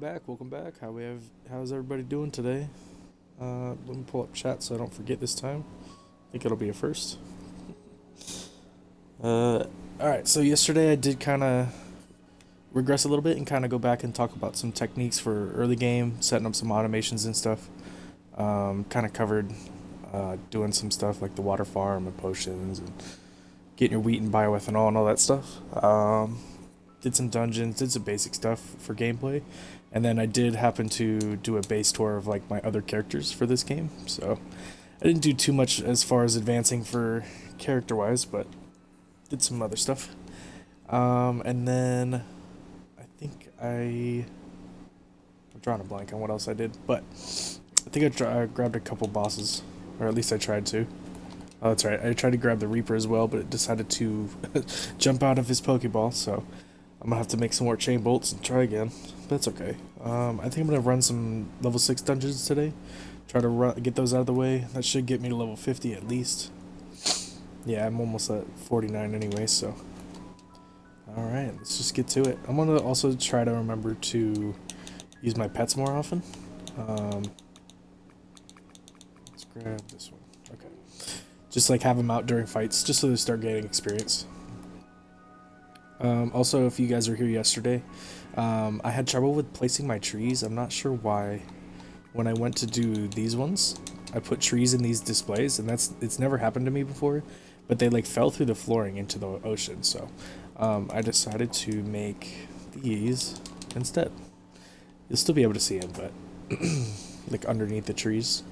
Welcome back. How's everybody doing today? Let me pull up chat so I don't forget this time. I think it'll be a first. All right. So yesterday I did kind of regress a little bit and kind of go back and talk about some techniques for early game, setting up some automations and stuff. Kind of covered doing some stuff like the water farm and potions and getting your wheat and bioethanol and all that stuff. Did some dungeons, did some basic stuff for gameplay, and then I did happen to do a base tour of like my other characters for this game. So I didn't do too much as far as advancing for character wise, but did some other stuff. And then I think I'm drawing a blank on what else I did, but I think I grabbed a couple bosses, or at least I tried to. Oh, that's right. I tried to grab the Reaper as well, but it decided to jump out of his Pokeball, so I'm gonna have to make some more chain bolts and try again. But that's okay. I think I'm gonna run some level 6 dungeons today. Try to get those out of the way. That should get me to level 50 at least. Yeah, I'm almost at 49 anyway, so. Alright, let's just get to it. I'm gonna also try to remember to use my pets more often. Let's grab this one. Okay. Just like have them out during fights, just so they start getting experience. Also, if you guys were here yesterday, I had trouble with placing my trees. I'm not sure why. When I went to do these ones, I put trees in these displays, and it's never happened to me before, but they like fell through the flooring into the ocean. So I decided to make these instead. You'll still be able to see them, but like underneath the trees.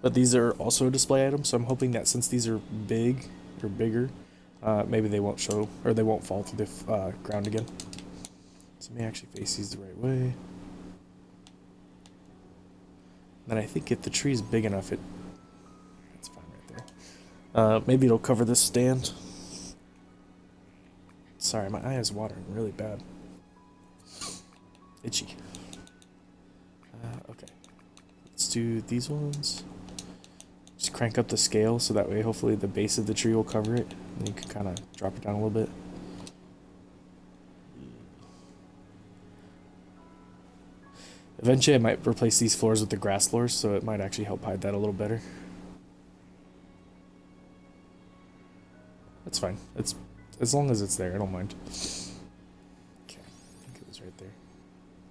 But these are also display items, so I'm hoping that since these are big or bigger, maybe they won't show, or they won't fall to the ground again. So let me actually face these the right way. Then I think if the tree's big enough, that's fine right there. Maybe it'll cover this stand. Sorry, my eye is watering really bad. Itchy. Okay. Let's do these ones. Just crank up the scale so that way hopefully the base of the tree will cover it. And you can kind of drop it down a little bit. Eventually I might replace these floors with the grass floors, so it might actually help hide that a little better. That's fine. It's as long as it's there, I don't mind. Okay, I think it was right there.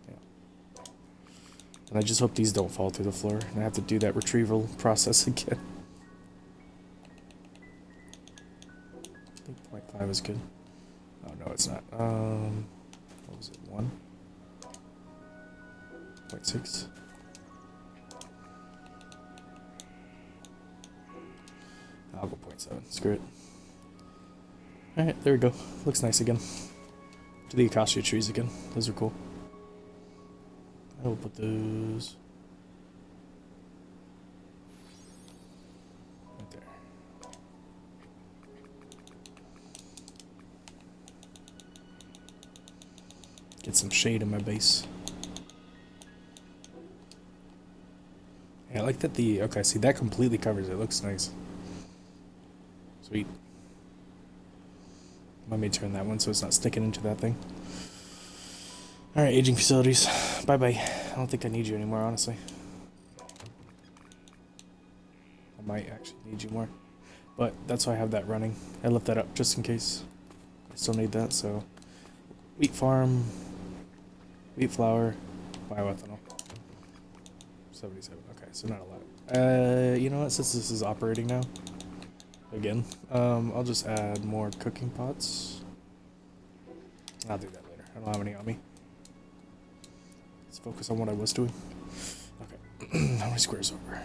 Yeah. And I just hope these don't fall through the floor, and I have to do that retrieval process again. I think 0.5 is good. Oh no, it's not. What was it? 1? 0.6. I'll go 0.7. Screw it. Alright, there we go. Looks nice again. To the acacia trees again. Those are cool. I will put those right there. Get some shade in my base. Yeah, I like that okay, see that completely covers it. Looks nice. Sweet. Let me turn that one so it's not sticking into that thing. Alright, aging facilities. Bye bye. I don't think I need you anymore, honestly. I might actually need you more. But that's why I have that running. I left that up just in case. I still need that, so. Wheat farm. Wheat flour. Bioethanol. 77. Okay, so not a lot. You know what? Since this is operating now, again, I'll just add more cooking pots. I'll do that later. I don't have any on me. Let's focus on what I was doing. Okay, how many squares over?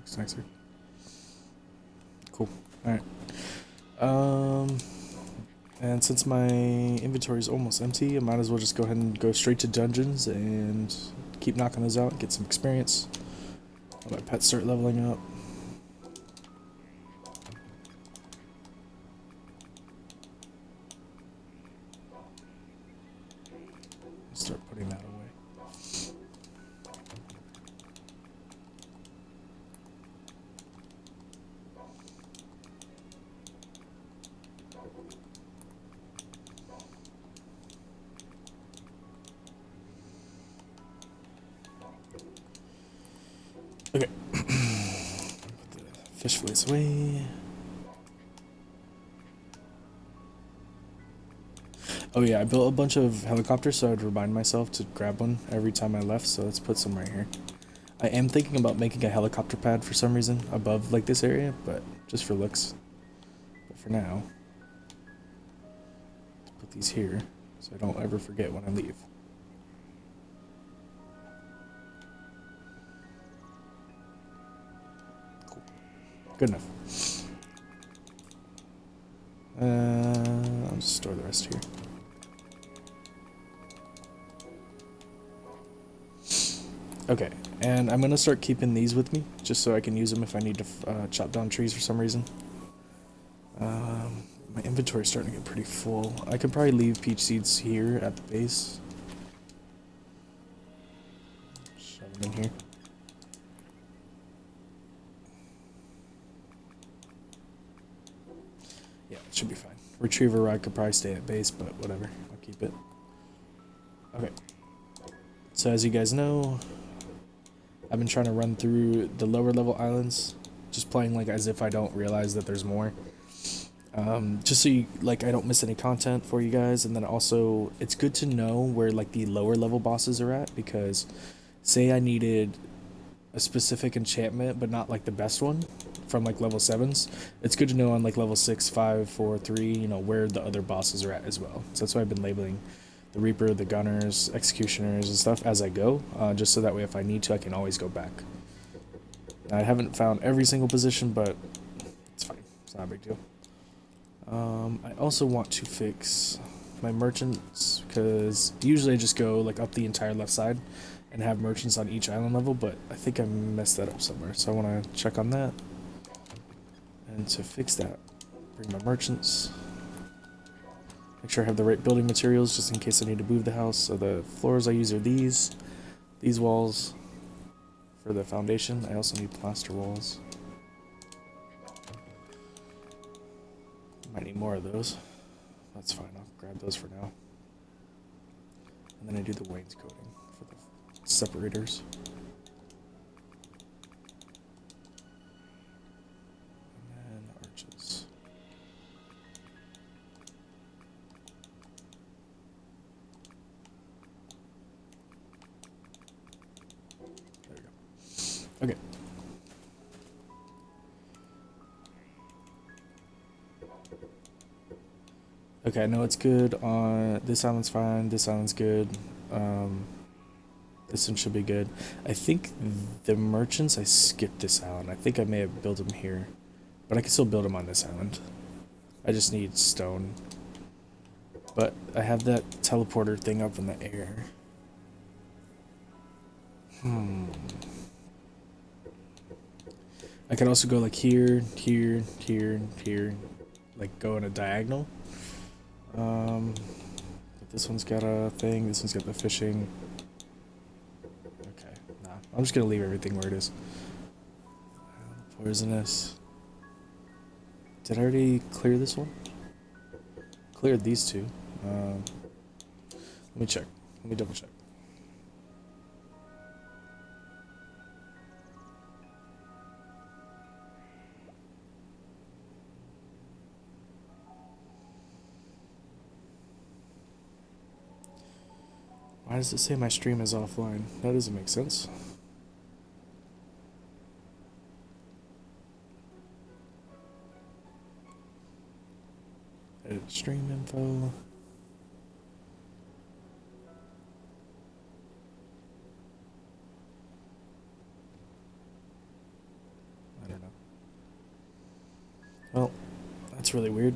looks nicer. Cool. All right. Um, and since my inventory is almost empty, I might as well just go ahead and go straight to dungeons and keep knocking those out, get some experience. Let my pets start leveling up. Start putting that away. Okay. Put the fish fillets away. Oh yeah, I built a bunch of helicopters so I'd remind myself to grab one every time I left, so let's put some right here. I am thinking about making a helicopter pad for some reason above like this area, but just for looks. But for now, let's put these here so I don't ever forget when I leave. Cool. Good enough. I'll just store the rest here. Okay, and I'm gonna start keeping these with me, just so I can use them if I need to chop down trees for some reason. My inventory's starting to get pretty full. I could probably leave peach seeds here at the base. Shove them in here. Yeah, it should be fine. Retriever rod could probably stay at base, but whatever. I'll keep it. Okay. So as you guys know, I've been trying to run through the lower level islands, just playing like as if I don't realize that there's more. Just so you, like, I don't miss any content for you guys, and then also it's good to know where like the lower level bosses are at, because say I needed a specific enchantment but not like the best one from like level 7s, it's good to know on like level 6, 5, 4, 3, you know, where the other bosses are at as well. So that's why I've been labeling the Reaper, the Gunners, Executioners, and stuff as I go, just so that way if I need to, I can always go back. Now, I haven't found every single position, but it's fine. It's not a big deal. I also want to fix my merchants, because usually I just go like up the entire left side and have merchants on each island level, but I think I messed that up somewhere, so I want to check on that. And to fix that, bring my merchants. Make sure I have the right building materials just in case I need to move the house. So the floors I use are these walls for the foundation. I also need plaster walls. Might need more of those. That's fine, I'll grab those for now. And then I do the wainscoting for the separators. And then arches. There we go. Okay. Okay, I know it's good on this island's fine, this island's good. This one should be good. I think the merchants, I skipped this island. I think I may have built them here, but I can still build them on this island. I just need stone. But I have that teleporter thing up in the air. I could also go like here, here, here, here, like go in a diagonal. But this one's got a thing, this one's got the fishing. Okay, nah, I'm just gonna leave everything where it is. Poisonous. Did I already clear this one? Cleared these two. Let me check. Let me double check. Why does it say my stream is offline? That doesn't make sense. Edit stream info. Well, that's really weird.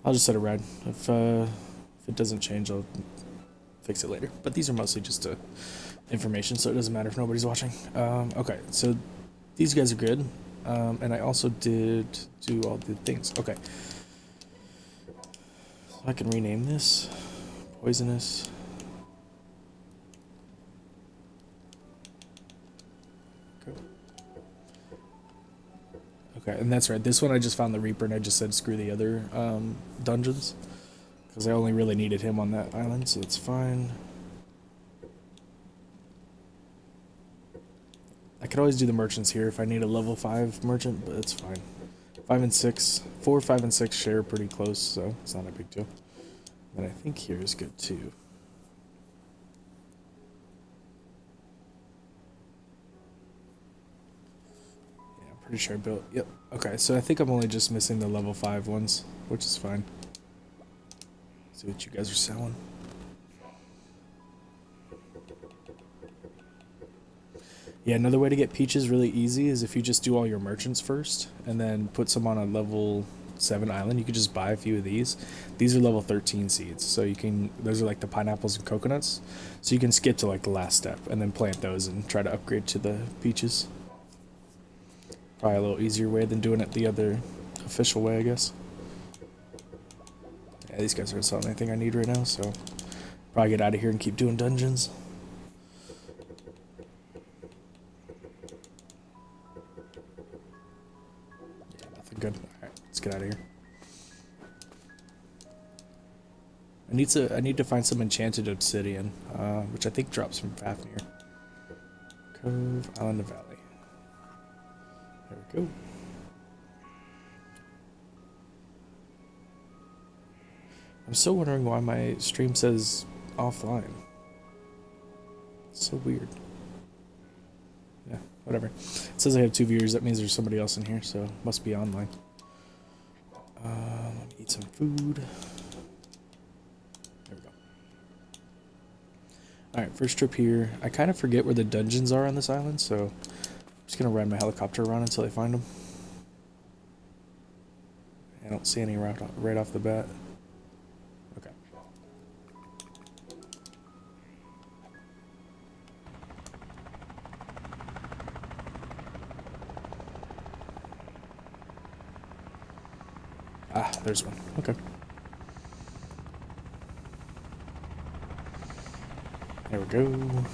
I'll just set it red. If it doesn't change, I'll fix it later. But these are mostly just information, so it doesn't matter if nobody's watching. Okay, so these guys are good. And I also did do all the things. Okay. So I can rename this. Poisonous. Okay. Okay, and that's right. This one I just found the Reaper and I just said screw the other dungeons. Because I only really needed him on that island, so it's fine. I could always do the merchants here if I need a level 5 merchant, but it's fine. 5 and 6. 4, 5, and 6 share pretty close, so it's not a big deal. And I think here is good too. Yeah, I'm pretty sure I built. Yep. Okay, so I think I'm only just missing the level 5 ones, which is fine. See what you guys are selling. Yeah, another way to get peaches really easy is if you just do all your merchants first and then put some on a level 7 island. You could just buy a few of these. These are level 13 seeds, so you can, those are like the pineapples and coconuts, so you can skip to like the last step and then plant those and try to upgrade to the peaches. Probably a little easier way than doing it the other official way, I guess. Yeah, these guys aren't selling anything I need right now, so probably get out of here and keep doing dungeons. Good. Alright, let's get out of here. I need to find some enchanted obsidian, which I think drops from Fafnir. Cove, Island of Valley. There we go. I'm still wondering why my stream says offline. It's so weird. Yeah, whatever. It says I have 2 viewers, that means there's somebody else in here, so it must be online. Let me eat some food. There we go. Alright, first trip here. I kind of forget where the dungeons are on this island, so I'm just going to ride my helicopter around until I find them. I don't see any right off the bat. Okay. Ah, there's one. Okay. There we go.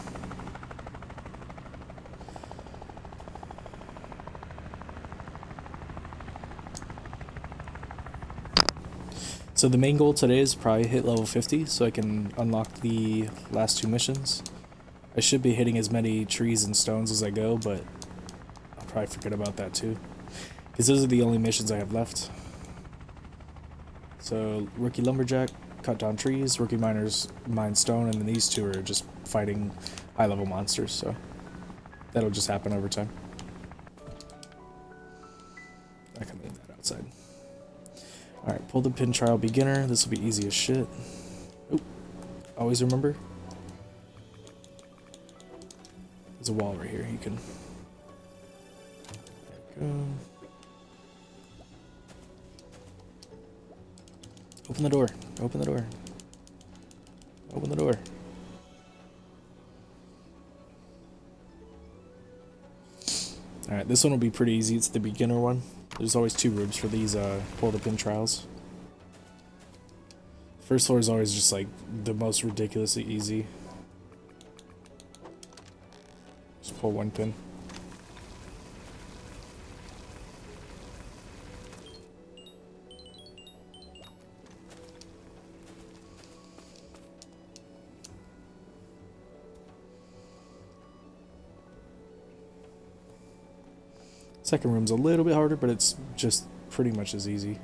So the main goal today is probably hit level 50 so I can unlock the last 2 missions. I should be hitting as many trees and stones as I go, but I'll probably forget about that too. Because those are the only missions I have left. So, Rookie Lumberjack, cut down trees, Rookie Miners, mine stone, and then these 2 are just fighting high-level monsters, so that'll just happen over time. I can leave that outside. Alright, pull the pin trial beginner. This will be easy as shit. Oh, always remember. There's a wall right here. You can... There we go. Open the door. Open the door. Open the door. Alright, this one will be pretty easy. It's the beginner one. There's always 2 rooms for these pull the pin trials. First floor is always just like the most ridiculously easy. Just pull 1 pin. Second room's a little bit harder, but it's just pretty much as easy.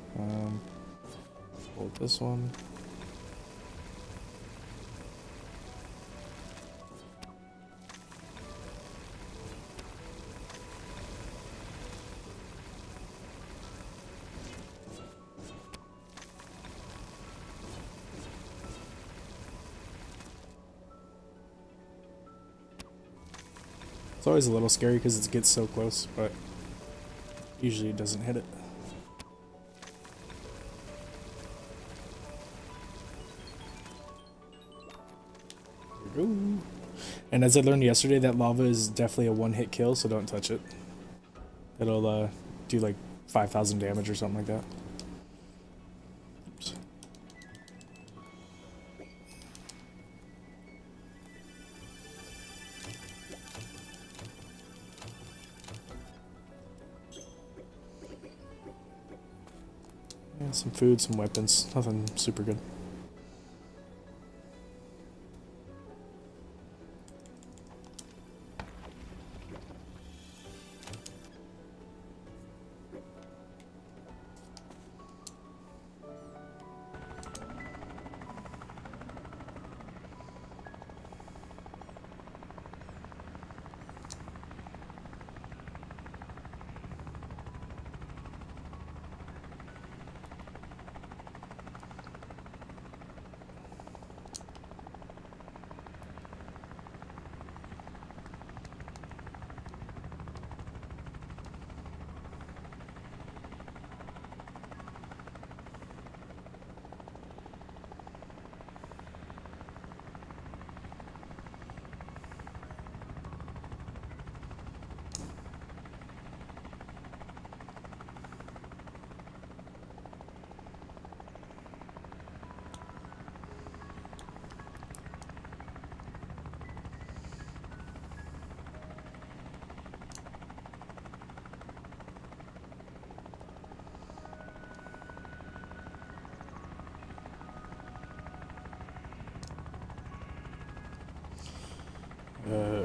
Hold this one. It's always a little scary because it gets so close, but Usually it doesn't hit it. There we go. And as I learned yesterday, that lava is definitely a one-hit kill, so don't touch it. It'll do like 5,000 damage or something like that. Oops. And some food, some weapons, nothing super good.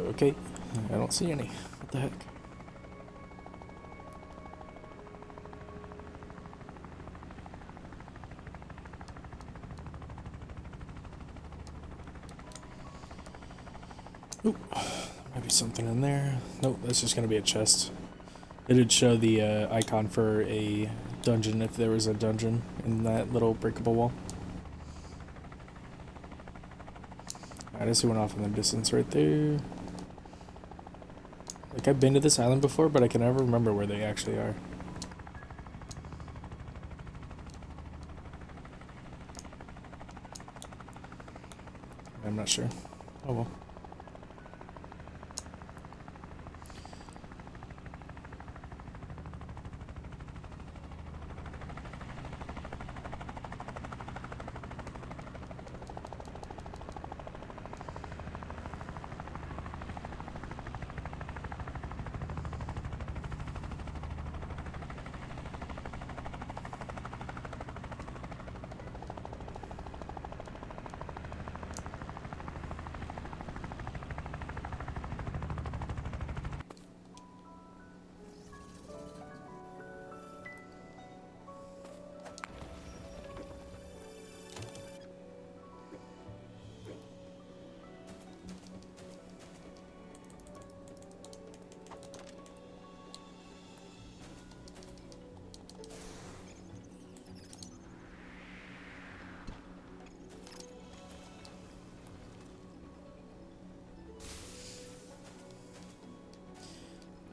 Okay. I don't see any. What the heck? Oop. Might be something in there. Nope, that's just gonna be a chest. It did show the icon for a dungeon if there was a dungeon in that little breakable wall. Alright, I see one off in the distance right there. Like, I've been to this island before, but I can never remember where they actually are. I'm not sure. Oh well.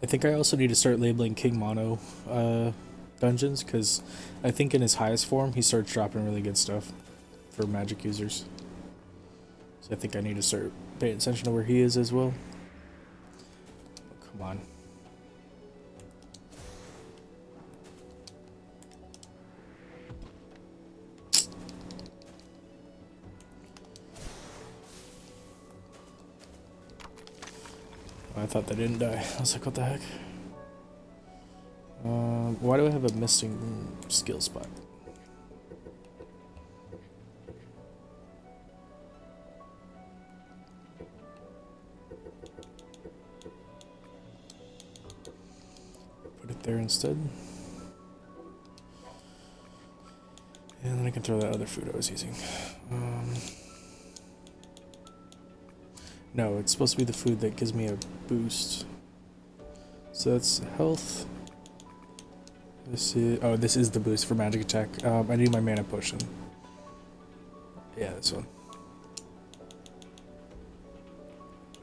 I think I also need to start labeling King Mono dungeons, because I think in his highest form he starts dropping really good stuff for magic users. So I think I need to start paying attention to where he is as well. Oh, come on. I thought they didn't die. I was like, what the heck? Why do I have a missing skill spot? Put it there instead. And then I can throw that other food I was using. No, it's supposed to be the food that gives me a boost. So that's health. This is the boost for magic attack. I need my mana potion. Yeah, this one.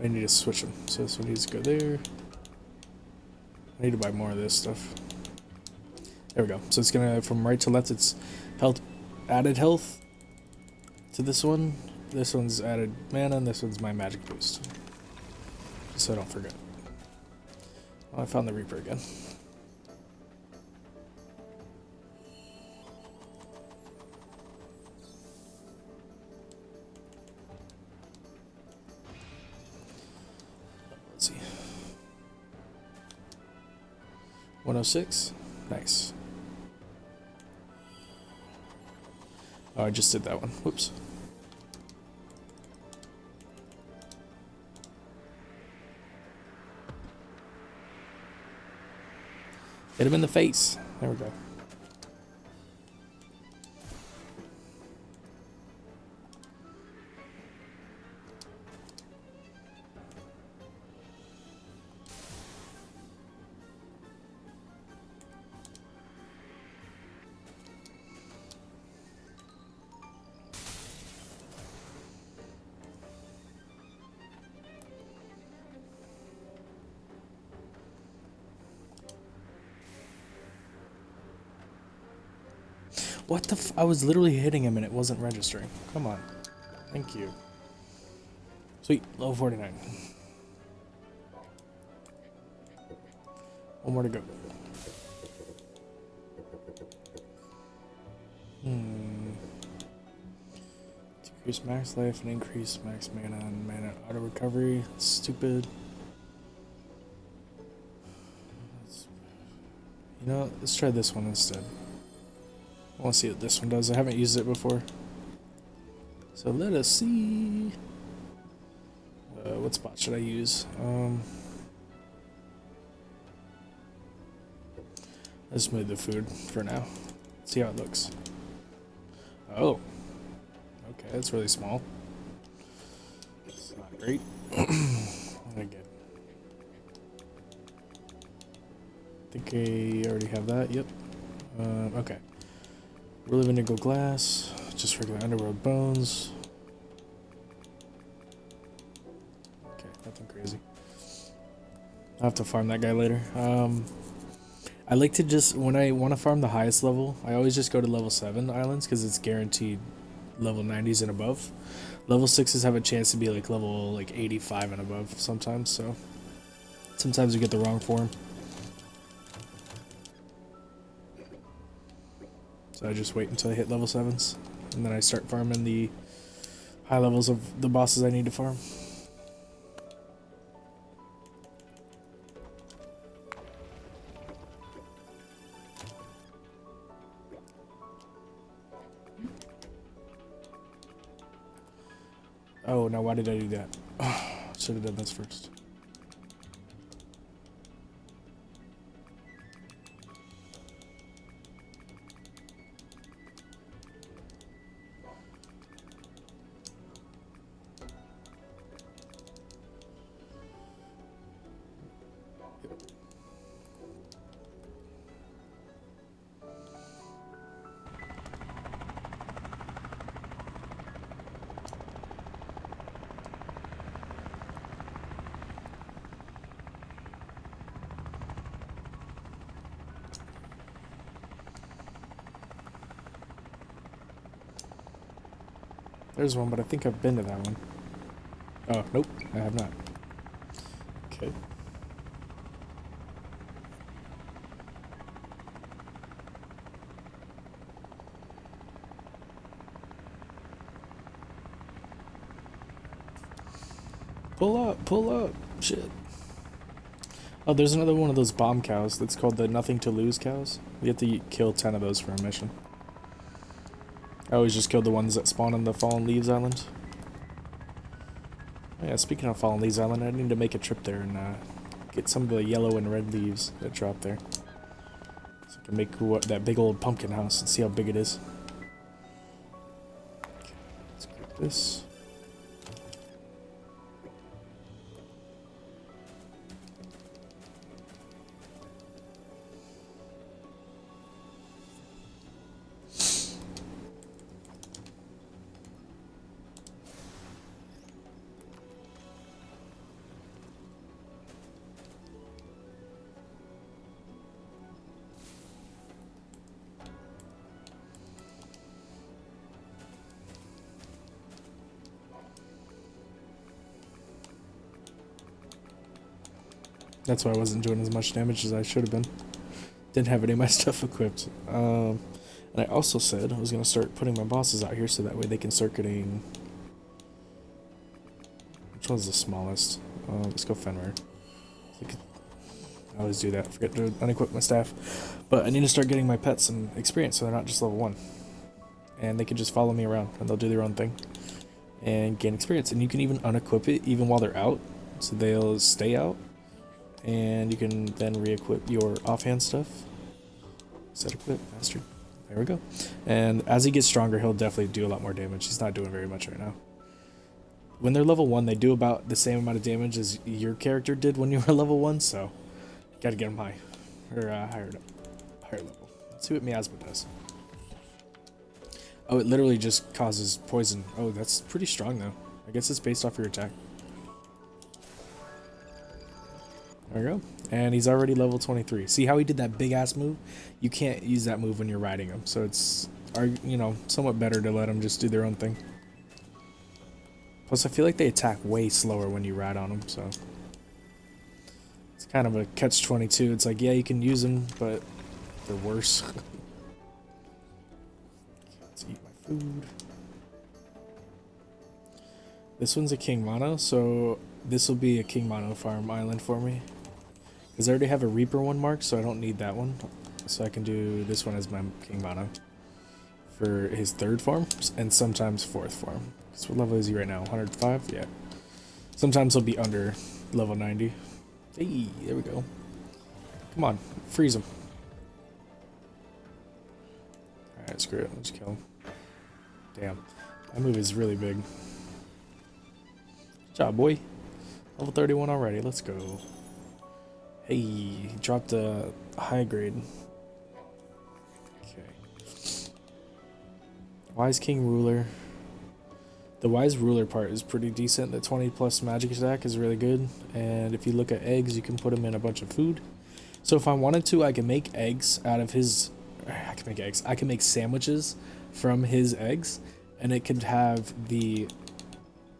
I need to switch them. So this one needs to go there. I need to buy more of this stuff. There we go. So it's gonna, from right to left, it's health, added health to this one. This one's added mana, and this one's my magic boost. Just so I don't forget. Oh, I found the Reaper again. Let's see. 106. Nice. Oh, I just did that one. Whoops. Hit him in the face. There we go. What the I was literally hitting him and it wasn't registering. Come on. Thank you. Sweet. Level 49. One more to go. Decrease max life and increase max mana and mana auto recovery. Stupid. You know, let's try this one instead. I want to see what this one does. I haven't used it before. So let us see. What spot should I use? Let's move the food for now. See how it looks. Oh. Okay, that's really small. It's not great. What did I get? I think I already have that. Yep. Okay. Really Indigo Glass, just regular Underworld Bones. Okay, nothing crazy. I'll have to farm that guy later. I like to just, when I want to farm the highest level, I always just go to level 7 islands because it's guaranteed level 90s and above. Level 6s have a chance to be like level 85 and above sometimes, so sometimes you get the wrong form. So I just wait until I hit level 7s, and then I start farming the high levels of the bosses I need to farm. Oh, now why did I do that? Oh, should have done this first. There's one, but I think I've been to that one. Oh, nope, I have not. Okay. Pull up, pull up. Shit. Oh, there's another one of those bomb cows that's called the Nothing to Lose cows. You have to kill 10 of those for a mission. I always just kill the ones that spawn on the Fallen Leaves Island. Oh yeah, speaking of Fallen Leaves Island, I need to make a trip there and get some of the yellow and red leaves that drop there. So I can make that big old pumpkin house and see how big it is. Okay, let's grab this. That's why I wasn't doing as much damage as I should have been. Didn't have any of my stuff equipped. And I also said I was going to start putting my bosses out here so that way they can start getting... Which one's the smallest? Let's go Fenrir. I always do that. Forget to unequip my staff. But I need to start getting my pets some experience so they're not just level 1. And they can just follow me around and they'll do their own thing. And gain experience. And you can even unequip it even while they're out. So they'll stay out. And you can then re-equip your offhand stuff. Set equip, master. There we go. And as he gets stronger, he'll definitely do a lot more damage. He's not doing very much right now. When they're level 1, they do about the same amount of damage as your character did when you were level 1, so gotta get him high. Or higher level. Let's see what Miasma does. Oh, it literally just causes poison. Oh, that's pretty strong though. I guess it's based off your attack. There we go. And he's already level 23. See how he did that big ass move? You can't use that move when you're riding him, so it's, you know, somewhat better to let them just do their own thing. Plus, I feel like they attack way slower when you ride on them, so it's kind of a catch-22. It's like, yeah, you can use them, but they're worse. Let's eat my food. This one's a King Mono, so this will be a King Mono farm island for me. Because I already have a Reaper one marked, so I don't need that one. So I can do this one as my King Mono for his 3rd form, and sometimes 4th form. So what level is he right now? 105? Yeah. Sometimes he'll be under level 90. Hey, there we go. Come on, freeze him. Alright, screw it. Let's kill him. Damn. That move is really big. Good job, boy. Level 31 already. Let's go. Hey, he dropped a high grade. Okay. Wise King Ruler. The Wise Ruler part is pretty decent. The 20 plus magic attack is really good. And if you look at eggs, you can put them in a bunch of food. So if I wanted to, I can make eggs out of his... I can make eggs. I can make sandwiches from his eggs. And it could have the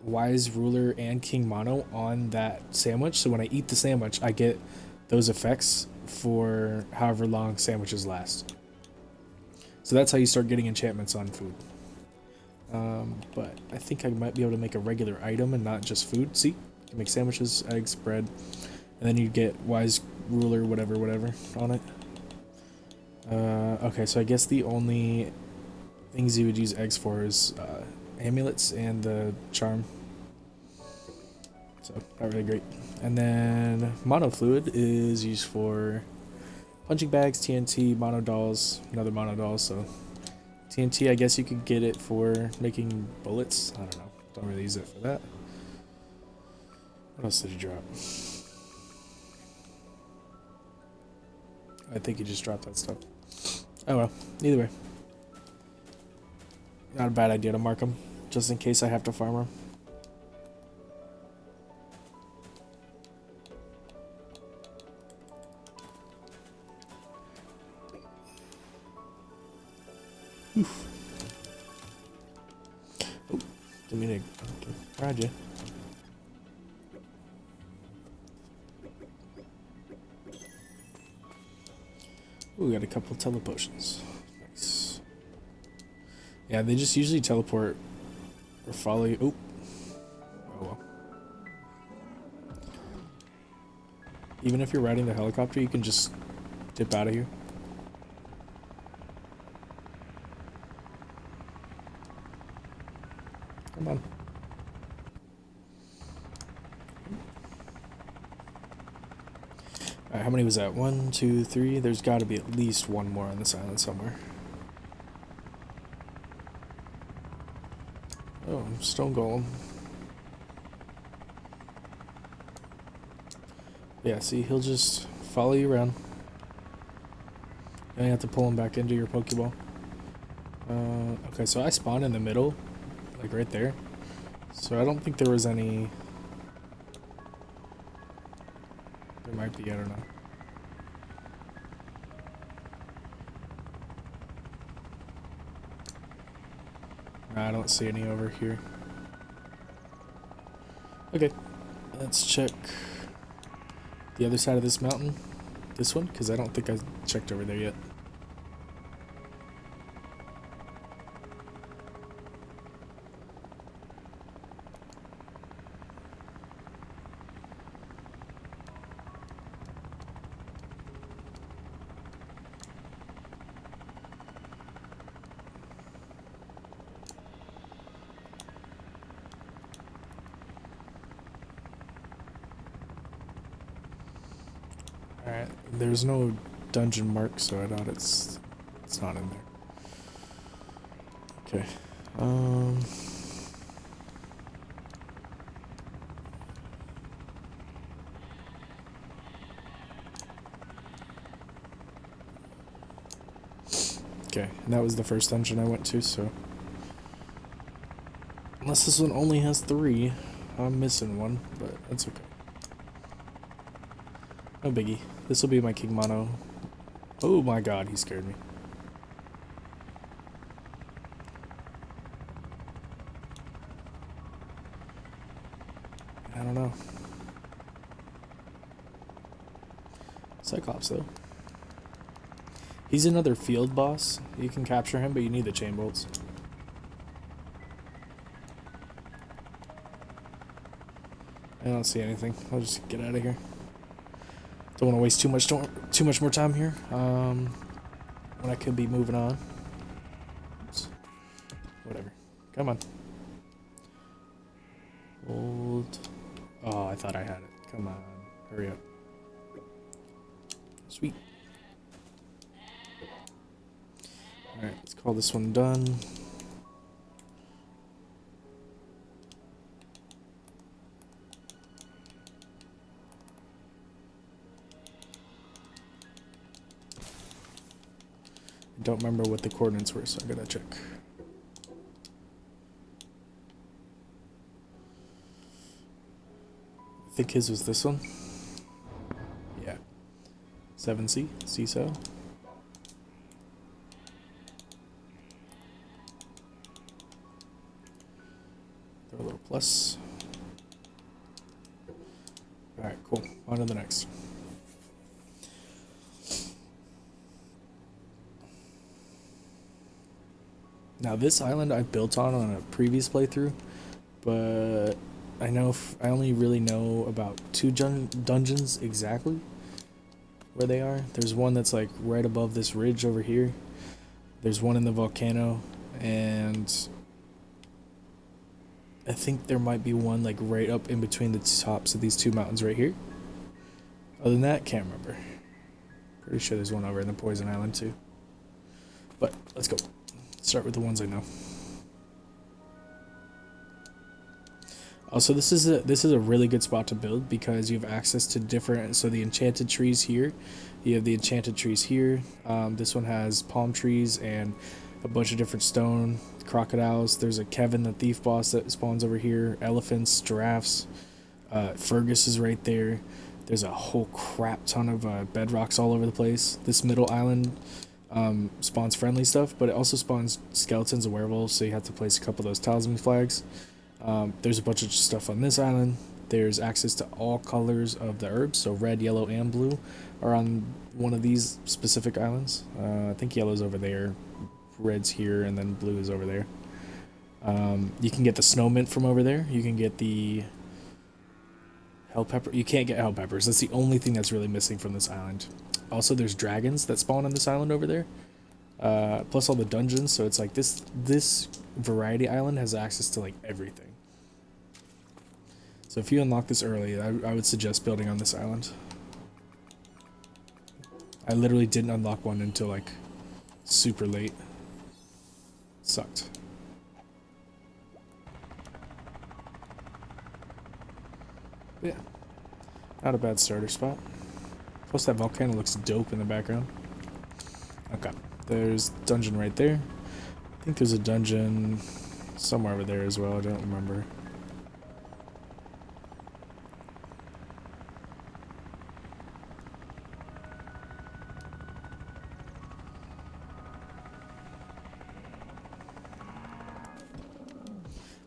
Wise Ruler and King Mono on that sandwich. So when I eat the sandwich, I get those effects for however long sandwiches last. So that's how you start getting enchantments on food. But I think I might be able to make a regular item and not just food. See? You can make sandwiches, eggs, bread, and then you get Wise Ruler, whatever on it. Okay, so I guess the only things you would use eggs for is amulets and the charm. So, not really great. And then Mono Fluid is used for punching bags, TNT, Mono Dolls, another Mono Doll, so... TNT, I guess you could get it for making bullets. I don't know. Don't really use it for that. What else did he drop? I think he just dropped that stuff. Oh well. Either way. Not a bad idea to mark him, just in case I have to farm him. Oof. Oh, didn't mean to ride you. Ooh, we got a couple telepotions. Nice. Yeah, they just usually teleport or follow you. Oh. Oh well. Even if you're riding the helicopter, you can just dip out of here. Come on. Alright, how many was that? 1, 2, 3. There's got to be at least one more on this island somewhere. Oh, stone golem. Yeah, see, he'll just follow you around. Then you have to pull him back into your Pokeball. Okay, so I spawned in the middle. Like right there. So I don't think there was any... There might be, I don't know. Nah, I don't see any over here. Okay, let's check The other side of this mountain? This one? Because I don't think I checked over there yet. Alright, there's no dungeon mark, so I doubt it's not in there. Okay. Okay, and that was the first dungeon I went to, so unless this one only has 3, I'm missing one, but that's okay. No biggie. This will be my King Mono. Oh my god, he scared me. I don't know. Cyclops, though. He's another field boss. You can capture him, but you need the chain bolts. I don't see anything. I'll just get out of here. Don't want to waste too much more time here. When I could be moving on. Oops. Whatever. Come on. Hold. Oh, I thought I had it. Come on. Hurry up. Sweet. Alright, let's call this one done. I don't remember what the coordinates were, so I gotta check. I think his was this one. Yeah. 7C, CISO. Throw a little plus. Alright, cool. On to the next. Now this island I've built on a previous playthrough, but I know I only really know about 2 dungeons exactly where they are. There's one that's like right above this ridge over here. There's one in the volcano, and I think there might be one like right up in between the tops of these 2 mountains right here. Other than that, can't remember. Pretty sure there's one over in the Poison Island too. But let's go. Start with the ones I know. Also, this is a really good spot to build because you have access to different. So the enchanted trees here, you have the enchanted trees here. This one has palm trees and a bunch of different stone crocodiles. There's a Kevin the thief boss that spawns over here. Elephants, giraffes. Fergus is right there. There's a whole crap ton of bedrocks all over the place. This middle island spawns friendly stuff, but it also spawns skeletons and werewolves, so you have to place a couple of those talisman flags. There's a bunch of stuff on this island. There's access to all colors of the herbs, so red, yellow, and blue are on one of these specific islands. I think yellow's over there, red's here, and then blue is over there. You can get the snow mint from over there. You can get the hell pepper. You can't get hell peppers. That's the only thing that's really missing from this island. Also, there's dragons that spawn on this island over there. Plus all the dungeons, so it's like this variety island has access to like everything. So if you unlock this early, I would suggest building on this island. I literally didn't unlock one until like super late. Sucked. Yeah, not a bad starter spot. Plus that volcano looks dope in the background. Okay, there's dungeon right there. I think there's a dungeon somewhere over there as well, I don't remember.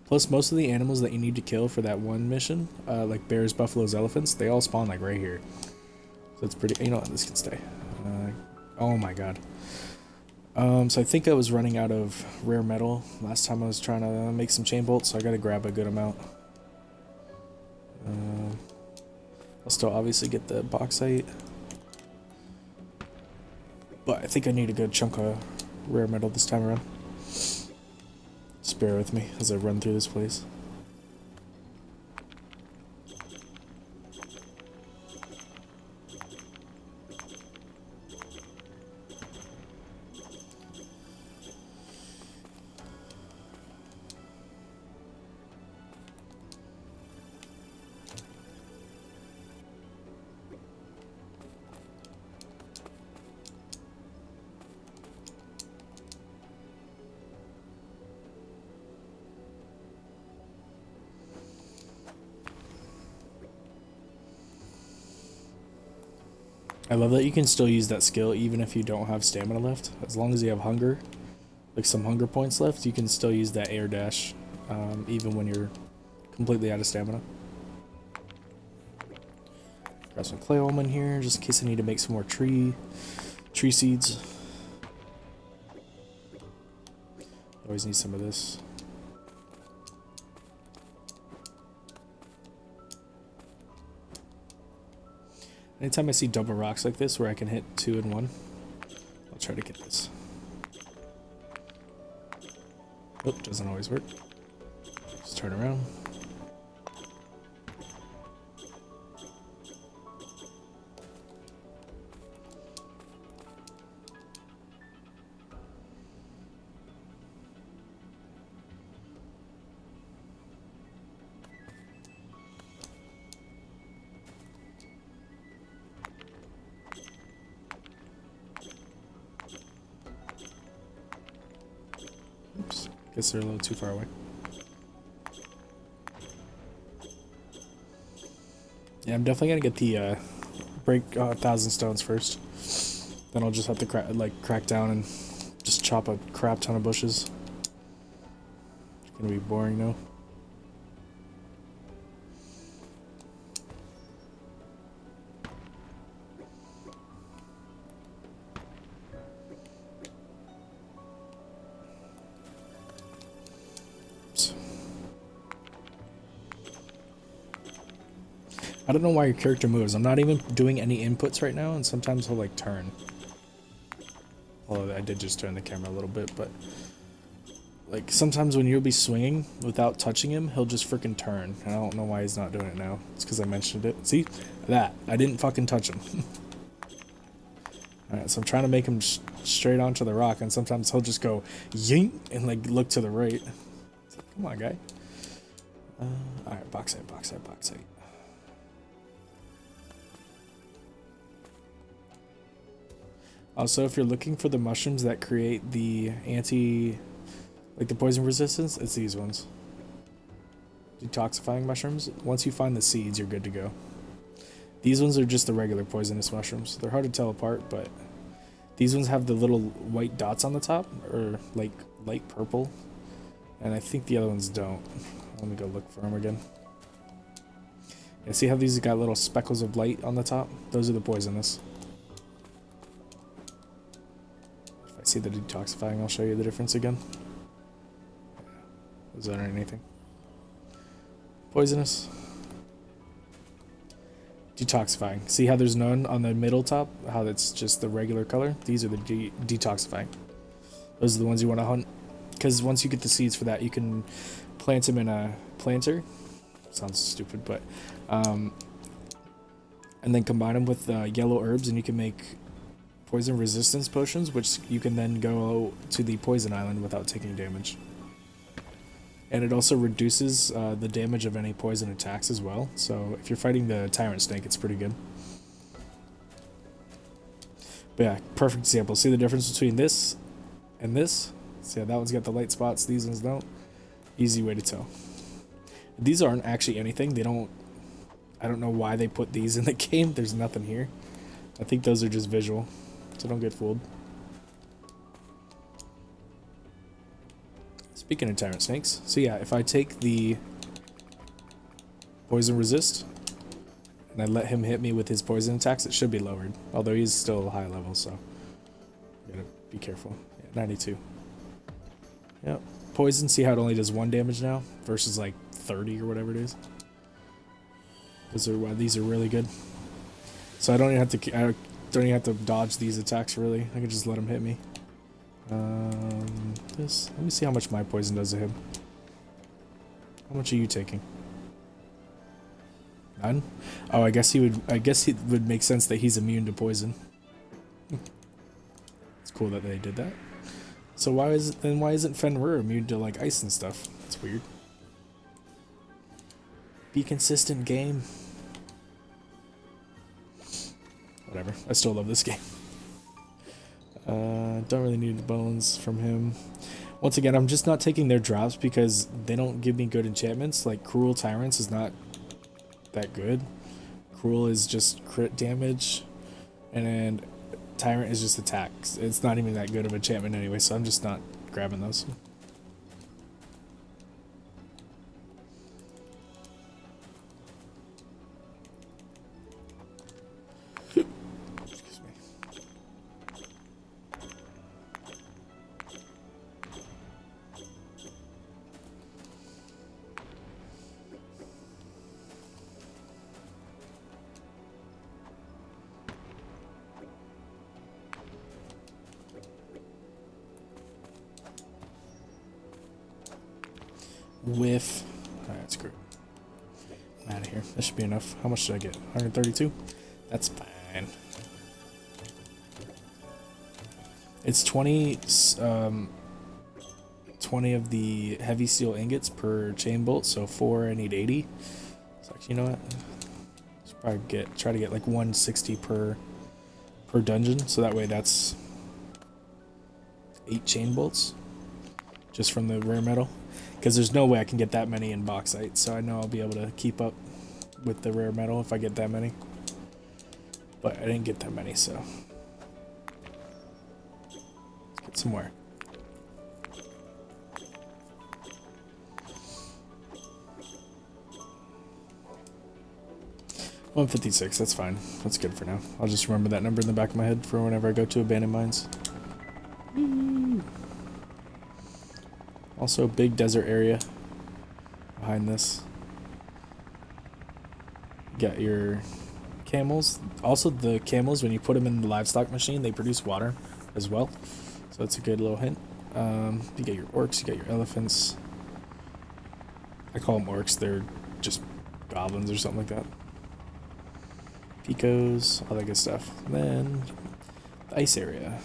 Plus, most of the animals that you need to kill for that one mission, like bears, buffaloes, elephants, they all spawn like right here. So it's pretty, you know what, this can stay. Oh my god. So I think I was running out of rare metal last time I was trying to make some chain bolts, so I gotta grab a good amount. I'll still obviously get the bauxite, but I think I need a good chunk of rare metal this time around. Just bear with me as I run through this place. I love that you can still use that skill even if you don't have stamina left. As long as you have hunger, like some hunger points left, you can still use that air dash, even when you're completely out of stamina. Grab some clay almond here, just in case I need to make some more tree seeds. Always need some of this. Anytime I see double rocks like this where I can hit 2 in 1, I'll try to get this. Oh, doesn't always work. Just turn around. Oops, guess they're a little too far away. Yeah, I'm definitely gonna get the break 1,000 stones first. Then I'll just have to crack down and just chop a crap ton of bushes. It's gonna be boring though. I don't know why your character moves. I'm not even doing any inputs right now, and sometimes he'll like turn. Although I did just turn the camera a little bit, but like sometimes when you'll be swinging without touching him, he'll just freaking turn. And I don't know why he's not doing it now. It's because I mentioned it. See? That. I didn't fucking touch him. Alright, so I'm trying to make him straight onto the rock, and sometimes he'll just go yink and like look to the right. It's like, come on, guy. Alright, bauxite. Also, if you're looking for the mushrooms that create the the poison resistance, it's these ones. Detoxifying mushrooms. Once you find the seeds, you're good to go. These ones are just the regular poisonous mushrooms. They're hard to tell apart, but these ones have the little white dots on the top, or like light purple, and I think the other ones don't. Let me go look for them again. Yeah, see how these got little speckles of light on the top? Those are the poisonous. See the detoxifying, I'll show you the difference again. Is that anything? Poisonous. Detoxifying. See how there's none on the middle top? How that's just the regular color? These are the detoxifying. Those are the ones you want to hunt. Because once you get the seeds for that, you can plant them in a planter. Sounds stupid, but... and then combine them with yellow herbs, and you can make poison resistance potions, which you can then go to the poison island without taking damage. And it also reduces the damage of any poison attacks as well, so if you're fighting the tyrant snake, it's pretty good. But yeah, perfect example. See the difference between this and this? See how that one's got the light spots, these ones don't? Easy way to tell. These aren't actually anything. I don't know why they put these in the game. There's nothing here. I think those are just visual. So don't get fooled. Speaking of tyrant snakes, so yeah, if I take the poison resist and I let him hit me with his poison attacks, it should be lowered. Although he's still high level, so you gotta be careful. Yeah, 92. Yep. Poison, see how it only does 1 damage now versus like 30 or whatever it is. Those are why these are really good. So I don't even have to dodge these attacks really. I can just let him hit me. Let me see how much my poison does to him. How much are you taking? None? Oh, I guess it would make sense that he's immune to poison. It's cool that they did that. So why isn't Fenrir immune to like ice and stuff? That's weird. Be consistent, game. Whatever. I still love this game. Don't really need the bones from him. Once again, I'm just not taking their drops because they don't give me good enchantments. Like Cruel Tyrants is not that good. Cruel is just crit damage, and Tyrant is just attacks. It's not even that good of enchantment anyway, so I'm just not grabbing those. Excuse me. Whiff. Alright, screw it. I'm out of here. That should be enough. How much did I get? 132? That's fine. It's 20 of the heavy steel ingots per chain bolt, so 4 I need 80. So actually, you know what? Let's probably try to get like 160 per dungeon, so that way that's 8 chain bolts just from the rare metal. Because there's no way I can get that many in bauxite, so I know I'll be able to keep up with the rare metal if I get that many. But I didn't get that many, so let's get some more. $156, that's fine. That's good for now. I'll just remember that number in the back of my head for whenever I go to abandoned mines. Also, big desert area behind this. You got your camels. Also, the camels, when you put them in the livestock machine, they produce water as well. So that's a good little hint. You get your orcs, you got your elephants. I call them orcs, they're just goblins or something like that. Picos, all that good stuff. And then, the ice area.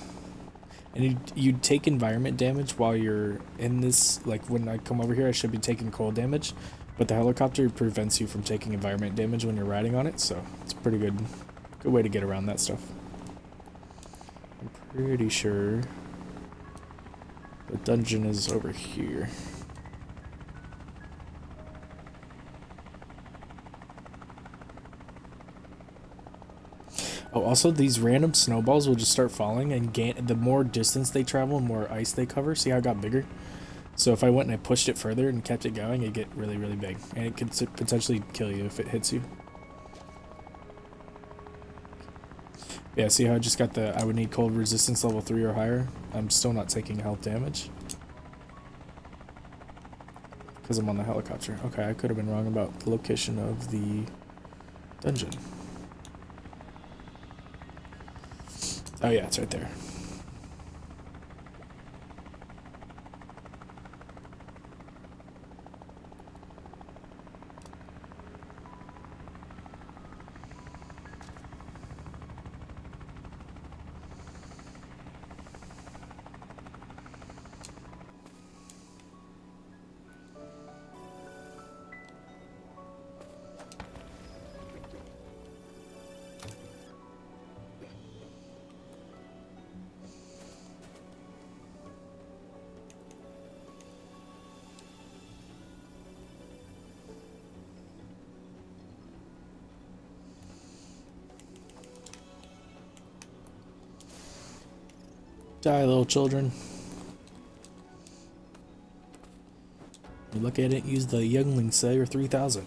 And you take environment damage while you're in this. Like when I come over here, I should be taking cold damage, but the helicopter prevents you from taking environment damage when you're riding on it, so it's a pretty good way to get around that stuff. I'm pretty sure the dungeon is over here. Oh, also these random snowballs will just start falling, and the more distance they travel, the more ice they cover. See how it got bigger? So if I went and I pushed it further and kept it going, it'd get really, really big. And it could potentially kill you if it hits you. Yeah, see how I just got I would need cold resistance level 3 or higher? I'm still not taking health damage. Because I'm on the helicopter. Okay, I could have been wrong about the location of the dungeon. Oh yeah, it's right there. Die, little children. You look at it, use the Youngling Sayer 3000.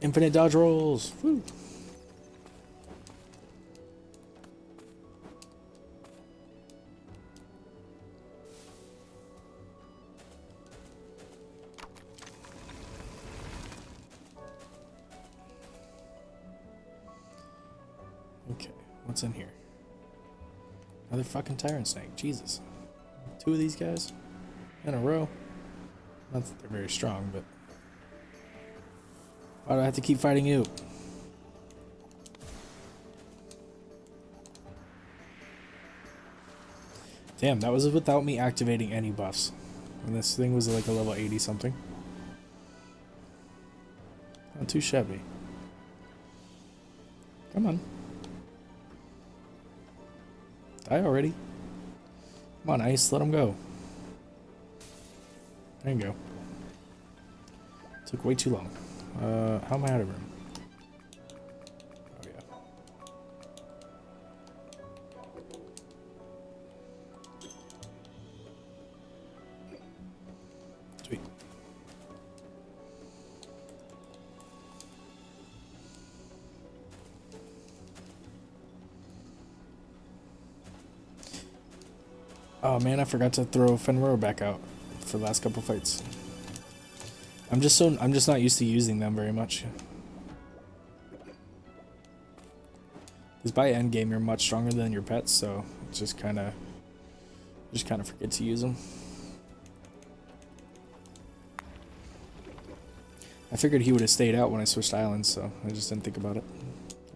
Infinite dodge rolls. Woo. Okay, what's in here? Another fucking tyrant snake. Jesus. 2 of these guys in a row. Not that they're very strong, but why do I have to keep fighting you? Damn, that was without me activating any buffs. And this thing was like a level 80 something. Not too shabby. Come on. Die already. Come on, Ice, let him go. There you go. Took way too long. How am I out of room? Oh yeah. Sweet. Oh man, I forgot to throw Fenrir back out for the last couple fights. I'm just not used to using them very much. Because by end game you're much stronger than your pets, so it's just kind of forget to use them. I figured he would have stayed out when I switched islands, so I just didn't think about it.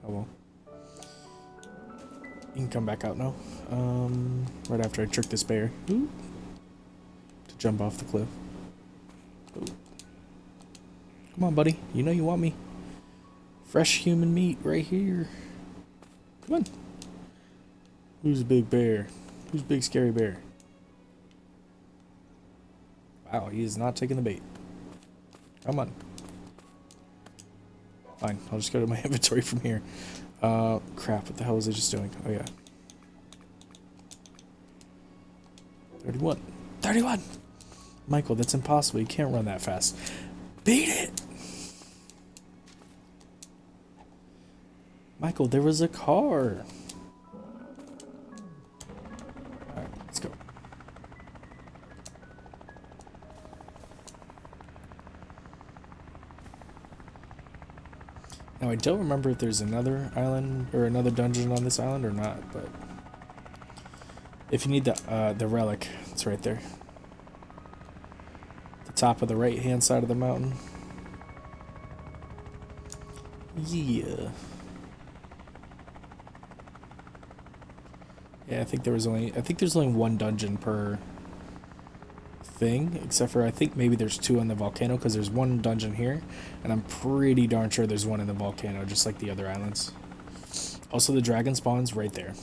Oh well. You can come back out now. Right after I trick this bear. Ooh. To jump off the cliff. Ooh. Come on, buddy. You know you want me. Fresh human meat right here. Come on. Who's big bear? Who's big scary bear? Wow, he is not taking the bait. Come on. Fine, I'll just go to my inventory from here. Crap, what the hell was I just doing? Oh yeah. 31. 31! Michael, that's impossible. You can't run that fast. Beat it! Michael, there was a car. Alright, let's go. Now, I don't remember if there's another island or another dungeon on this island or not, but if you need the relic, it's right there. The top of the right-hand side of the mountain. Yeah. Yeah, I think there's only one dungeon per thing, except for I think maybe there's 2 on the volcano, because there's one dungeon here, and I'm pretty darn sure there's one in the volcano, just like the other islands. Also, the dragon spawns right there,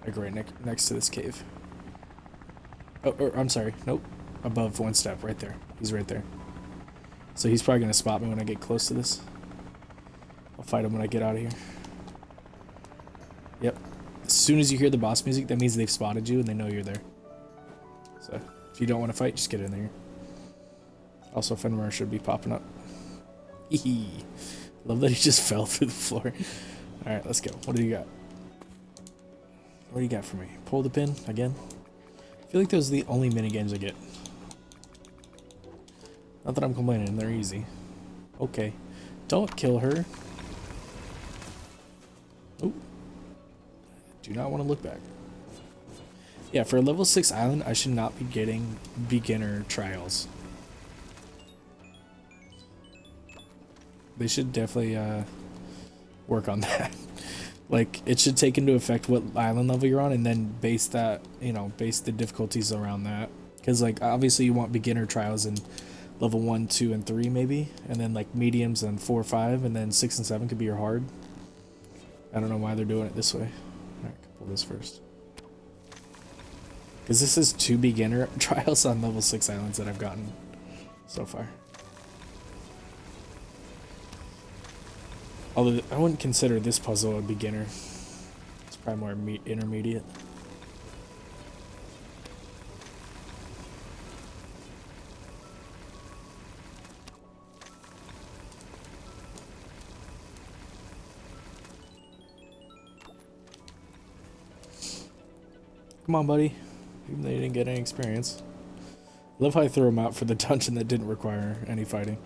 like right next to this cave. Oh, or, I'm sorry, nope, above 1 step, right there. He's right there. So he's probably gonna spot me when I get close to this. I'll fight him when I get out of here. Yep. As soon as you hear the boss music, that means they've spotted you and they know you're there. So, if you don't want to fight, just get in there. Also, Fenrir should be popping up. Hee. Love that he just fell through the floor. Alright, let's go. What do you got? What do you got for me? Pull the pin again? I feel like those are the only minigames I get. Not that I'm complaining, they're easy. Okay. Don't kill her. Oh. Do not want to look back. Yeah, for a level 6 island, I should not be getting beginner trials. They should definitely work on that. Like, it should take into effect what island level you're on and then base that, you know, base the difficulties around that. Because, like, obviously you want beginner trials in level 1, 2, and 3 maybe. And then, like, mediums and 4, 5, and then 6 and 7 could be your hard. I don't know why they're doing it this way. Alright, pull this first. Because this is 2 beginner trials on level 6 islands that I've gotten so far. Although I wouldn't consider this puzzle a beginner. It's probably more intermediate. Come on, buddy. Even though you didn't get any experience. Love how I threw him out for the dungeon that didn't require any fighting.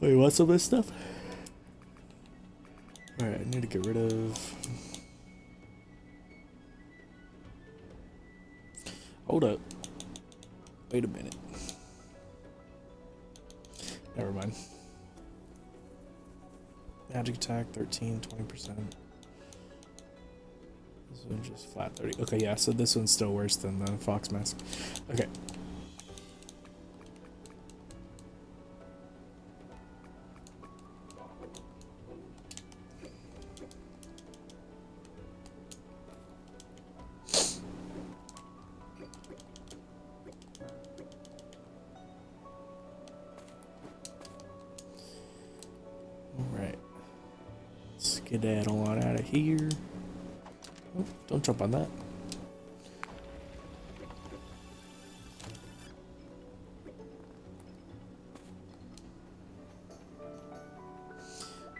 Wait, what's all this stuff? Alright, I need to get rid of... Hold up. Wait a minute. Never mind. Magic attack, 13, 20%. This one's just flat 30. Okay, yeah, so this one's still worse than the Fox Mask. Okay. Alright. Skedaddle on out of here. Oh, don't jump on that.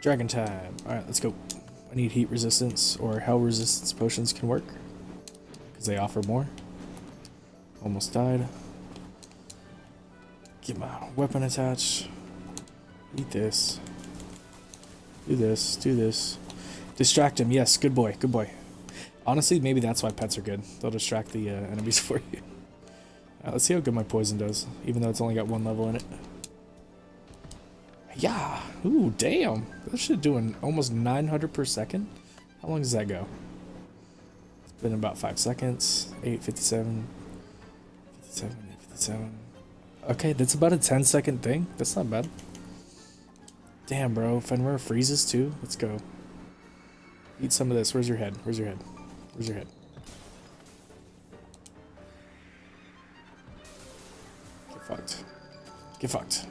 Dragon time. Alright, let's go. I need heat resistance or hell resistance potions can work. Because they offer more. Almost died. Get my weapon attached. Eat this. Do this. Do this. Distract him. Yes, good boy. Good boy. Honestly, maybe that's why pets are good. They'll distract the enemies for you. Let's see how good my poison does, even though it's only got 1 level in it. Yeah. Ooh, damn. That shit doing almost 900 per second. How long does that go? It's been about 5 seconds. 8:57. 57. 8:57. Okay, that's about a 10-second thing. That's not bad. Damn, bro. Fenrir freezes too. Let's go. Eat some of this. Where's your head? Where's your head? Where's your head? Get fucked. Get fucked.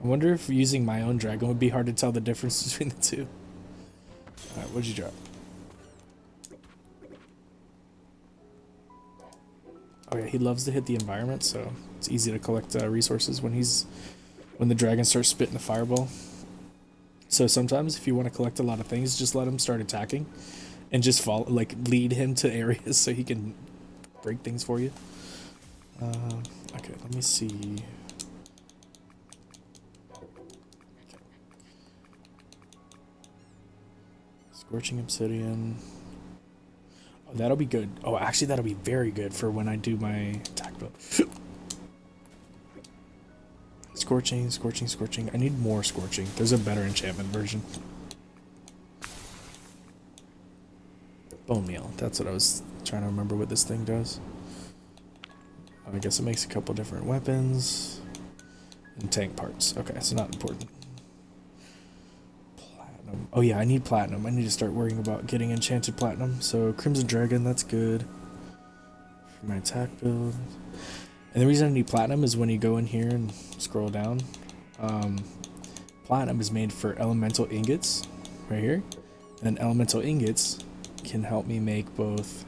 I wonder if using my own dragon would be hard to tell the difference between the two. Alright, what'd you drop? Oh yeah, he loves to hit the environment, so it's easy to collect resources when the dragon starts spitting the fireball. So sometimes if you want to collect a lot of things, just let him start attacking and just follow, like lead him to areas so he can break things for you. Okay, let me see. Scorching Obsidian. Oh, that'll be good. Oh, actually, that'll be very good for when I do my attack build. Scorching, scorching, scorching. I need more scorching. There's a better enchantment version. Bone meal. That's what I was trying to remember what this thing does. I guess it makes a couple different weapons. And tank parts. Okay, so not important. Platinum. Oh yeah, I need platinum. I need to start worrying about getting enchanted platinum. So Crimson Dragon, that's good. For my attack build. And the reason I need platinum is when you go in here and scroll down, platinum is made for elemental ingots, right here. And then elemental ingots can help me make both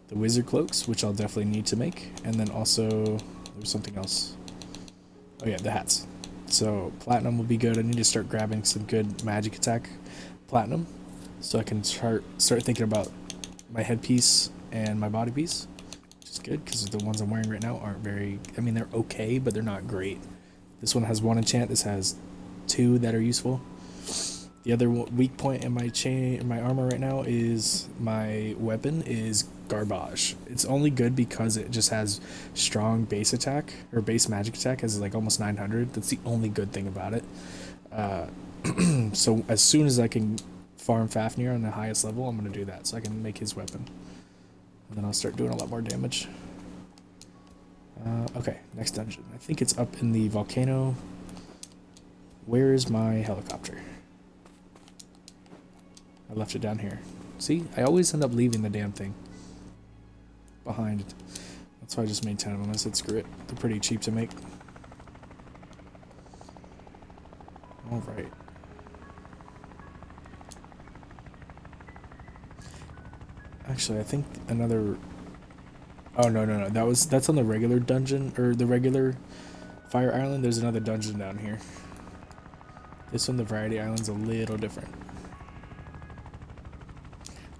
the wizard cloaks, which I'll definitely need to make, and then also, there's something else. Oh yeah, the hats. So platinum will be good. I need to start grabbing some good magic attack platinum, so I can start thinking about my headpiece and my body piece. Is good because the ones I'm wearing right now aren't very, I mean, they're okay, but they're not great. This one has 1 enchant, this has 2 that are useful. The other weak point in my armor right now is my weapon is garbage. It's only good because it just has strong base attack, or base magic attack has like almost 900. That's the only good thing about it. So as soon as I can farm Fafnir on the highest level, I'm going to do that so I can make his weapon. And then I'll start doing a lot more damage. Okay, next dungeon. I think it's up in the volcano. Where is my helicopter? I left it down here. See? I always end up leaving the damn thing behind. That's why I just made 10 of them. I said screw it. They're pretty cheap to make. Alright. Actually, I think another... Oh no, that's on the regular dungeon or the regular fire island. There's another dungeon down here. This one, the variety island's a little different.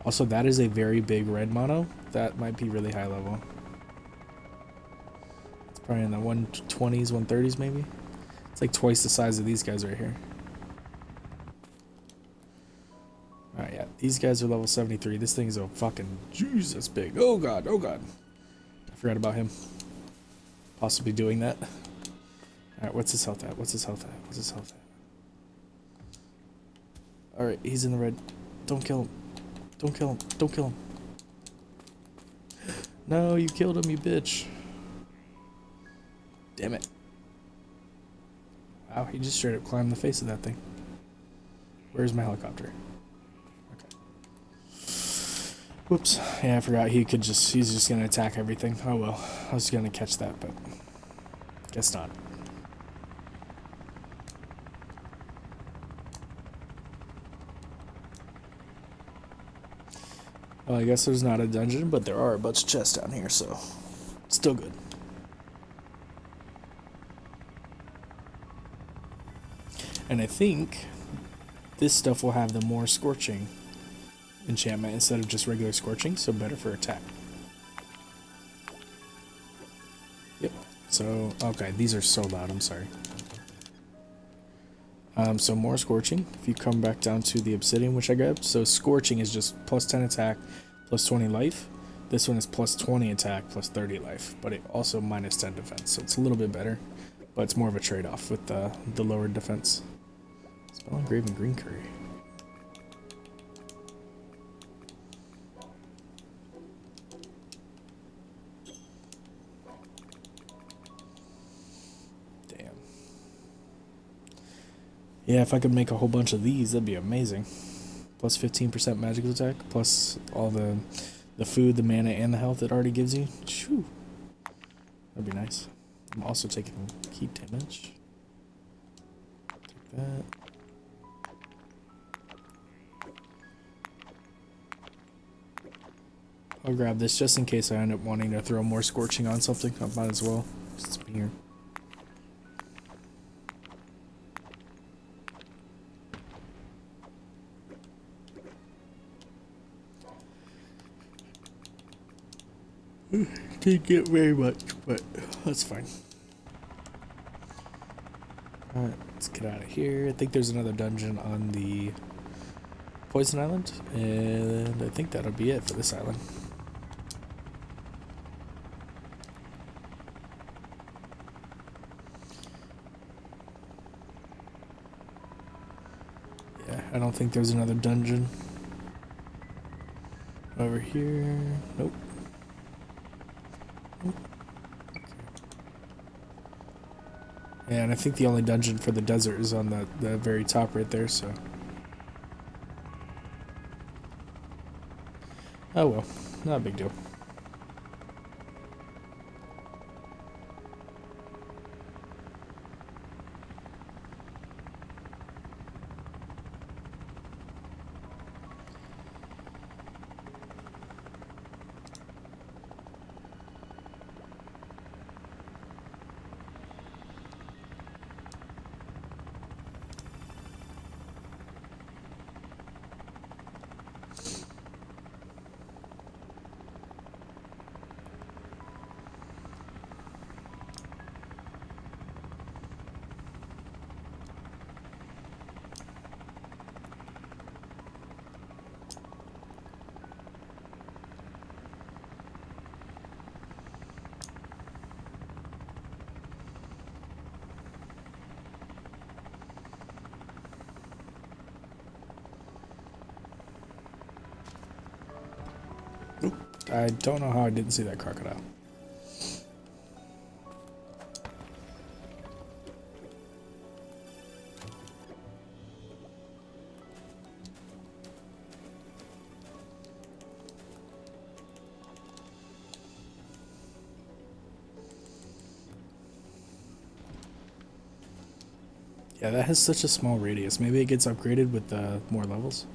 Also, that is a very big red mono. That might be really high level. It's probably in the 120s, 130s maybe. It's like twice the size of these guys right here. Alright, yeah. These guys are level 73. This thing is a fucking Jesus big. Oh god, oh god. I forgot about him. Possibly doing that. Alright, what's his health at? What's his health at? What's his health at? Alright, he's in the red. Don't kill him. Don't kill him. Don't kill him. No, you killed him, you bitch. Damn it. Wow, he just straight up climbed the face of that thing. Where's my helicopter? Okay. Whoops. Yeah, I forgot he's just gonna attack everything. Oh well. I was gonna catch that, but guess not. Well, I guess there's not a dungeon, but there are a bunch of chests down here, so still good. And I think this stuff will have the more scorching enchantment instead of just regular scorching, so better for attack. Yep. So, okay, these are so loud, I'm sorry. So more scorching. If you come back down to the obsidian, which I grabbed, so scorching is just plus 10 attack, plus 20 life. This one is plus 20 attack, plus 30 life, but it also minus 10 defense, so it's a little bit better, but it's more of a trade-off with the lowered defense. Spell engraven green curry. Yeah, if I could make a whole bunch of these, that'd be amazing. Plus 15% magical attack, plus all the food, the mana, and the health it already gives you. Shoo. That'd be nice. I'm also taking keep damage. Take that. I'll grab this just in case I end up wanting to throw more scorching on something. I might as well. It's here. Didn't get very much, but that's fine. Alright, let's get out of here. I think there's another dungeon on the Poison Island, and I think that'll be it for this island. Yeah, I don't think there's another dungeon over here. Nope. Yeah, and I think the only dungeon for the desert is on the very top right there, so. Oh well, not a big deal. I don't know how I didn't see that crocodile. Yeah, that has such a small radius. Maybe it gets upgraded with more levels.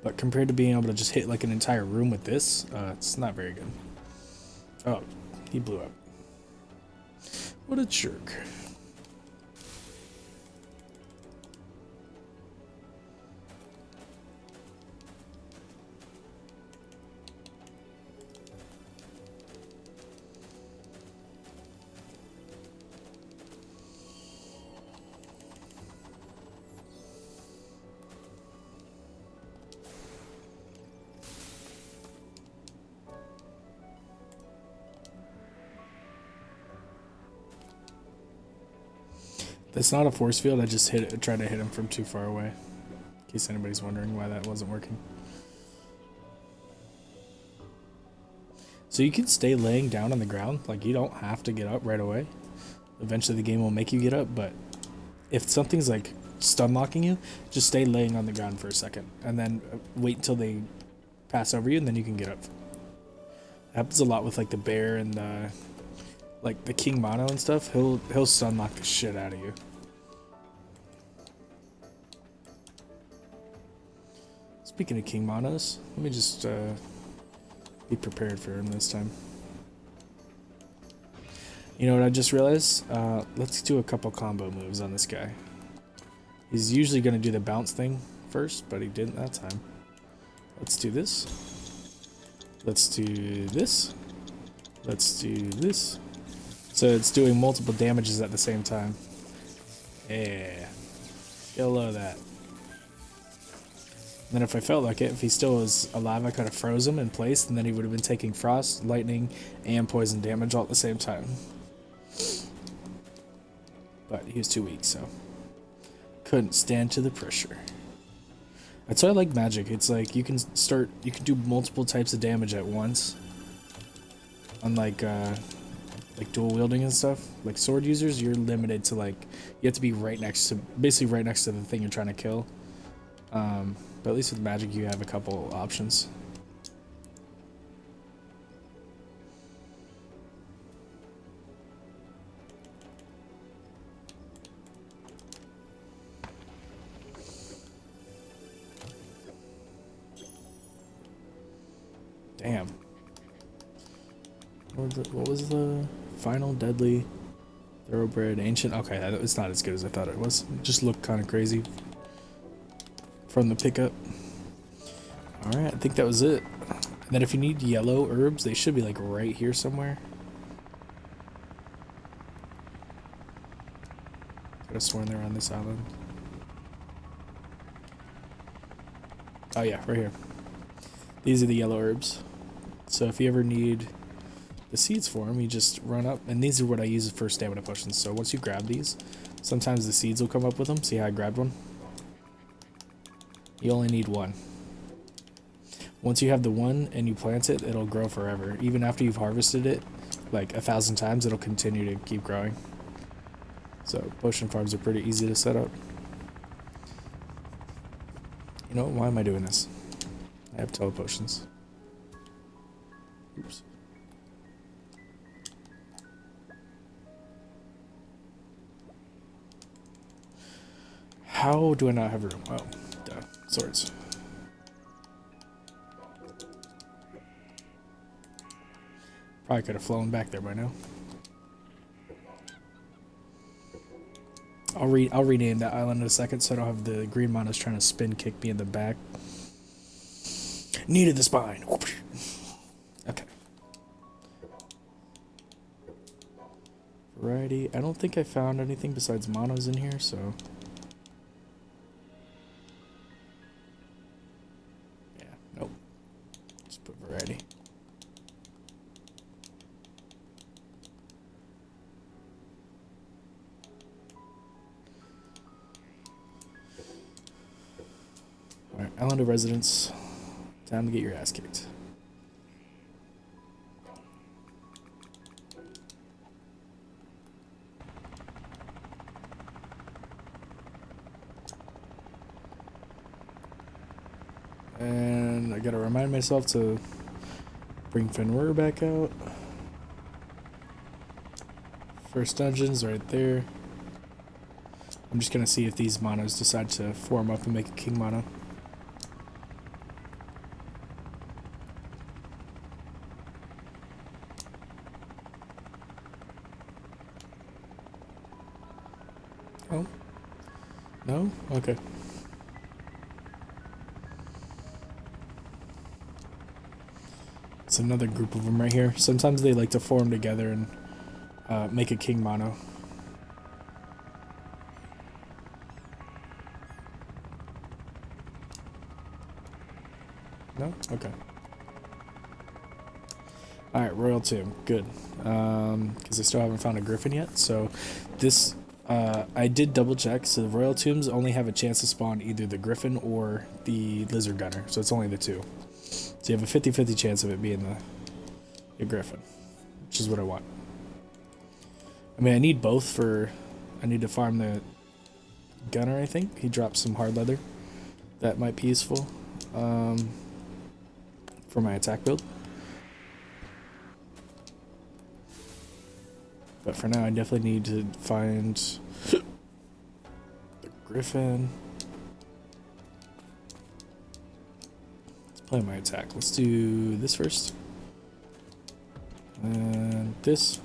But compared to being able to just hit like an entire room with this, it's not very good. Oh, he blew up. What a jerk. That's not a force field, I just tried to hit him from too far away. In case anybody's wondering why that wasn't working. So you can stay laying down on the ground, like you don't have to get up right away. Eventually the game will make you get up, but if something's like stun locking you, just stay laying on the ground for a second, and then wait until they pass over you, and then you can get up. It happens a lot with like the bear and the like the King Mono and stuff. He'll stun lock the shit out of you. Speaking of King Monos, let me just be prepared for him this time. You know what I just realized? Let's do a couple combo moves on this guy. He's usually going to do the bounce thing first, but he didn't that time. Let's do this. Let's do this. Let's do this. So it's doing multiple damages at the same time. Yeah. Get low of that. And then if I felt like it, if he still was alive, I could have froze him in place, and then he would have been taking frost, lightning, and poison damage all at the same time. But he was too weak, so couldn't stand to the pressure. That's why I like magic. It's like you can do multiple types of damage at once. Unlike like dual wielding and stuff. Like sword users, you're limited to like you have to be basically right next to the thing you're trying to kill. But at least with magic, you have a couple options. Damn. What was the final deadly thoroughbred ancient? Okay, it's not as good as I thought it was. It just looked kind of crazy from the pickup. Alright, I think that was it. And then if you need yellow herbs, they should be like right here somewhere. Could have sworn they're on this island. Oh yeah, right here. These are the yellow herbs. So if you ever need the seeds for them, you just run up, and these are what I use for stamina potions. So once you grab these, sometimes the seeds will come up with them. See how I grabbed one? You only need one. Once you have the one and you plant it, it'll grow forever. Even after you've harvested it, like 1,000 times, it'll continue to keep growing. So potion farms are pretty easy to set up. You know, why am I doing this? I have telepotions. Oops. How do I not have room? Oh, duh. Swords. Probably could have flown back there by now. I'll rename that island in a second so I don't have the green monos trying to spin kick me in the back. Needed the spine. Okay. Variety. I don't think I found anything besides monos in here, so. Yeah, nope. Just put variety. Alright, Island of Residence. Time to get your ass kicked. And I gotta remind myself to bring Fenrir back out. First dungeon's right there. I'm just gonna see if these monos decide to form up and make a king mono. Oh, no? Okay. It's another group of them right here. Sometimes they like to form together and make a king mono. No? Okay. Alright, Royal Tomb. Good. Because I still haven't found a Griffin yet. So this, I did double check. So the Royal Tombs only have a chance to spawn either the Griffin or the Lizard Gunner. So it's only the two. So you have a 50-50 chance of it being the Griffin. Which is what I want. I mean, I need both for... I need to farm the Gunner, I think. He drops some hard leather. That might be useful. For my attack build. But for now, I definitely need to find the Griffin. Let's play my attack. Let's do this first. And this.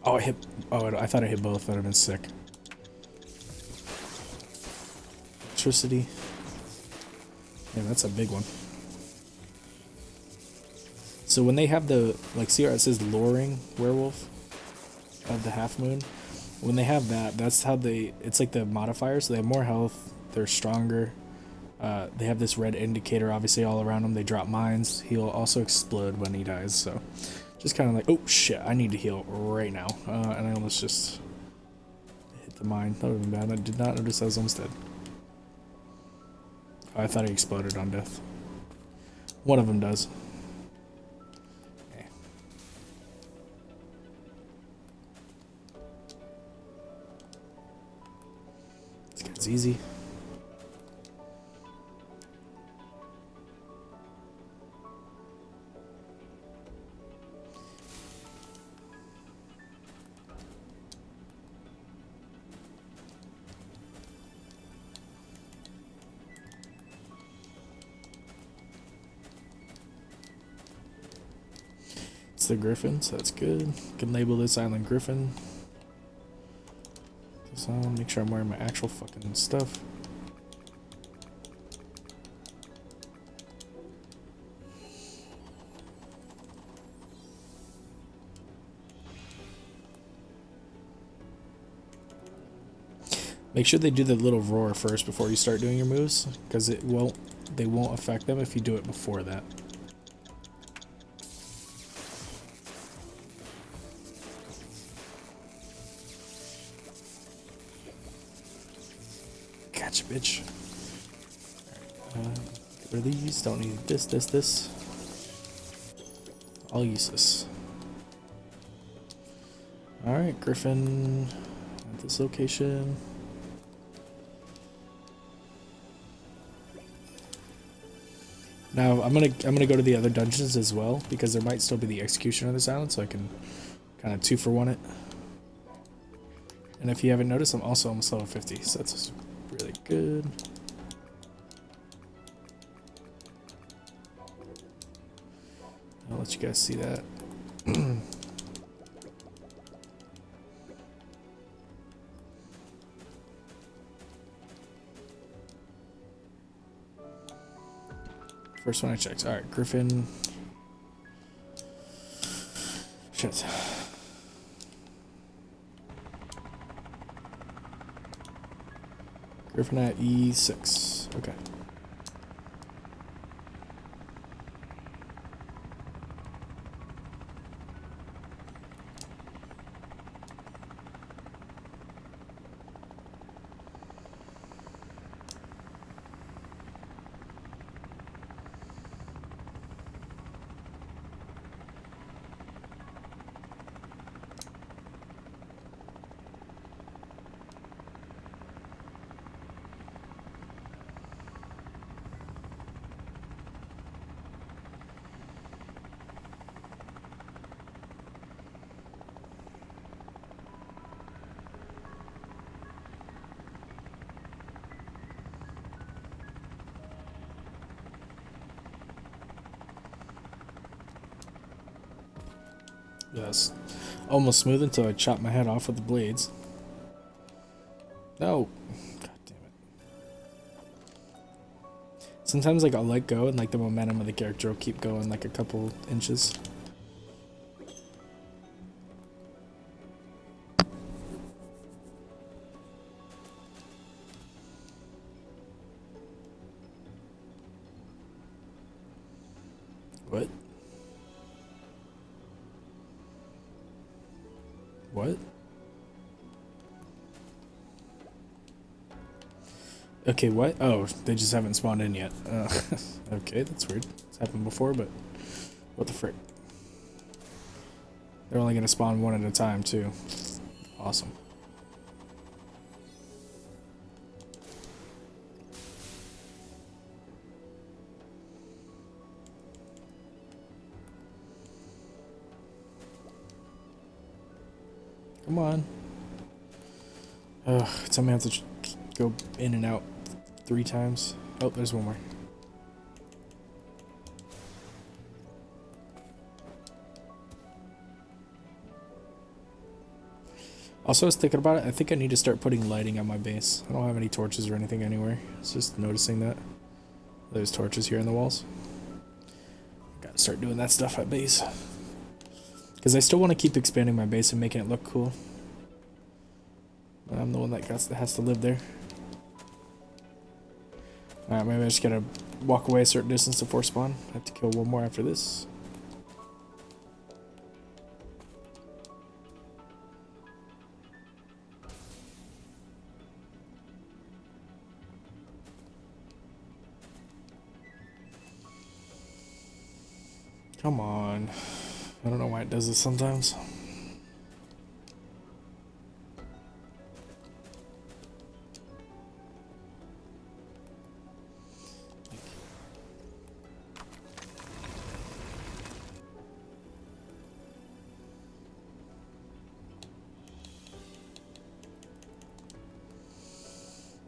Oh, I hit. Oh, I thought I hit both. That would have been sick. Electricity. Yeah, that's a big one. So when they have the, like, see how it says luring werewolf of the half moon? When they have that, that's how they, it's like the modifier, so they have more health, they're stronger, they have this red indicator obviously all around them, they drop mines, he'll also explode when he dies, so just kind of like, oh shit, I need to heal right now, and I almost just hit the mine. That would have been bad. I did not notice I was almost dead. Oh, I thought he exploded on death. One of them does. It's easy. It's the Griffin, so that's good. Can label this island Griffin. So make sure I'm wearing my actual fucking stuff. Make sure they do the little roar first before you start doing your moves, because they won't affect them if you do it before that. Gotcha, bitch. Alright, get rid of these. Don't need this. All useless. Alright, Griffin at this location. Now I'm gonna go to the other dungeons as well, because there might still be the execution on this island, so I can kind of 2-for-1 it. And if you haven't noticed, I'm also almost level 50, so that's really good. I'll let you guys see that. First one I checked. Alright, Griffin. Shit. Griffin at E6. Okay. Yes. Almost smooth until I chopped my head off with the blades. No. God damn it. Sometimes like I'll let go and like the momentum of the character will keep going like a couple inches. What? What? Okay, what? Oh, they just haven't spawned in yet. Okay, that's weird. It's happened before, but what the frick? They're only gonna spawn one at a time, too. Awesome. Come on. Ugh, tell me I have to go in and out 3 times. Oh, there's one more. Also, I was thinking about it. I think I need to start putting lighting on my base. I don't have any torches or anything anywhere. It's just noticing that. There's torches here in the walls. Gotta start doing that stuff at base. Because I still want to keep expanding my base and making it look cool. I'm the one that has to live there. Alright, maybe I just gotta walk away a certain distance before spawn. I have to kill one more after this. Come on. I don't know why it does this sometimes.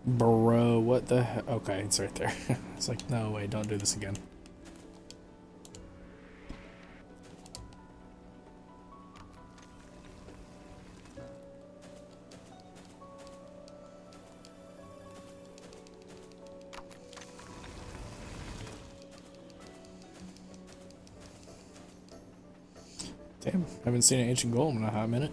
Bro, what the heck? Okay, it's right there. It's like, no way, don't do this again. Damn, haven't seen an ancient golem in a hot minute.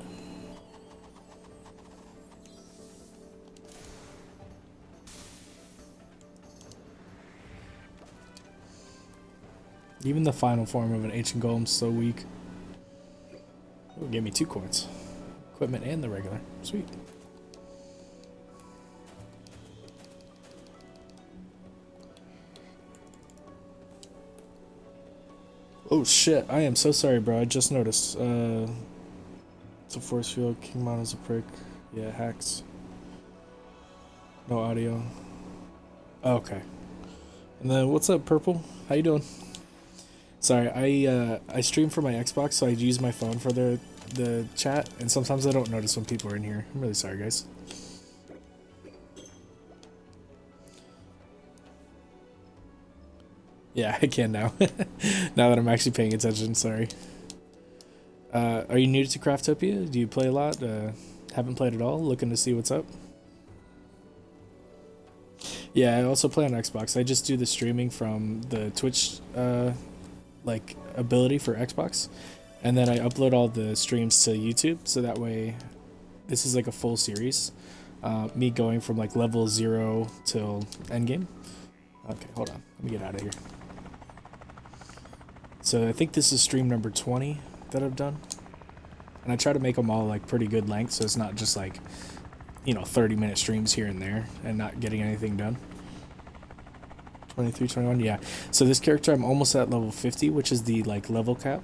Even the final form of an ancient golem's so weak. Oh, gave me 2 coins. Equipment and the regular. Sweet. Oh shit, I am so sorry, bro. I just noticed. It's a force field. King Mono's a prick. Yeah, hacks. No audio. Okay. And then, what's up, Purple? How you doing? Sorry, I stream for my Xbox, so I use my phone for the chat, and sometimes I don't notice when people are in here. I'm really sorry, guys. Yeah, I can now. Now that I'm actually paying attention, sorry. Are you new to Craftopia? Do you play a lot? Haven't played at all? Looking to see what's up? Yeah, I also play on Xbox. I just do the streaming from the Twitch like ability for Xbox, and then I upload all the streams to YouTube, so that way this is like a full series, me going from like level 0 till endgame. Okay, hold on, let me get out of here. So I think this is stream number 20 that I've done, and I try to make them all like pretty good length, so it's not just like, you know, 30-minute streams here and there and not getting anything done. 23, 21, yeah. So this character, I'm almost at level 50, which is the like level cap,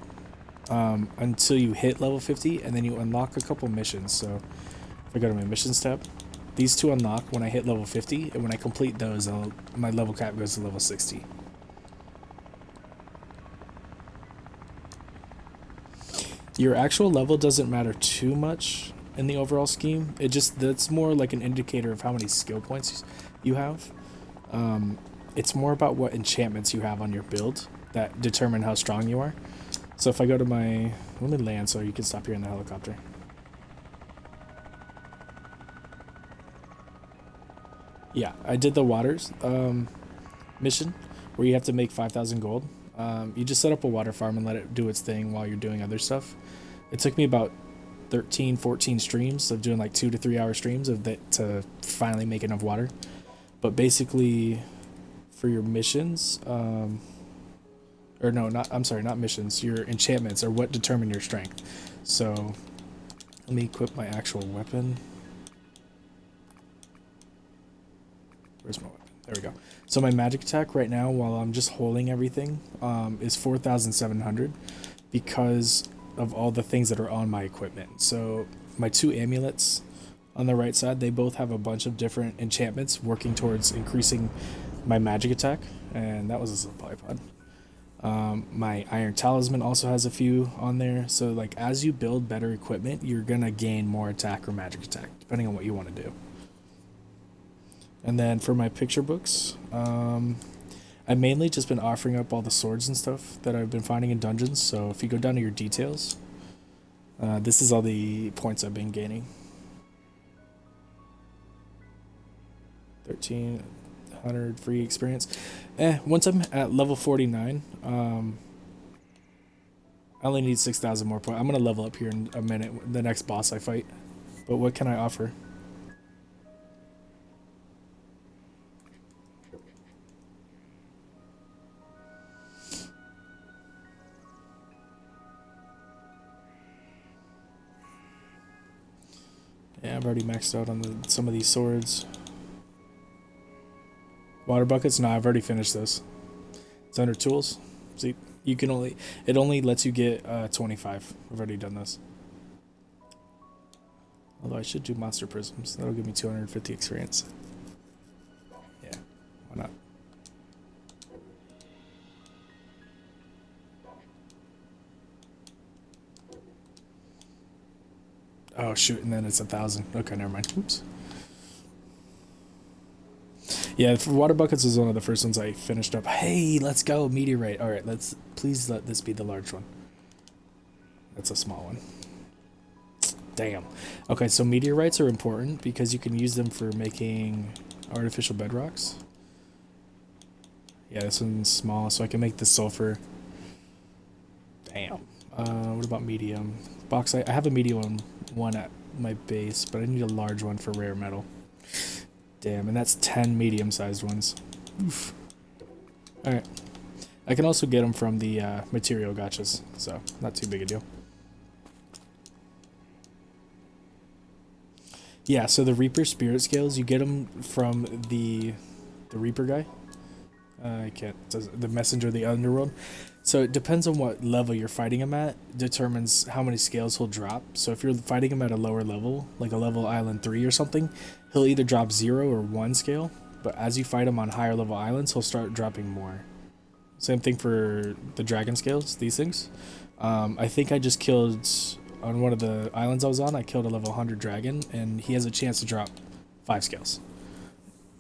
until you hit level 50, and then you unlock a couple missions. So if I go to my missions tab, these 2 unlock when I hit level 50, and when I complete those, my level cap goes to level 60. Your actual level doesn't matter too much in the overall scheme. That's more like an indicator of how many skill points you have. It's more about what enchantments you have on your build that determine how strong you are. So if I go to my... Let me land so you can stop here in the helicopter. Yeah, I did the waters mission where you have to make 5,000 gold. You just set up a water farm and let it do its thing while you're doing other stuff. It took me about 13, 14 streams of doing like 2 to 3 hour streams of that to finally make enough water. But basically, for your missions, or no, not I'm sorry, not missions. Your enchantments are what determine your strength. So let me equip my actual weapon. Where's my weapon? There we go. So my magic attack right now, while I'm just holding everything, is 4,700 because of all the things that are on my equipment. So my two amulets on the right side, they both have a bunch of different enchantments working towards increasing my magic attack, and that was a supply pod. My iron talisman also has a few on there. So like as you build better equipment, you're gonna gain more attack or magic attack, depending on what you want to do. And then for my picture books, I've mainly just been offering up all the swords and stuff that I've been finding in dungeons. So if you go down to your details, this is all the points I've been gaining. 1,300 free experience. Once I'm at level 49, I only need 6,000 more points. I'm going to level up here in a minute, the next boss I fight. But what can I offer? Yeah, I've already maxed out on some of these swords. Water buckets? No, I've already finished this. It's under tools. See, you can only, it only lets you get 25. I've already done this. Although I should do monster prisms. That'll give me 250 experience. Yeah, why not? Oh shoot, and then it's 1,000. Okay, never mind. Oops. Yeah, for water buckets was one of the first ones I finished up. Hey, let's go, meteorite. All right, please let this be the large one. That's a small one. Damn. Okay, so meteorites are important because you can use them for making artificial bedrocks. Yeah, this one's small, so I can make the sulfur. Damn. What about medium? Bauxite. I have a medium one at my base, but I need a large one for rare metal. Damn, and that's 10 medium-sized ones. Oof. Alright. I can also get them from the material gotchas, so not too big a deal. Yeah, so the Reaper Spirit Scales, you get them from the Reaper guy. I can't, the Messenger of the Underworld. So it depends on what level you're fighting him at, determines how many scales he'll drop. So if you're fighting him at a lower level, like a level island 3 or something, he'll either drop 0 or 1 scale, but as you fight him on higher level islands, he'll start dropping more. Same thing for the dragon scales, these things. I think I just killed, on one of the islands I was on, I killed a level 100 dragon, and he has a chance to drop 5 scales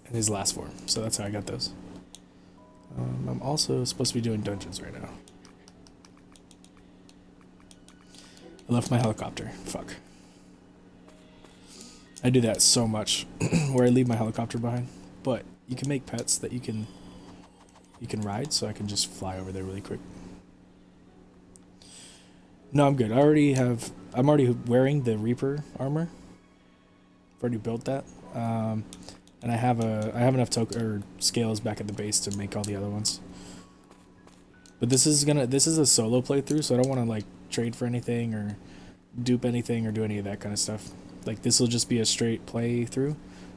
in his last form. So that's how I got those. I'm also supposed to be doing dungeons right now. I left my helicopter. Fuck. I do that so much, where I leave my helicopter behind. But you can make pets that you can ride, so I can just fly over there really quick. No, I'm good. I'm already wearing the Reaper armor. I've already built that. And I have enough scales back at the base to make all the other ones. But this is a solo playthrough, so I don't want to like trade for anything or dupe anything or do any of that kind of stuff. Like this will just be a straight playthrough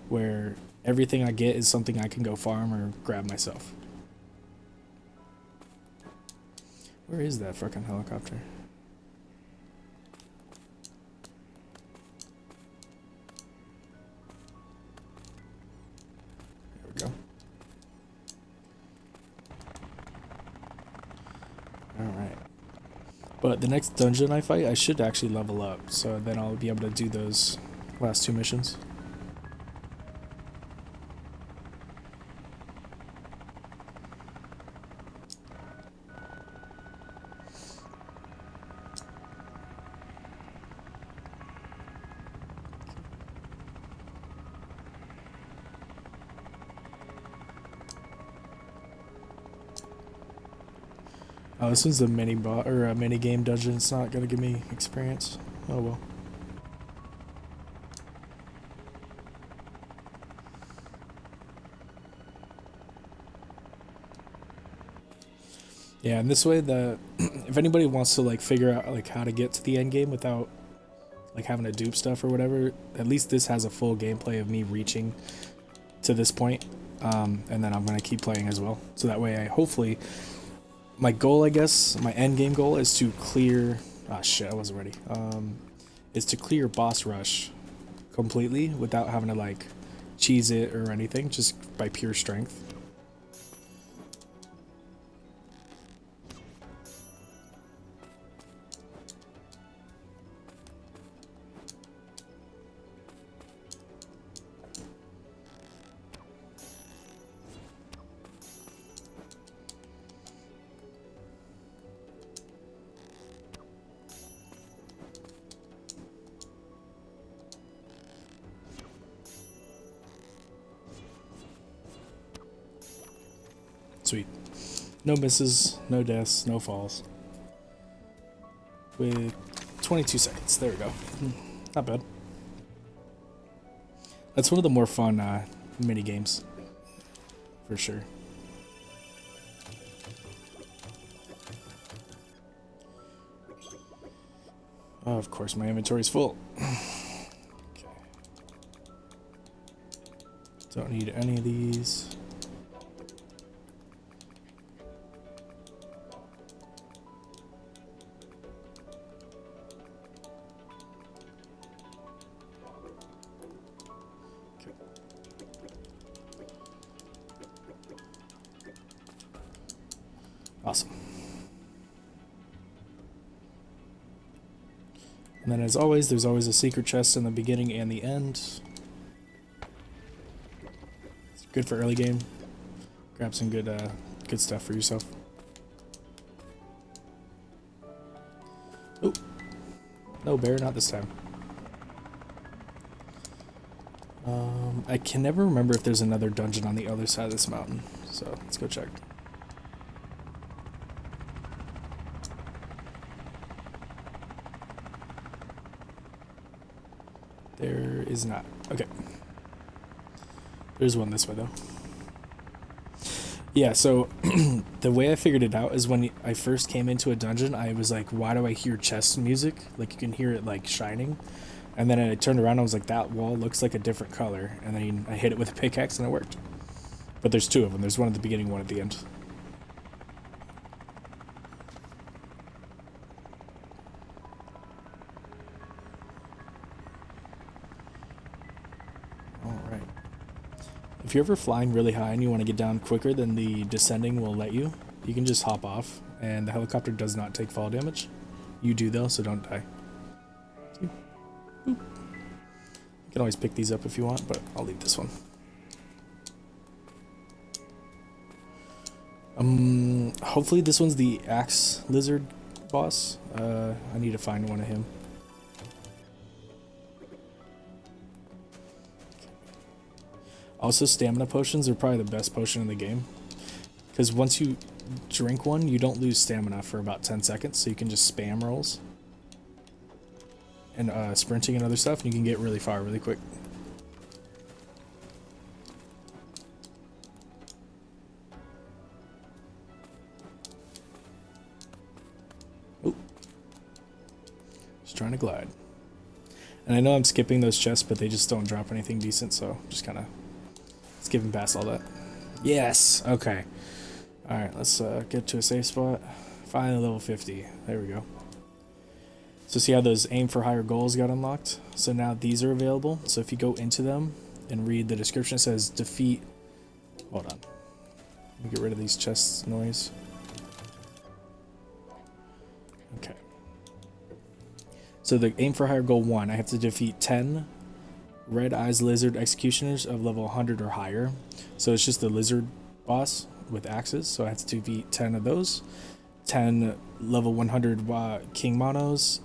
where everything I get is something I can go farm or grab myself. Where is that fucking helicopter? Go. Alright. But the next dungeon I fight, I should actually level up, so then I'll be able to do those last 2 missions. Oh, this one's a mini bot or a mini game dungeon. It's not gonna give me experience. Oh well. Yeah, and this way, if anybody wants to like figure out like how to get to the end game without like having to dupe stuff or whatever, at least this has a full gameplay of me reaching to this point, and then I'm gonna keep playing as well. So that way, hopefully, my goal, I guess, my end game goal is to clear. Ah, shit, I wasn't ready. Is to clear boss rush completely without having to like cheese it or anything, just by pure strength. Sweet. No misses, no deaths, no falls. With 22 seconds. There we go. Not bad. That's one of the more fun mini games, for sure. Oh, of course, my inventory's full. Okay. Don't need any of these. Awesome. And then as always, there's always a secret chest in the beginning and the end. It's good for early game. Grab some good stuff for yourself. Oh, no bear, not this time. I can never remember if there's another dungeon on the other side of this mountain, so let's go check. There is not. Okay. There's one this way, though. Yeah, so the way I figured it out is when I first came into a dungeon, I was like, why do I hear chest music? Like, you can hear it, like, shining. And then I turned around and I was like, that wall looks like a different color. And then I hit it with a pickaxe and it worked. But there's two of them. There's one at the beginning, one at the end. Alright. If you're ever flying really high and you want to get down quicker than the descending will let you, you can just hop off. And the helicopter does not take fall damage. You do, though, so don't die. You can always pick these up if you want, but I'll leave this one. Hopefully this one's the axe lizard boss. I need to find one of him. Also, stamina potions are probably the best potion in the game, because once you drink one, you don't lose stamina for about 10 seconds, so you can just spam rolls and sprinting and other stuff, and you can get really far really quick. Oh, just trying to glide. And I know I'm skipping those chests, but they just don't drop anything decent, so just kind of skipping past all that. Yes. Okay. All right. Let's get to a safe spot. Finally, level 50. There we go. So see how those aim for higher goals got unlocked? So now these are available. So if you go into them and read the description, it says defeat. Hold on. Let me get rid of these chests noise. Okay. So the aim for higher goal 1, I have to defeat 10 red eyes lizard executioners of level 100 or higher. So it's just the lizard boss with axes. So I have to defeat 10 of those. 10 level 100 king monos.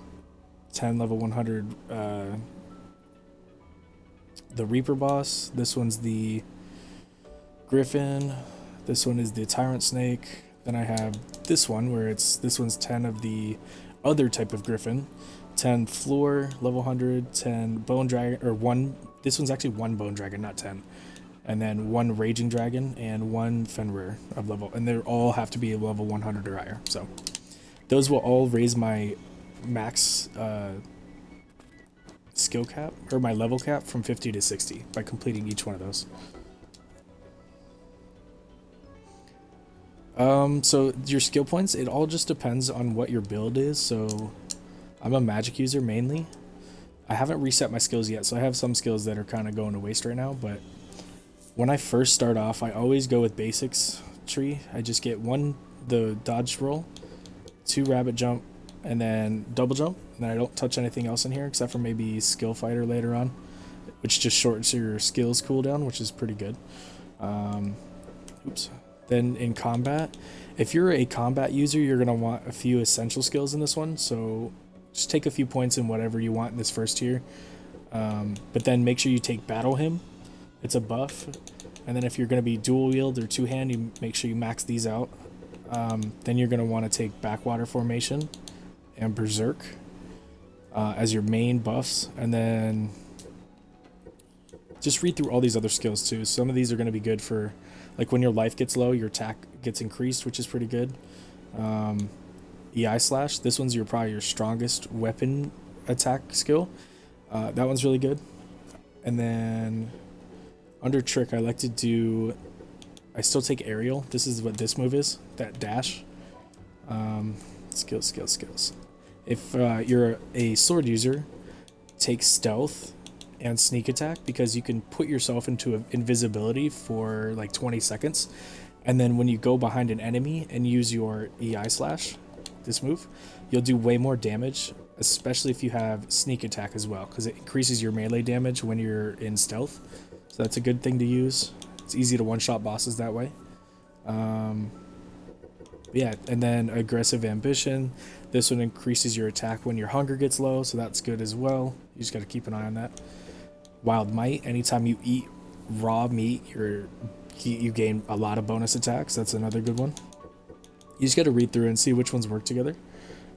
10 level 100 the Reaper boss. This one's the Griffin. This one is the Tyrant Snake. Then I have this one where this one's 10 of the other type of griffin, 10 floor, level 100, 10 bone dragon, or one, this one's actually one bone dragon, not 10. And then one raging dragon and one Fenrir of level, and they all have to be level 100 or higher. So those will all raise my max skill cap, or my level cap, from 50 to 60 by completing each one of those. So your skill points, it all just depends on what your build is. So I'm a magic user mainly. I haven't reset my skills yet, so I have some skills that are kind of going to waste right now, but when I first start off, I always go with basics tree. I just get the dodge roll, 2 rabbit jump, and then double jump, and then I don't touch anything else in here except for maybe skill fighter later on, which just shortens your skills cooldown, which is pretty good. Oops. Then in combat, if you're a combat user, you're going to want a few essential skills in this one, so just take a few points in whatever you want in this first tier. But then make sure you take battle hymn. It's a buff. And then if you're going to be dual wield or two hand, you make sure you max these out. Then you're going to want to take backwater formation and berserk as your main buffs, and then just read through all these other skills too. Some of these are going to be good for, like, when your life gets low, your attack gets increased, which is pretty good. EI slash, this one's probably your strongest weapon attack skill. That one's really good. And then under trick, I like to do, I still take aerial. This is what this move is, that dash. Skills. If you're a sword user, take stealth and sneak attack, because you can put yourself into invisibility for like 20 seconds, and then when you go behind an enemy and use your EI slash, this move, you'll do way more damage, especially if you have sneak attack as well, because it increases your melee damage when you're in stealth. So that's a good thing to use. It's easy to one-shot bosses that way. Yeah, and then aggressive ambition. This one increases your attack when your hunger gets low, so that's good as well. You just got to keep an eye on that. Wild might, anytime you eat raw meat, you gain a lot of bonus attacks. That's another good one. You just got to read through and see which ones work together.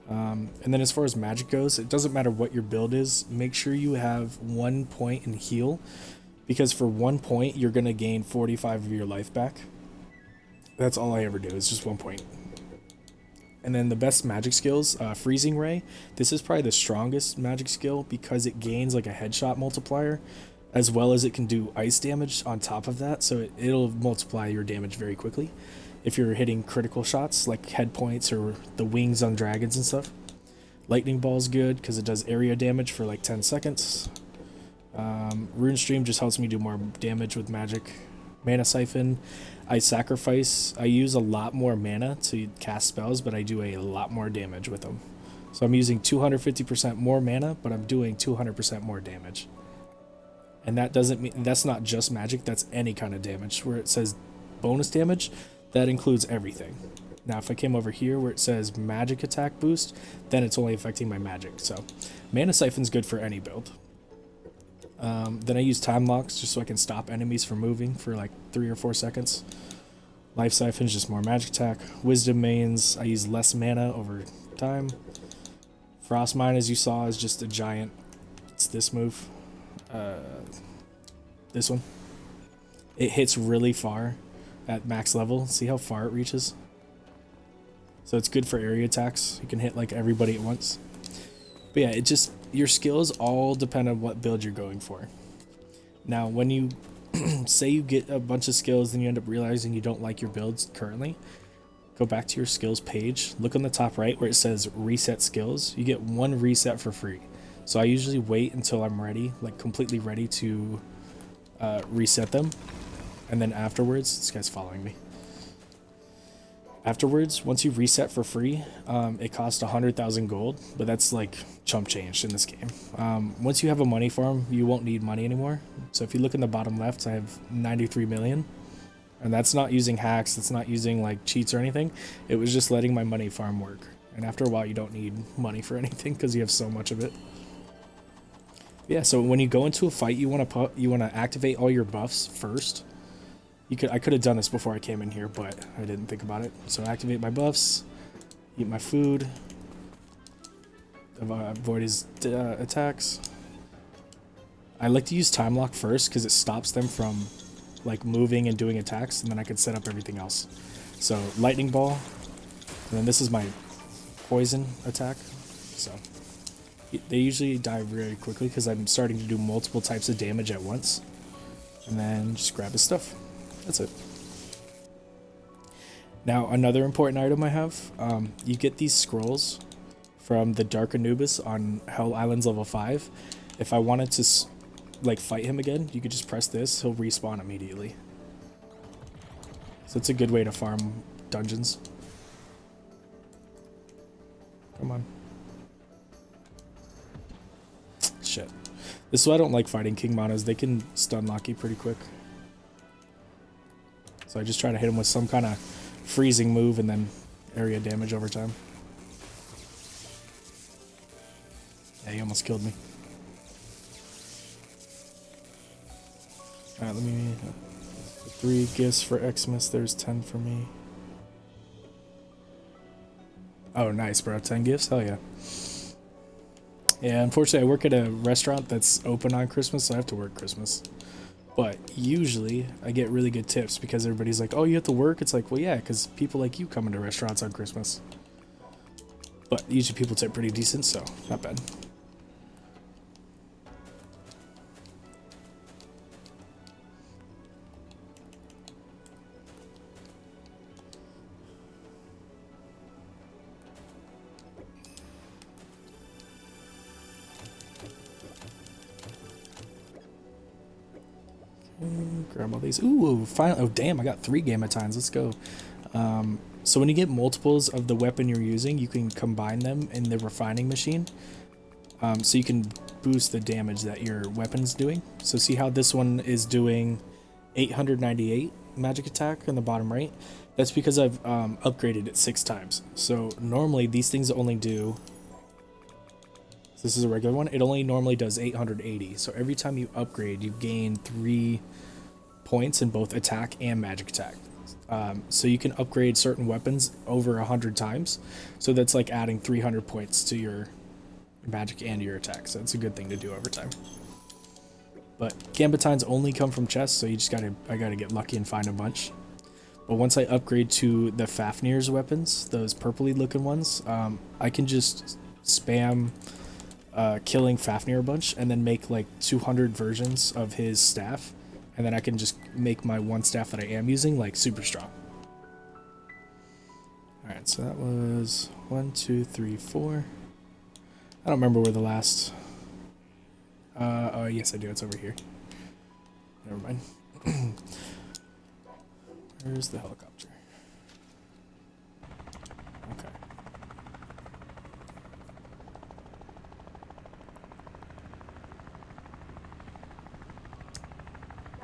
And then as far as magic goes, it doesn't matter what your build is. Make sure you have 1 point in heal, because for 1 point, you're going to gain 45 of your life back. That's all I ever do, is just 1 point. And then the best magic skills, Freezing Ray. This is probably the strongest magic skill because it gains like a headshot multiplier, as well as it can do ice damage on top of that, so it'll multiply your damage very quickly if you're hitting critical shots like head points or the wings on dragons and stuff. Lightning Ball's good because it does area damage for like 10 seconds. Rune Stream just helps me do more damage with magic. Mana Siphon, I use a lot more mana to cast spells, but I do a lot more damage with them. So I'm using 250% more mana, but I'm doing 200% more damage. And that doesn't mean, that's not just magic, that's any kind of damage. Where it says bonus damage, that includes everything. Now if I came over here where it says magic attack boost, then it's only affecting my magic. So Mana Siphon's good for any build. Then I use time locks just so I can stop enemies from moving for like 3 or 4 seconds. Life Siphon's just more magic attack. Wisdom Mains, I use less mana over time. Frost Mine, as you saw, is just a giant. It's this move. This one. It hits really far at max level. See how far it reaches? So it's good for area attacks. You can hit like everybody at once. But yeah, your skills all depend on what build you're going for. Now, when you say you get a bunch of skills, then you end up realizing you don't like your builds currently, go back to your skills page, look on the top right where it says reset skills. You get 1 reset for free. So I usually wait until I'm ready, like completely ready to reset them. And then afterwards, this guy's following me. Afterwards, once you reset for free, it costs 100,000 gold, but that's like chump change in this game. Once you have a money farm, you won't need money anymore. So if you look in the bottom left, I have 93 million, and that's not using hacks, that's not using like cheats or anything. It was just letting my money farm work. And after a while, you don't need money for anything because you have so much of it. Yeah, so when you go into a fight, you want to activate all your buffs first. I could have done this before I came in here, but I didn't think about it. So activate my buffs, eat my food, avoid his attacks. I like to use time lock first because it stops them from like moving and doing attacks, and then I can set up everything else. So lightning ball, and then this is my poison attack. So they usually die very quickly because I'm starting to do multiple types of damage at once. And then just grab his stuff. That's it. Now another important item I have, you get these scrolls from the Dark Anubis on Hell Islands level 5. If I wanted to like fight him again, you could just press this, he'll respawn immediately. So it's a good way to farm dungeons. Come on. Shit. This is why I don't like fighting King Manas. They can stun lock you pretty quick. So I just try to hit him with some kind of freezing move and then area damage over time. Yeah, he almost killed me. Alright, let me... 3 gifts for Xmas, there's 10 for me. Oh, nice, bro. 10 gifts? Hell yeah. Yeah, unfortunately, I work at a restaurant that's open on Christmas, so I have to work Christmas. But usually, I get really good tips because everybody's like, oh, you have to work? It's like, well, yeah, because people like you come into restaurants on Christmas. But usually people tip pretty decent, so not bad. Grab all these. Ooh, finally. Oh, damn, I got 3 gamma tines. Let's go. So when you get multiples of the weapon you're using, you can combine them in the refining machine. So you can boost the damage that your weapon's doing. So see how this one is doing 898 magic attack in the bottom right? That's because I've upgraded it 6 times. So normally these things only do... This is a regular one. It only normally does 880. So every time you upgrade, you gain 3 points in both attack and magic attack. So you can upgrade certain weapons over 100 times. So that's like adding 300 points to your magic and your attack. So it's a good thing to do over time. But Gambitines only come from chests, so you just I gotta get lucky and find a bunch. But once I upgrade to the Fafnir's weapons, those purpley looking ones, I can just spam killing Fafnir a bunch and then make like 200 versions of his staff, and then I can just make my one staff that I am using like super strong. Alright, so that was 1, 2, 3, 4. I don't remember where the last... oh yes I do, it's over here. Never mind. Where's the helicopter? Okay.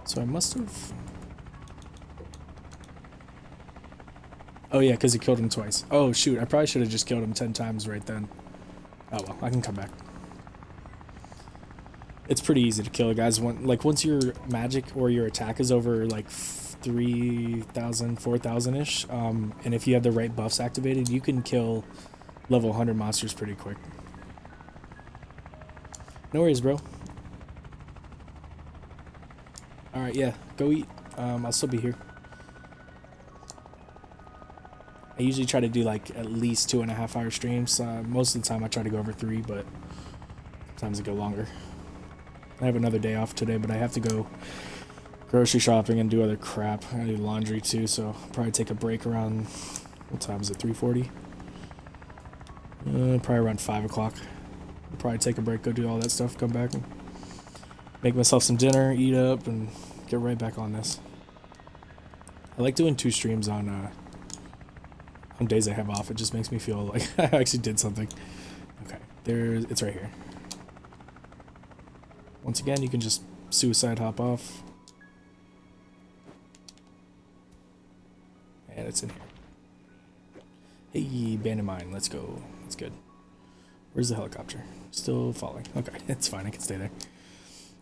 So I must have... Oh yeah, because he killed him twice. Oh shoot, I probably should have just killed him 10 times right then. Oh well, I can come back. It's pretty easy to kill guys. Once your magic or your attack is over like 3,000, 4,000-ish, and if you have the right buffs activated, you can kill level 100 monsters pretty quick. No worries, bro. Alright, yeah, go eat. I'll still be here. I usually try to do like at least 2.5 hour streams. Most of the time I try to go over 3, but sometimes I go longer. I have another day off today, but I have to go grocery shopping and do other crap. I do laundry too, so I'll probably take a break around, what time is it, 3:40? Probably around 5 o'clock. I'll probably take a break, go do all that stuff, come back and make myself some dinner, eat up, and get right back on this. I like doing 2 streams on days I have off. It just makes me feel like I actually did something. Okay, it's right here. Once again, you can just suicide hop off. And it's in here. Hey, abandoned mine, let's go. That's good. Where's the helicopter? Still falling. Okay, it's fine, I can stay there.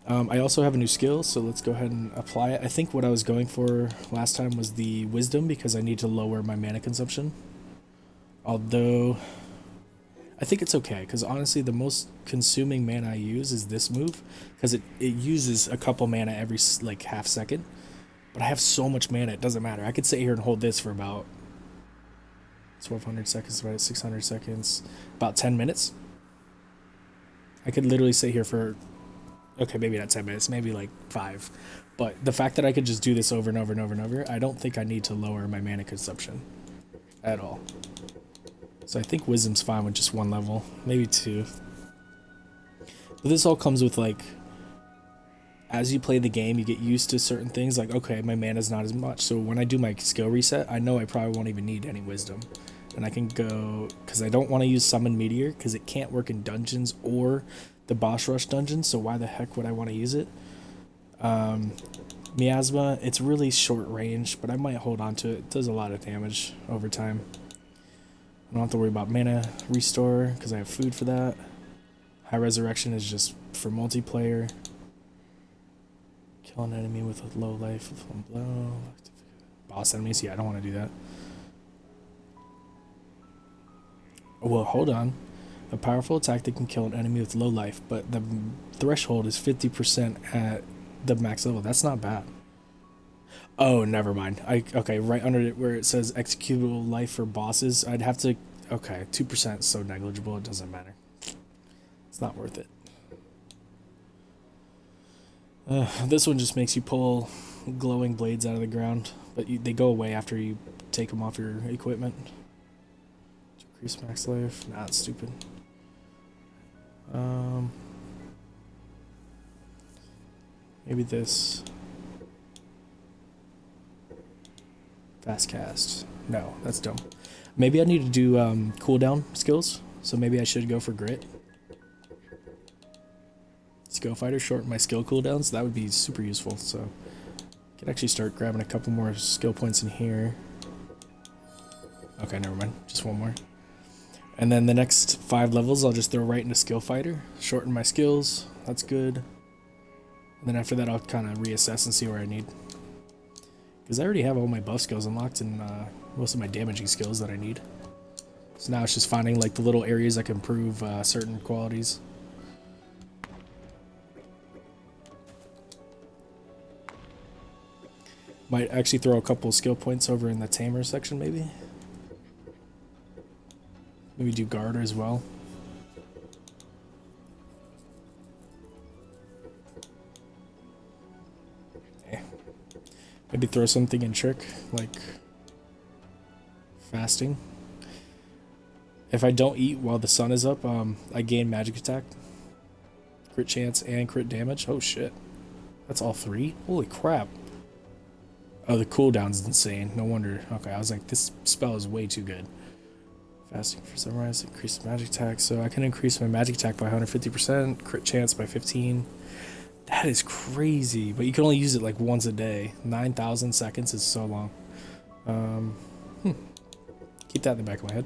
I also have a new skill, so let's go ahead and apply it. I think what I was going for last time was the wisdom because I need to lower my mana consumption. Although, I think it's okay because honestly the most consuming mana I use is this move because it uses a couple mana every like half second. But I have so much mana it doesn't matter. I could sit here and hold this for about 1200 seconds, right? 600 seconds, about 10 minutes. I could literally sit here for, okay, maybe not 10 minutes, maybe like 5. But the fact that I could just do this over and over and over and over, I don't think I need to lower my mana consumption at all. So I think wisdom's fine with just 1 level, maybe 2. But this all comes with like, as you play the game, you get used to certain things. Like, okay, my mana's not as much. So when I do my skill reset, I know I probably won't even need any wisdom. And I can go, because I don't want to use Summon Meteor, because it can't work in dungeons or the boss rush dungeon. So why the heck would I want to use it? Miasma, it's really short range, but I might hold on to it. It does a lot of damage over time. I don't have to worry about mana restore, because I have food for that. High Resurrection is just for multiplayer. Kill an enemy with a low life with 1 blow. Boss enemies, yeah, I don't want to do that. Well, hold on. A powerful attack that can kill an enemy with low life, but the threshold is 50% at the max level. That's not bad. Oh, never mind. Okay, right under it where it says executable life for bosses, I'd have to... Okay, 2% is so negligible, it doesn't matter. It's not worth it. This one just makes you pull glowing blades out of the ground, but they go away after you take them off your equipment. Increase max life. Nah, it's stupid. Maybe this. Fast cast. No, that's dumb. Maybe I need to do cooldown skills, so maybe I should go for grit. Skill fighter, shorten my skill cooldowns. That would be super useful. So I could actually start grabbing a couple more skill points in here. Okay, never mind. Just 1 more. And then the next 5 levels, I'll just throw right into skill fighter. Shorten my skills. That's good. And then after that, I'll kind of reassess and see where I need. Because I already have all my buff skills unlocked and most of my damaging skills that I need. So now it's just finding like the little areas I can improve certain qualities. Might actually throw a couple skill points over in the tamer section, maybe. Maybe do guard as well. Okay. Maybe throw something in trick, like fasting. If I don't eat while the sun is up, I gain magic attack, crit chance, and crit damage. Oh shit. That's all 3? Holy crap. Oh, the cooldown's insane. No wonder. Okay, I was like, this spell is way too good. Fasting for sunrise, increase magic attack. So I can increase my magic attack by 150%, crit chance by 15. That is crazy. But you can only use it like once a day. 9,000 seconds is so long. Keep that in the back of my head.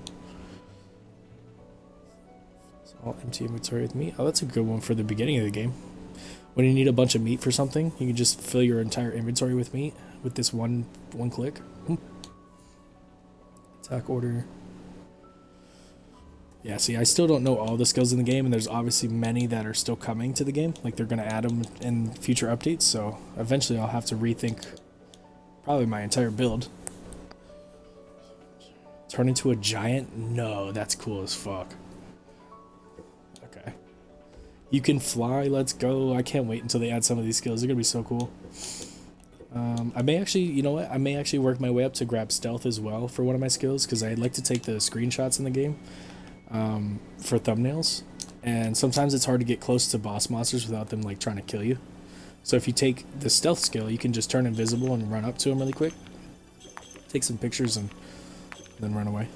So I'll empty inventory with meat. Oh, that's a good one for the beginning of the game. When you need a bunch of meat for something, you can just fill your entire inventory with meat with this one click. Attack order. Yeah, see, I still don't know all the skills in the game, and there's obviously many that are still coming to the game. Like, they're going to add them in future updates, so eventually I'll have to rethink probably my entire build. Turn into a giant? No, that's cool as fuck. Okay. You can fly, let's go. I can't wait until they add some of these skills. They're going to be so cool. I may actually, you know what? I may actually work my way up to grab stealth as well for one of my skills, because I'd like to take the screenshots in the game. For thumbnails, and sometimes it's hard to get close to boss monsters without them like trying to kill you. So if you take the stealth skill, you can just turn invisible and run up to them really quick, take some pictures, and then run away.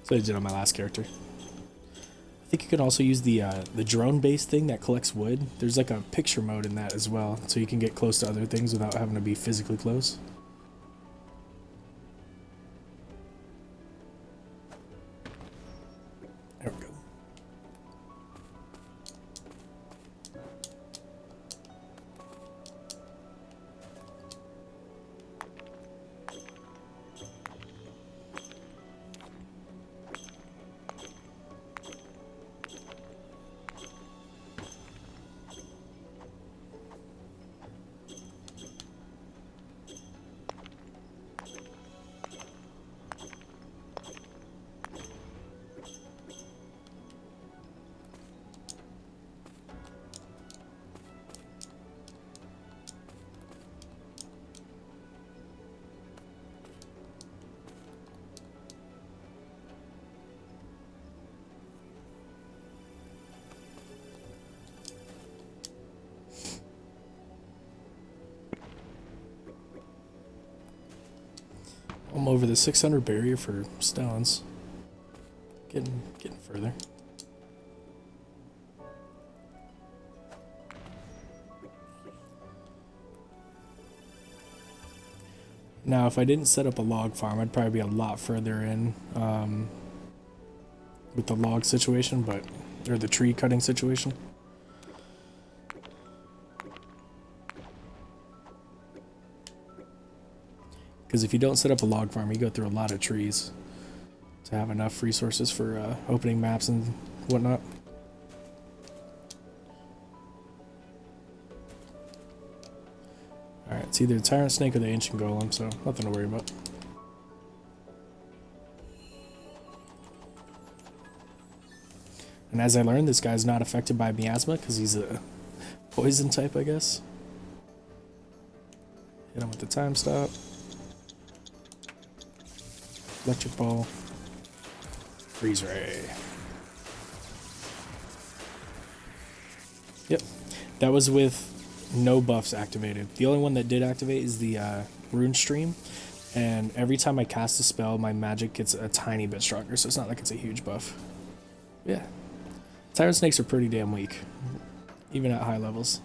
So I did on my last character. I think you can also use the drone based thing that collects wood. There's like a picture mode in that as well, so you can get close to other things without having to be physically close. There we go. I'm over the 600 barrier for stones. Getting further. Now, if I didn't set up a log farm, I'd probably be a lot further in with the log situation, or the tree cutting situation. Because if you don't set up a log farm, you go through a lot of trees to have enough resources for opening maps and whatnot. Alright, it's either the Tyrant Snake or the Ancient Golem, so nothing to worry about. And as I learned, this guy's not affected by miasma because he's a poison type, I guess. Hit him with the time stop. Electric ball. Freeze ray. Yep. That was with no buffs activated. The only one that did activate is the rune stream. And every time I cast a spell, my magic gets a tiny bit stronger, so it's not like it's a huge buff. Yeah. Tyrant Snakes are pretty damn weak, even at high levels.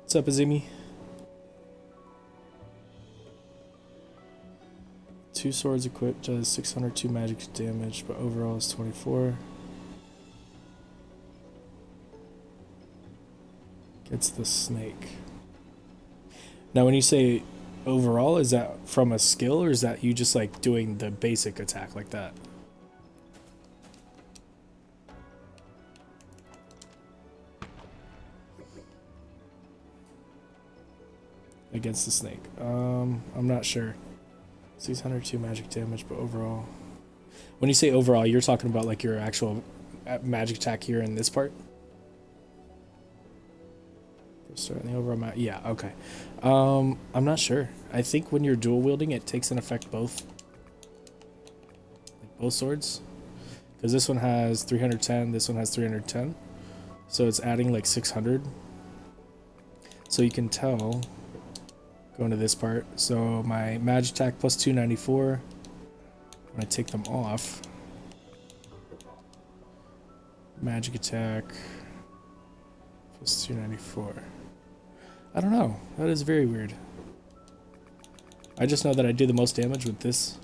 What's up, Azimi? 2 swords equipped does 602 magic damage, but overall is 24. Gets the snake. Now, when you say overall, is that from a skill, or is that you just like doing the basic attack like that? Against the snake. I'm not sure. 602 magic damage, but overall. When you say overall, you're talking about like your actual magic attack here in this part? Start in the overall map. Yeah, okay. I'm not sure. I think when you're dual wielding, it takes an effect both. Like both swords. Because this one has 310, this one has 310. So it's adding like 600. So you can tell, going to this part. So my magic attack plus 294. When I take them off, magic attack plus 294. I don't know. That is very weird. I just know that I do the most damage with this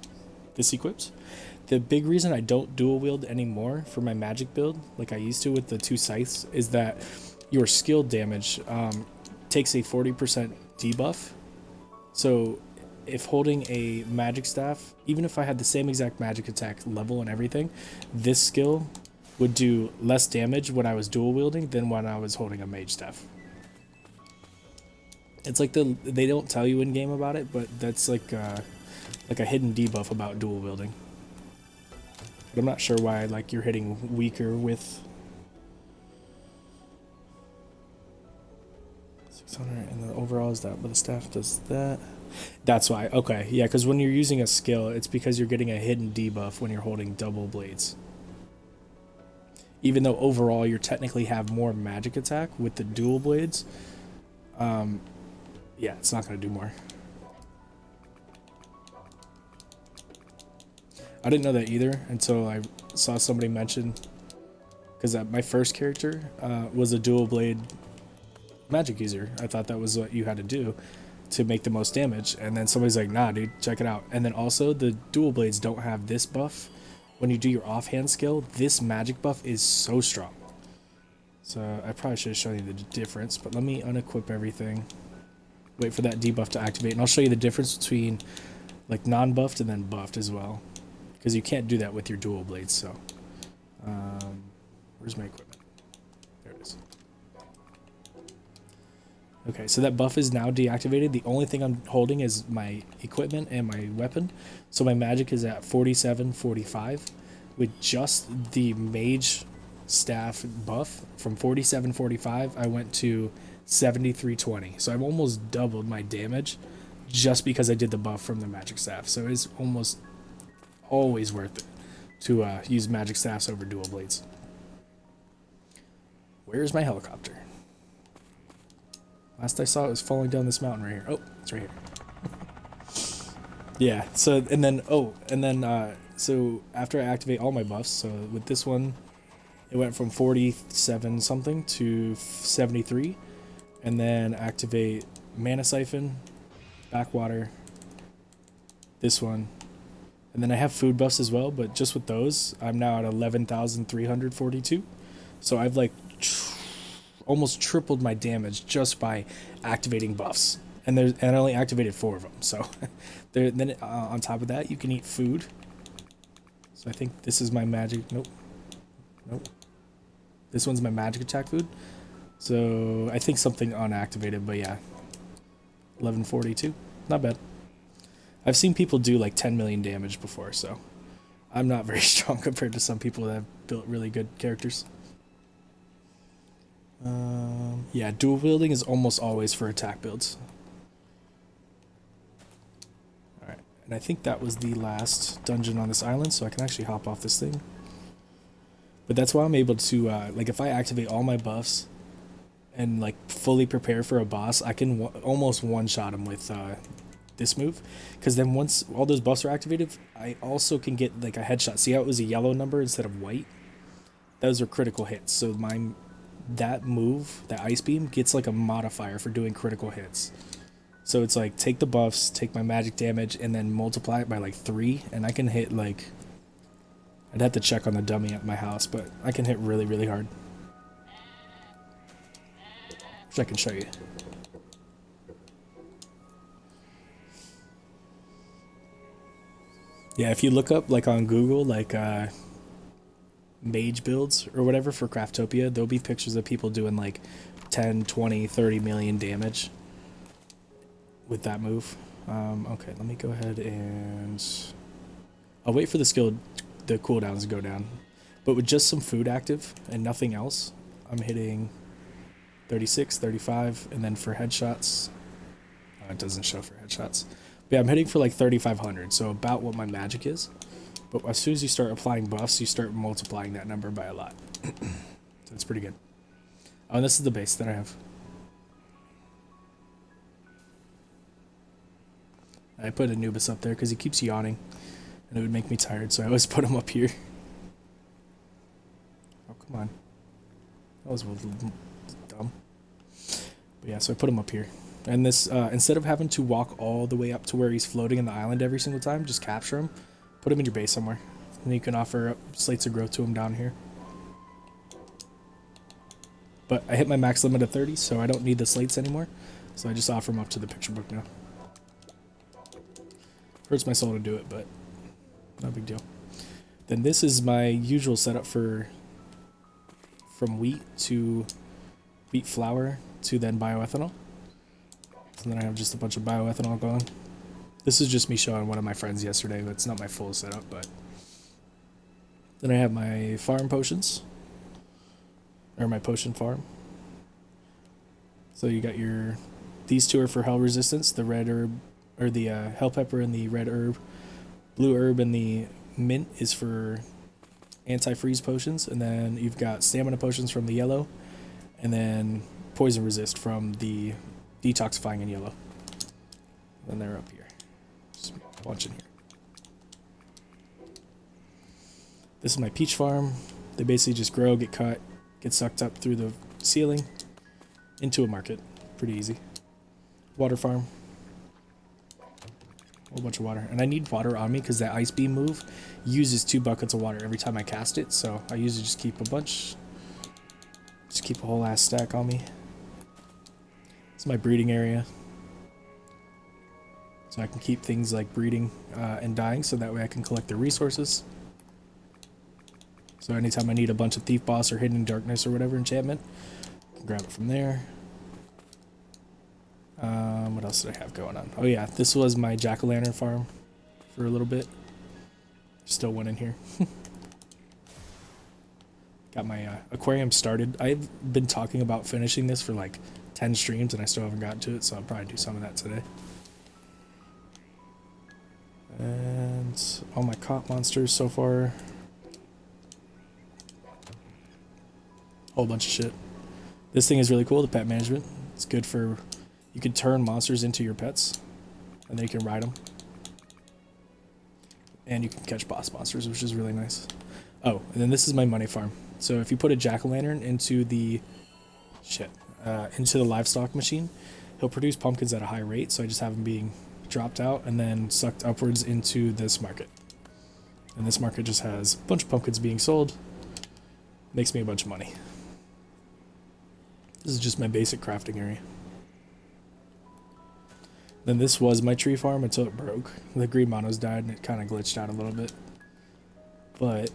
equipped. The big reason I don't dual wield anymore for my magic build, like I used to with the 2 scythes, is that your skill damage takes a 40% debuff. So if holding a magic staff, even if I had the same exact magic attack level and everything, this skill would do less damage when I was dual wielding than when I was holding a mage staff. It's like they don't tell you in game about it, but that's like a hidden debuff about dual wielding. But I'm not sure why like you're hitting weaker with 600 and the overall is that, but the staff does that. That's why. Okay, yeah, because when you're using a skill, it's because you're getting a hidden debuff when you're holding double blades. Even though overall you technically have more magic attack with the dual blades. Yeah, it's not going to do more. I didn't know that either until I saw somebody mention, because my first character was a dual blade magic user. I thought that was what you had to do to make the most damage, and then somebody's like, nah dude, check it out. And then also the dual blades don't have this buff. When you do your offhand skill, this magic buff is so strong. So I probably should have shown you the difference, but let me unequip everything. Wait for that debuff to activate, and I'll show you the difference between like non-buffed and then buffed as well, because you can't do that with your dual blades. So where's my equipment? There it is. Okay, so that buff is now deactivated. The only thing I'm holding is my equipment and my weapon, so my magic is at 4745 with just the mage staff buff. From 4745 I went to 7320, so I've almost doubled my damage just because I did the buff from the magic staff. So it's almost always worth it to use magic staffs over dual blades. Where's my helicopter? Last I saw, it was falling down this mountain right here. Oh, it's right here. Yeah. So so after I activate all my buffs, so with this one, it went from 47 something to 73, and then activate Mana Siphon, Backwater, this one, and then I have food buffs as well. But just with those, I'm now at 11,342. So I've like almost tripled my damage just by activating buffs, and I only activated 4 of them. So then on top of that, you can eat food. So I think this is my magic. Nope. This one's my magic attack food. So I think something unactivated, but yeah, 1142, not bad. I've seen people do like 10 million damage before, so I'm not very strong compared to some people that have built really good characters. Yeah, dual wielding is almost always for attack builds. Alright, and I think that was the last dungeon on this island, so I can actually hop off this thing. But that's why I'm able to, like, if I activate all my buffs and, like, fully prepare for a boss, I can almost one-shot him with this move. Because then once all those buffs are activated, I also can get, like, a headshot. See how it was a yellow number instead of white? Those are critical hits. So that move, that Ice Beam, gets, like, a modifier for doing critical hits. So it's like, take the buffs, take my magic damage, and then multiply it by, like, 3, and I can hit, like... I'd have to check on the dummy at my house, but I can hit really, really hard. Which I can show you. Yeah, if you look up, like, on Google, like, Mage builds or whatever for Craftopia, there'll be pictures of people doing, like, 10, 20, 30 million damage with that move. Okay, let me go ahead and... I'll wait for the cooldowns to go down. But with just some food active and nothing else, I'm hitting 36, 35, and then for headshots... Oh, it doesn't show for headshots. But yeah, I'm hitting for like 3,500, so about what my magic is. But as soon as you start applying buffs, you start multiplying that number by a lot. So it's pretty good. Oh, and this is the base that I have. I put Anubis up there because he keeps yawning, and it would make me tired, so I always put him up here. Oh, come on. That was a little dumb. But yeah, so I put him up here. And this, instead of having to walk all the way up to where he's floating in the island every single time, just capture him, put him in your base somewhere. And then you can offer up slates of growth to him down here. But I hit my max limit of 30, so I don't need the slates anymore. So I just offer him up to the picture book now. Hurts my soul to do it, but no big deal. Then this is my usual setup for from wheat to wheat flour to then bioethanol. And then I have just a bunch of bioethanol going. This is just me showing one of my friends yesterday, but it's not my full setup. But then I have my farm potions, or my potion farm. So you got these two are for hell resistance, the red herb, or the hell pepper and the red herb. Blue herb and the mint is for anti-freeze potions, and then you've got stamina potions from the yellow, and then poison resist from the detoxifying in yellow. And they're up here. Just a bunch in here. This is my peach farm. They basically just grow, get cut, get sucked up through the ceiling into a market. Pretty easy. Water farm. A whole bunch of water. And I need water on me because that ice beam move uses 2 buckets of water every time I cast it. So I usually just keep a bunch. Just keep a whole ass stack on me. This is my breeding area. So I can keep things like breeding and dying, so that way I can collect the resources. So anytime I need a bunch of Thief Boss or Hidden Darkness or whatever enchantment, I can grab it from there. What else did I have going on? Oh yeah, this was my jack-o'-lantern farm for a little bit. Still one in here. Got my aquarium started. I've been talking about finishing this for like 10 streams and I still haven't gotten to it, so I'll probably do some of that today. And all my caught monsters so far. Whole bunch of shit. This thing is really cool, the pet management. It's good for You could turn monsters into your pets, and then you can ride them. And you can catch boss monsters, which is really nice. Oh, and then this is my money farm. So if you put a jack-o'-lantern into the into the livestock machine, he'll produce pumpkins at a high rate. So I just have them being dropped out and then sucked upwards into this market. And this market just has a bunch of pumpkins being sold. Makes me a bunch of money. This is just my basic crafting area. Then this was my tree farm until it broke. The green monos died and it kind of glitched out a little bit. But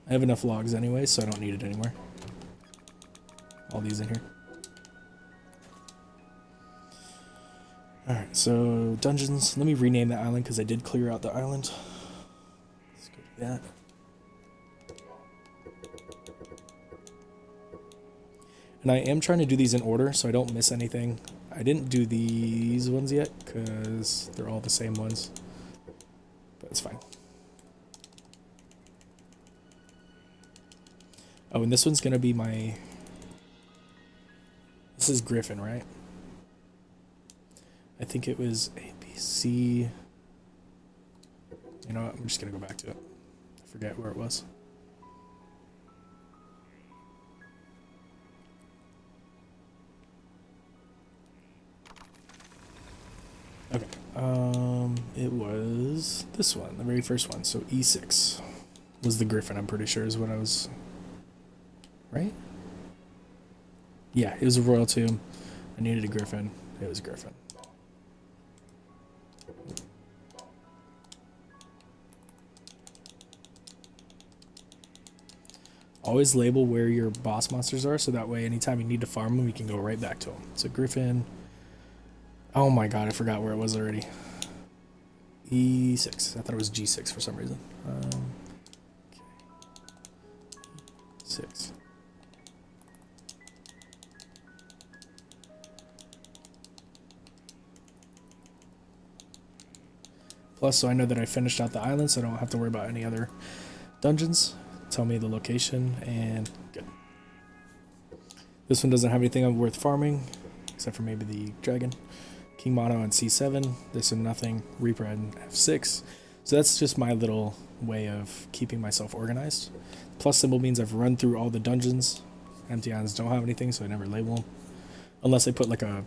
I have enough logs anyway, so I don't need it anymore. All these in here. Alright, so dungeons. Let me rename the island because I did clear out the island. Let's go do that. And I am trying to do these in order so I don't miss anything. I didn't do these ones yet because they're all the same ones. But it's fine. Oh, and this one's going to be my... This is Griffin, right? I think it was A, B, C... You know what? I'm just going to go back to it. I forget where it was. Okay, it was this one, the very first one. So E6 was the Griffin, I'm pretty sure is what I was, right? Yeah, it was a royal tomb. I needed a Griffin. It was a Griffin. Always label where your boss monsters are, so that way anytime you need to farm them, you can go right back to them. So Griffin... Oh my god, I forgot where it was already. E6. I thought it was G6 for some reason. Okay. 6. Plus, so I know that I finished out the island, so I don't have to worry about any other dungeons. Tell me the location, and good. This one doesn't have anything worth farming, except for maybe the dragon. King Mono and C7. This one nothing. Reaper and F6. So that's just my little way of keeping myself organized. Plus symbol means I've run through all the dungeons. Empty islands don't have anything, so I never label them. Unless I put like a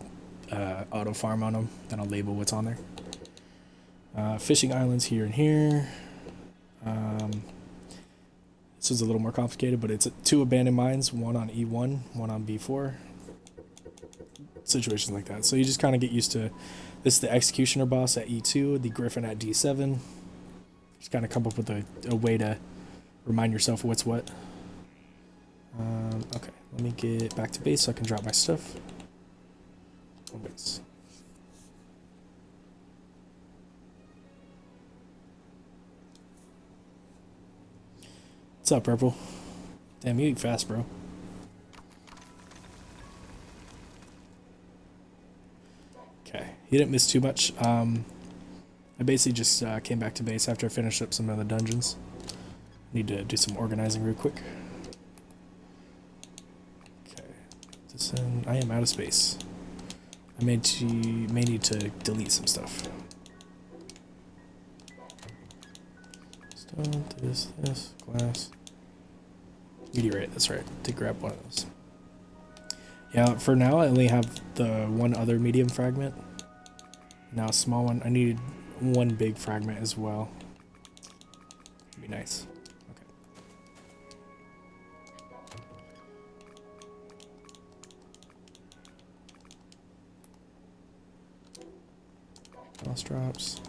auto farm on them, then I'll label what's on there. Fishing islands here and here. This is a little more complicated, but it's 2 abandoned mines, one on E1, one on B4. Situations like that. So you just kind of get used to this is the executioner boss at E2, the Griffin at D7. Just kind of come up with a way to remind yourself what's what. Okay, let me get back to base so I can drop my stuff. Home base. What's up, Purple? Damn, you eat fast, bro. Okay, he didn't miss too much. I basically just came back to base after I finished up some of the dungeons. Need to do some organizing real quick. Okay, put this in. I am out of space. I may need to delete some stuff. Stone, this, glass. Meteorite, that's right. To grab one of those. Yeah, for now I only have the one other medium fragment. Now a small one. I needed one big fragment as well. Be nice. Okay. Boss drops.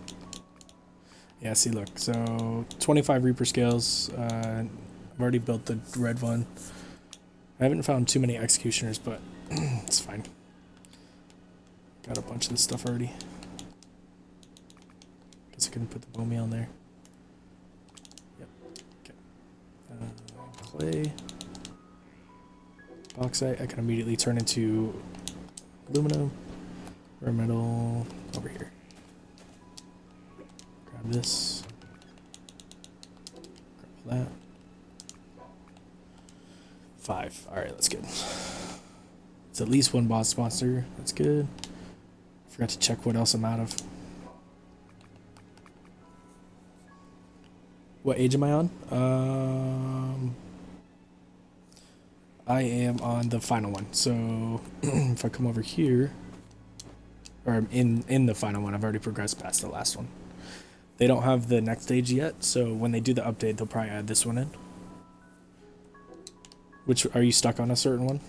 Yeah, see, look. So 25 Reaper scales. I've already built the red one. I haven't found too many executioners, but it's fine. Got a bunch of this stuff already. Guess I couldn't put the bone meal in there. Yep. Okay. Clay. Bauxite. I can immediately turn into aluminum. Rare metal. Over here. Grab this. Grab that. 5. Alright, that's good. It's at least one boss monster. That's good. Forgot to check what else I'm out of. What age am I on? I am on the final one. So if I come over here, or I'm in the final one, I've already progressed past the last one. They don't have the next stage yet, so when they do the update, they'll probably add this one in. Which, are you stuck on a certain one?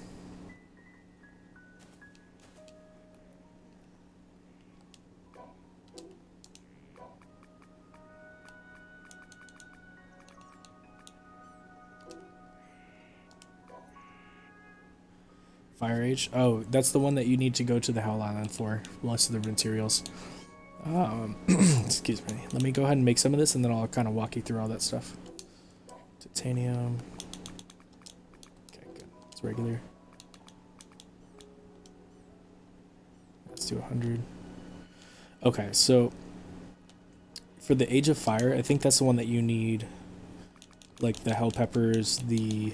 Fire Age? Oh, that's the one that you need to go to the Hell Island for, most of the materials. Excuse me. Let me go ahead and make some of this, and then I'll kind of walk you through all that stuff. Titanium. Okay, good. It's regular. Let's do 100. Okay, so for the Age of Fire, I think that's the one that you need, like the Hell Peppers, the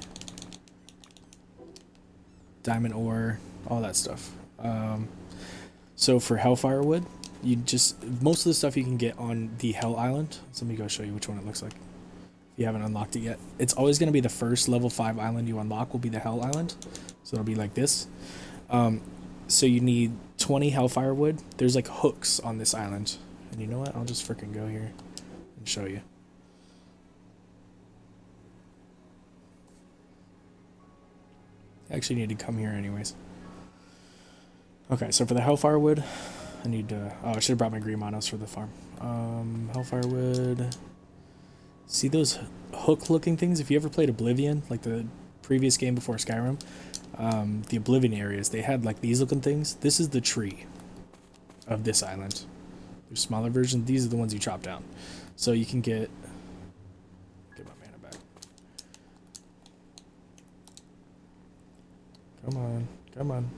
diamond ore, all that stuff. So for Hellfire Wood, you just, most of the stuff you can get on the Hell Island. So let me go show you which one it looks like. If you haven't unlocked it yet, it's always going to be the first level 5 island you unlock will be the Hell Island. So it'll be like this. So you need 20 Hellfire Wood. There's like hooks on this island, and you know what? I'll just freaking go here and show you. I actually need to come here anyways. Okay, so for the Hellfire Wood, I need to... Oh, I should have brought my green monos for the farm. Hellfire Wood... See those hook-looking things? If you ever played Oblivion, like the previous game before Skyrim, the Oblivion areas, they had like these looking things. This is the tree of this island. There's smaller versions. These are the ones you chop down. So you can get my mana back. Come on, come on.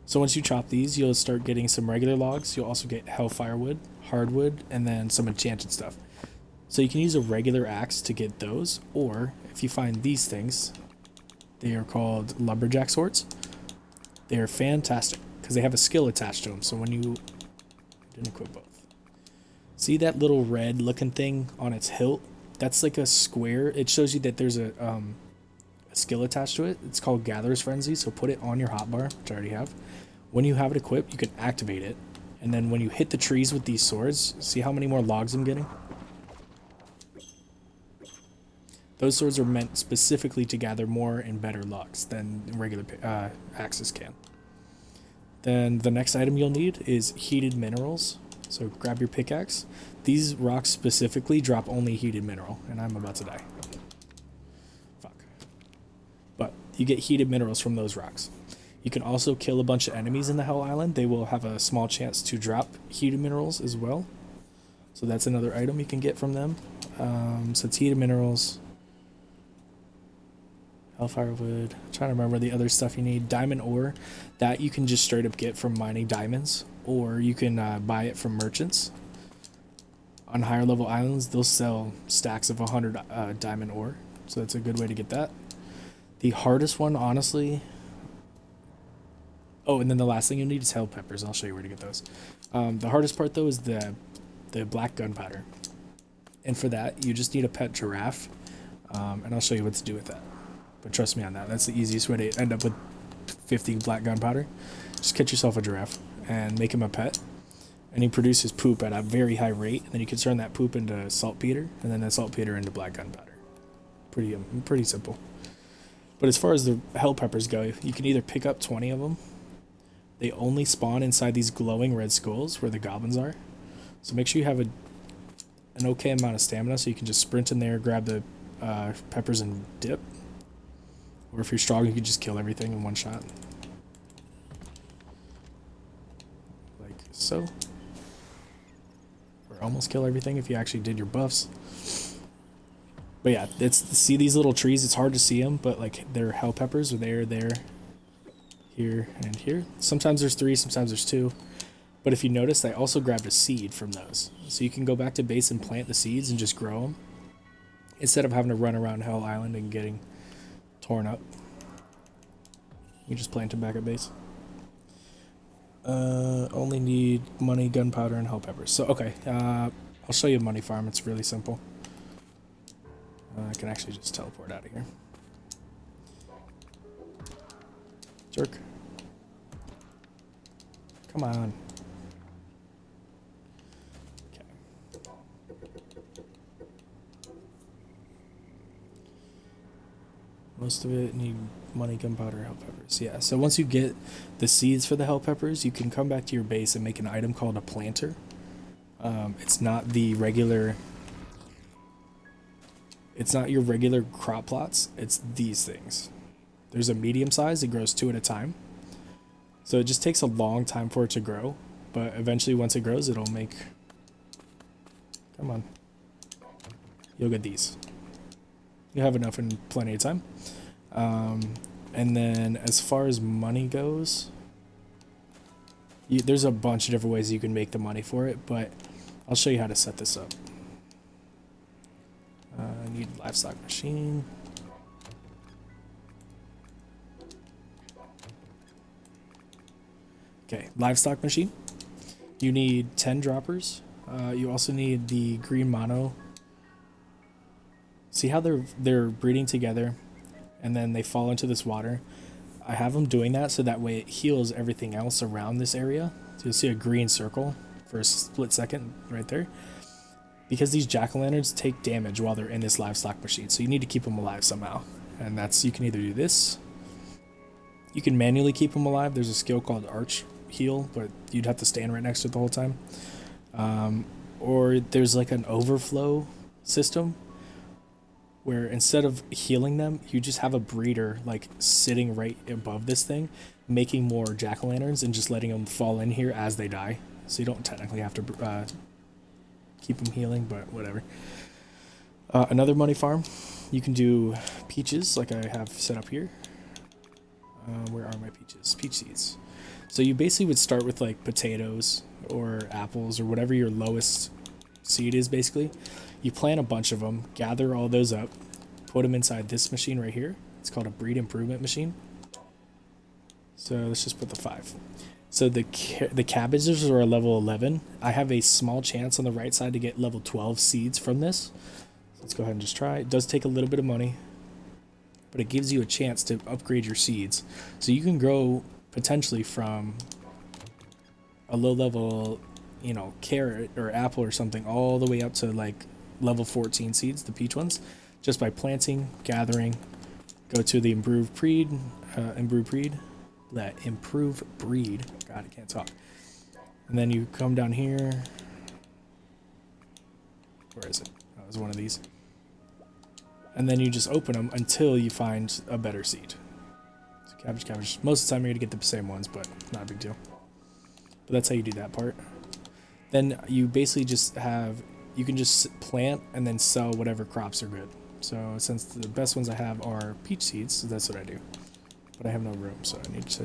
So once you chop these, you'll start getting some regular logs. You'll also get Hellfire Wood, Hardwood, and then some enchanted stuff. So you can use a regular axe to get those, or if you find these things, they are called lumberjack swords. They are fantastic because they have a skill attached to them. So when you didn't equip both, see that little red looking thing on its hilt? That's like a square. It shows you that there's a skill attached to it. It's called Gatherer's Frenzy. So put it on your hotbar, which I already have. When you have it equipped, you can activate it, and then when you hit the trees with these swords, see how many more logs I'm getting? Those swords are meant specifically to gather more and better logs than regular axes can. Then the next item you'll need is heated minerals. So grab your pickaxe. These rocks specifically drop only heated mineral, and I'm about to die. Fuck. But you get heated minerals from those rocks. You can also kill a bunch of enemies in the Hell Island. They will have a small chance to drop heated minerals as well. So that's another item you can get from them. So it's heated minerals. Hellfire Wood. I'm trying to remember the other stuff you need. Diamond ore. That you can just straight up get from mining diamonds. Or you can buy it from merchants. On higher level islands, they'll sell stacks of 100 diamond ore. So that's a good way to get that. The hardest one, honestly... Oh, and then the last thing you need is hell peppers. I'll show you where to get those. The hardest part, though, is the black gunpowder. And for that, you just need a pet giraffe. And I'll show you what to do with that. But trust me on that. That's the easiest way to end up with 50 black gunpowder. Just catch yourself a giraffe and make him a pet. And he produces poop at a very high rate. And then you can turn that poop into saltpeter. And then that saltpeter into black gunpowder. Pretty simple. But as far as the hell peppers go, you can either pick up 20 of them. They only spawn inside these glowing red skulls where the goblins are. So make sure you have an okay amount of stamina so you can just sprint in there, grab the peppers and dip. Or if you're strong, you can just kill everything in one shot. Like so. Or almost kill everything if you actually did your buffs. But yeah, see these little trees, it's hard to see them, but like they're hell peppers, or there, here, and here. Sometimes there's 3, sometimes there's 2. But if you notice, I also grabbed a seed from those. So you can go back to base and plant the seeds and just grow them. Instead of having to run around Hell Island and getting torn up. You just plant them back at base. Only need money, gunpowder, and hell peppers. So, okay, I'll show you a money farm. It's really simple. I can actually just teleport out of here. Jerk. Come on. Okay. Most of it need money, gunpowder, hell peppers. Yeah, so once you get the seeds for the hell peppers, you can come back to your base and make an item called a planter. It's not the regular... It's not your regular crop plots, it's these things. There's a medium size, it grows 2 at a time. So it just takes a long time for it to grow, but eventually once it grows, it'll make... Come on. You'll get these. You'll have enough in plenty of time. And then as far as money goes, there's a bunch of different ways you can make the money for it, but I'll show you how to set this up. I need livestock machine. Okay, livestock machine. You need 10 droppers. You also need the green mono. See how they're breeding together and then they fall into this water? I have them doing that so that way it heals everything else around this area. So you'll see a green circle for a split second right there. Because these jack-o'-lanterns take damage while they're in this livestock machine, so you need to keep them alive somehow. And that's, you can either do this, you can manually keep them alive. There's a skill called Arch Heal, but you'd have to stand right next to it the whole time. Or there's like an overflow system where instead of healing them, you just have a breeder like sitting right above this thing, making more jack-o'-lanterns and just letting them fall in here as they die. So you don't technically have to keep them healing, but whatever. Another money farm, you can do peaches like I have set up here. Where are my peaches? Peach seeds. So you basically would start with like potatoes or apples or whatever your lowest seed is basically. You plant a bunch of them, gather all those up, put them inside this machine right here. It's called a breed improvement machine. So let's just put the 5. So the cabbages are a level 11. I have a small chance on the right side to get level 12 seeds from this. Let's go ahead and just try. It does take a little bit of money, but it gives you a chance to upgrade your seeds. So you can grow potentially from a low level, you know, carrot or apple or something all the way up to like level 14 seeds, the peach ones, just by planting, gathering, go to the improved breed, improve breed. God, I can't talk. And then you come down here. Where is it? Oh, it was one of these. And then you just open them until you find a better seed. So cabbage. Most of the time you're going to get the same ones, but not a big deal. But that's how you do that part. Then you basically just have, you can just plant and then sell whatever crops are good. So since the best ones I have are peach seeds, so that's what I do. But I have no room, so I need to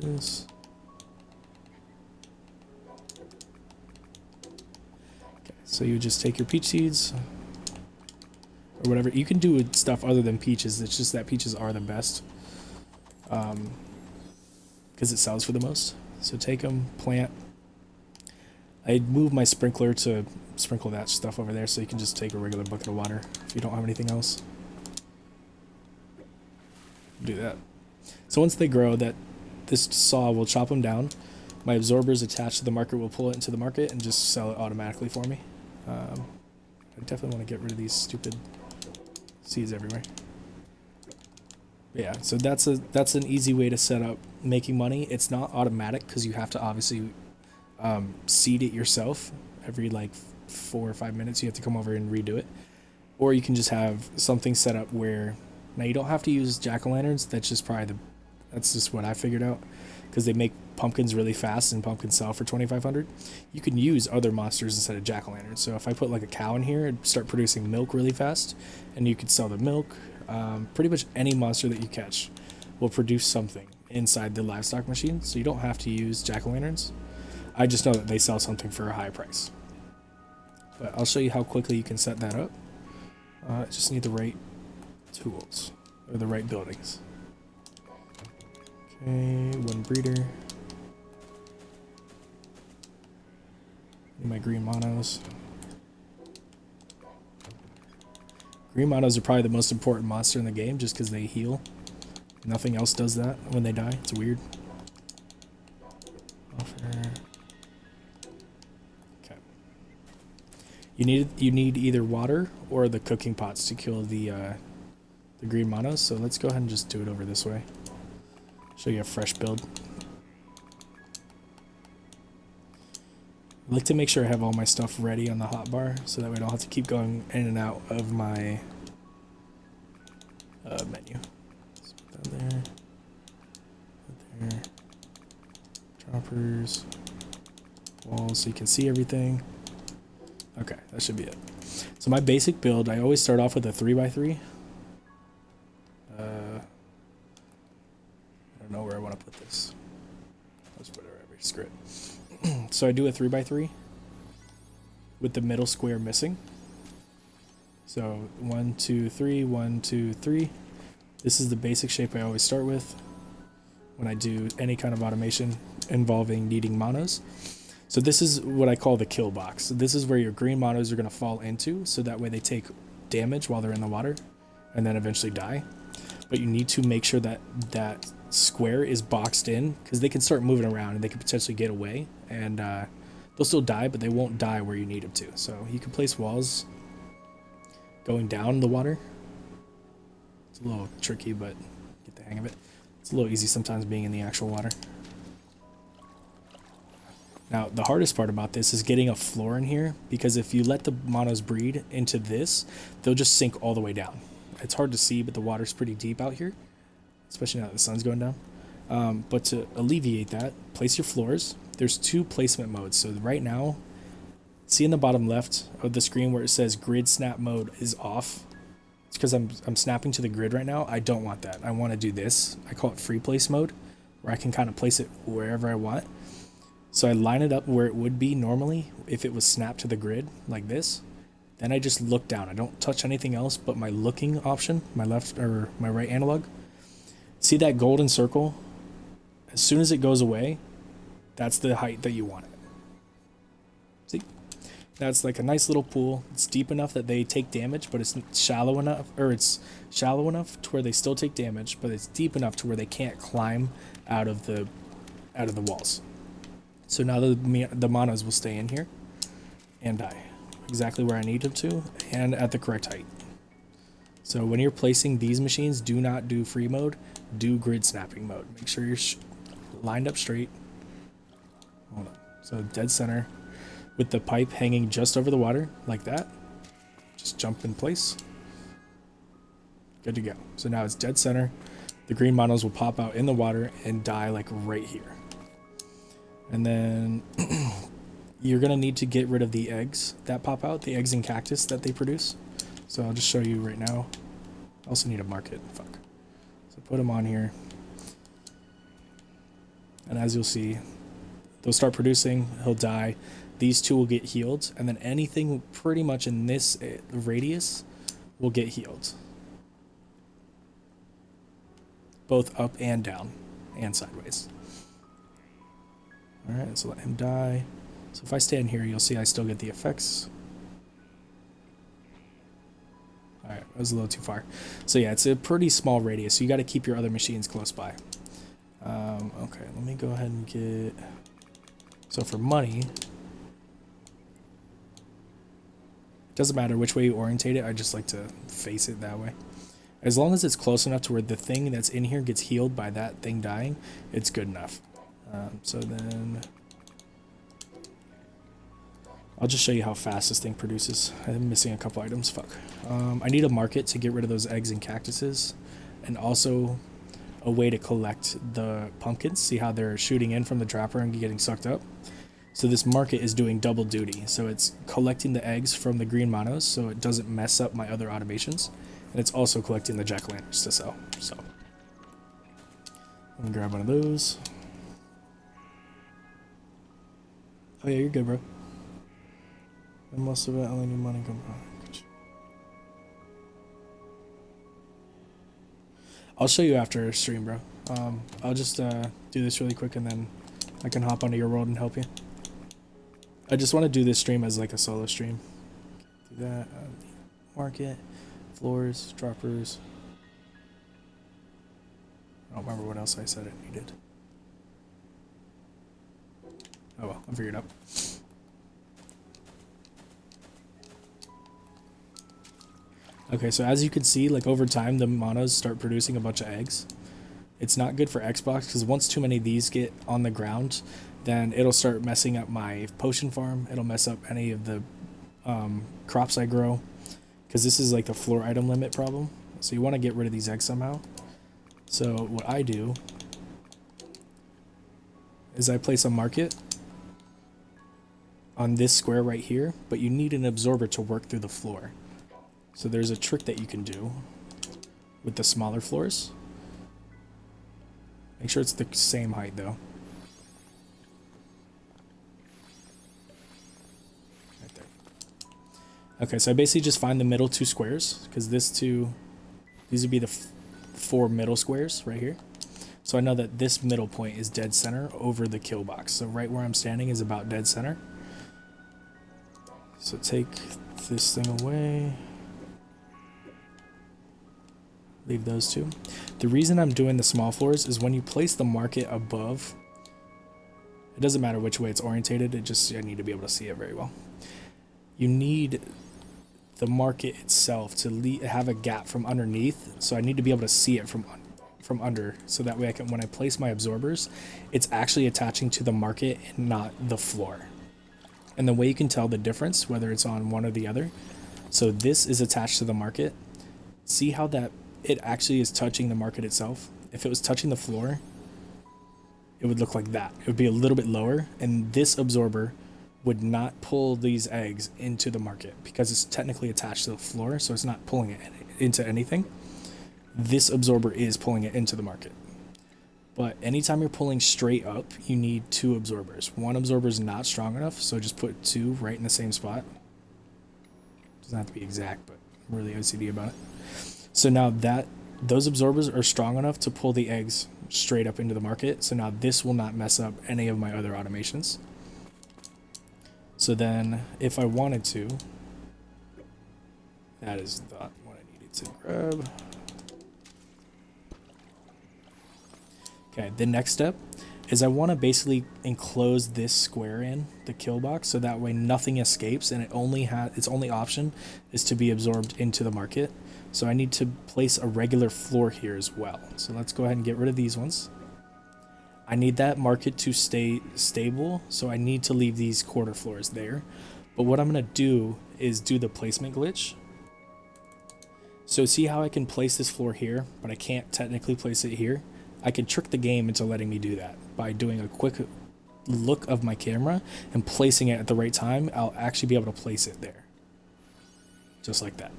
do this. Okay, so you just take your peach seeds or whatever. You can do stuff other than peaches. It's just that peaches are the best because it sells for the most. So take them, plant. I move my sprinkler to sprinkle that stuff over there so you can just take a regular bucket of water if you don't have anything else. Do that. So once they grow, this saw will chop them down. My absorbers attached to the market will pull it into the market and just sell it automatically for me. I definitely want to get rid of these stupid seeds everywhere. But yeah, so that's an easy way to set up making money. It's not automatic because you have to obviously seed it yourself. Every like 4 or 5 minutes you have to come over and redo it. Or you can just have something set up where, now you don't have to use jack-o'-lanterns. That's just what I figured out, because they make pumpkins really fast and pumpkins sell for 2,500. You can use other monsters instead of jack-o'-lanterns. So if I put like a cow in here, it'd start producing milk really fast, and you could sell the milk. Pretty much any monster that you catch will produce something inside the livestock machine, so you don't have to use jack-o'-lanterns. I just know that they sell something for a high price. But I'll show you how quickly you can set that up. Just need the right tools or the right buildings. Okay, one breeder. Need my green monos. Green monos are probably the most important monster in the game just because they heal. Nothing else does that when they die. It's weird. Offer. Okay. You need either water or the cooking pots to kill the green monos. So let's go ahead and just do it over this way. Show you a fresh build. I like to make sure I have all my stuff ready on the hotbar so that way I don't have to keep going in and out of my menu. Let's put that there. Put there. Droppers. Walls so you can see everything. Okay, that should be it. So my basic build, I always start off with a 3x3. I don't know where I want to put this. Let's put it right here. Screw it. So I do a 3x3 with the middle square missing. So 1, 2, 3, 1, 2, 3. This is the basic shape I always start with when I do any kind of automation involving needing monos. So this is what I call the kill box. So this is where your green monos are going to fall into, so that way they take damage while they're in the water and then eventually die. But you need to make sure that that square is boxed in, because they can start moving around and they can potentially get away, and they'll still die, but they won't die where you need them to. So you can place walls going down the water. It's a little tricky, but get the hang of it. It's a little easy sometimes being in the actual water. Now, the hardest part about this is getting a floor in here, because if you let the monos breed into this, they'll just sink all the way down. It's hard to see, but the water's pretty deep out here, especially now that the sun's going down. But to alleviate that, place your floors. There's 2 placement modes. So right now, see in the bottom left of the screen where it says grid snap mode is off. It's because I'm snapping to the grid right now. I don't want that. I want to do this. I call it free place mode, where I can kind of place it wherever I want. So I line it up where it would be normally if it was snapped to the grid like this. Then I just look down. I don't touch anything else but my looking option, my left or my right analog. See that golden circle? As soon as it goes away, that's the height that you want it. See? That's like a nice little pool. It's deep enough that they take damage, but it's shallow enough, or it's shallow enough to where they still take damage, but it's deep enough to where they can't climb out of the walls. So now the monos will stay in here and die exactly where I need them to and at the correct height. So when you're placing these machines, do not do free mode, do grid snapping mode. Make sure you're lined up straight. Hold on. So dead center with the pipe hanging just over the water like that. Just jump in place. Good to go. So now it's dead center. The green monos will pop out in the water and die like right here. And then you're going to need to get rid of the eggs that pop out, the eggs and cactus that they produce. So I'll just show you right now. I also need to mark it. Fuck. So put them on here. And as you'll see, they'll start producing. He'll die. These 2 will get healed. And then anything pretty much in this radius will get healed. Both up and down and sideways. Alright, so let him die. So if I stand here, you'll see I still get the effects. Alright, that was a little too far. So yeah, it's a pretty small radius, so you got to keep your other machines close by. Okay, let me go ahead and get... So for money, doesn't matter which way you orientate it, I just like to face it that way. As long as it's close enough to where the thing that's in here gets healed by that thing dying, it's good enough. So then I'll just show you how fast this thing produces. I'm missing a couple items. Fuck. I need a market to get rid of those eggs and cactuses, and also a way to collect the pumpkins. See how they're shooting in from the dropper and getting sucked up? So this market is doing double duty. So it's collecting the eggs from the green monos so it doesn't mess up my other automations, and it's also collecting the jack-o'-lanterns to sell. So let me grab one of those. Oh yeah, you're good, bro. And most of it, I only need money come from. I'll show you after stream, bro. I'll just do this really quick and then I can hop onto your world and help you. I just want to do this stream as like a solo stream. Do that. Market, floors, droppers. I don't remember what else I said it needed. Oh well, I'll figure it out. Okay, so as you can see, like over time, the monos start producing a bunch of eggs. It's not good for Xbox because once too many of these get on the ground, then it'll start messing up my potion farm. It'll mess up any of the crops I grow because this is like the floor item limit problem. So you want to get rid of these eggs somehow. So what I do is I place a market on this square right here, but you need an absorber to work through the floor. So there's a trick that you can do with the smaller floors. Make sure it's the same height though. Right there. Okay, so I basically just find the middle two squares, because these would be the four middle squares right here. So I know that this middle point is dead center over the kill box. So right where I'm standing is about dead center. So take this thing away. Leave those two. The reason I'm doing the small floors is when you place the market above, it doesn't matter which way it's orientated, I need to be able to see it very well. You need the market itself to have a gap from underneath, so I need to be able to see it from under, so that way when I place my absorbers, it's actually attaching to the market and not the floor. And the way you can tell the difference, whether it's on one or the other, so this is attached to the market. See how that it actually is touching the market itself? If it was touching the floor, it would look like that. It would be a little bit lower, and this absorber would not pull these eggs into the market because it's technically attached to the floor, so it's not pulling it into anything. This absorber is pulling it into the market. But anytime you're pulling straight up, you need two absorbers. One absorber is not strong enough, so just put two right in the same spot. Doesn't have to be exact, but I'm really OCD about it. So now those absorbers are strong enough to pull the eggs straight up into the market. So now this will not mess up any of my other automations. So then if I wanted to, that is not what I needed to grab. Okay, the next step is I want to basically enclose this square in the kill box, so that way nothing escapes and its only option is to be absorbed into the market. So I need to place a regular floor here as well. So let's go ahead and get rid of these ones. I need that market to stay stable, so I need to leave these quarter floors there. But what I'm going to do is do the placement glitch. So see how I can place this floor here, but I can't technically place it here? I can trick the game into letting me do that by doing a quick look of my camera and placing it at the right time. I'll actually be able to place it there. Just like that.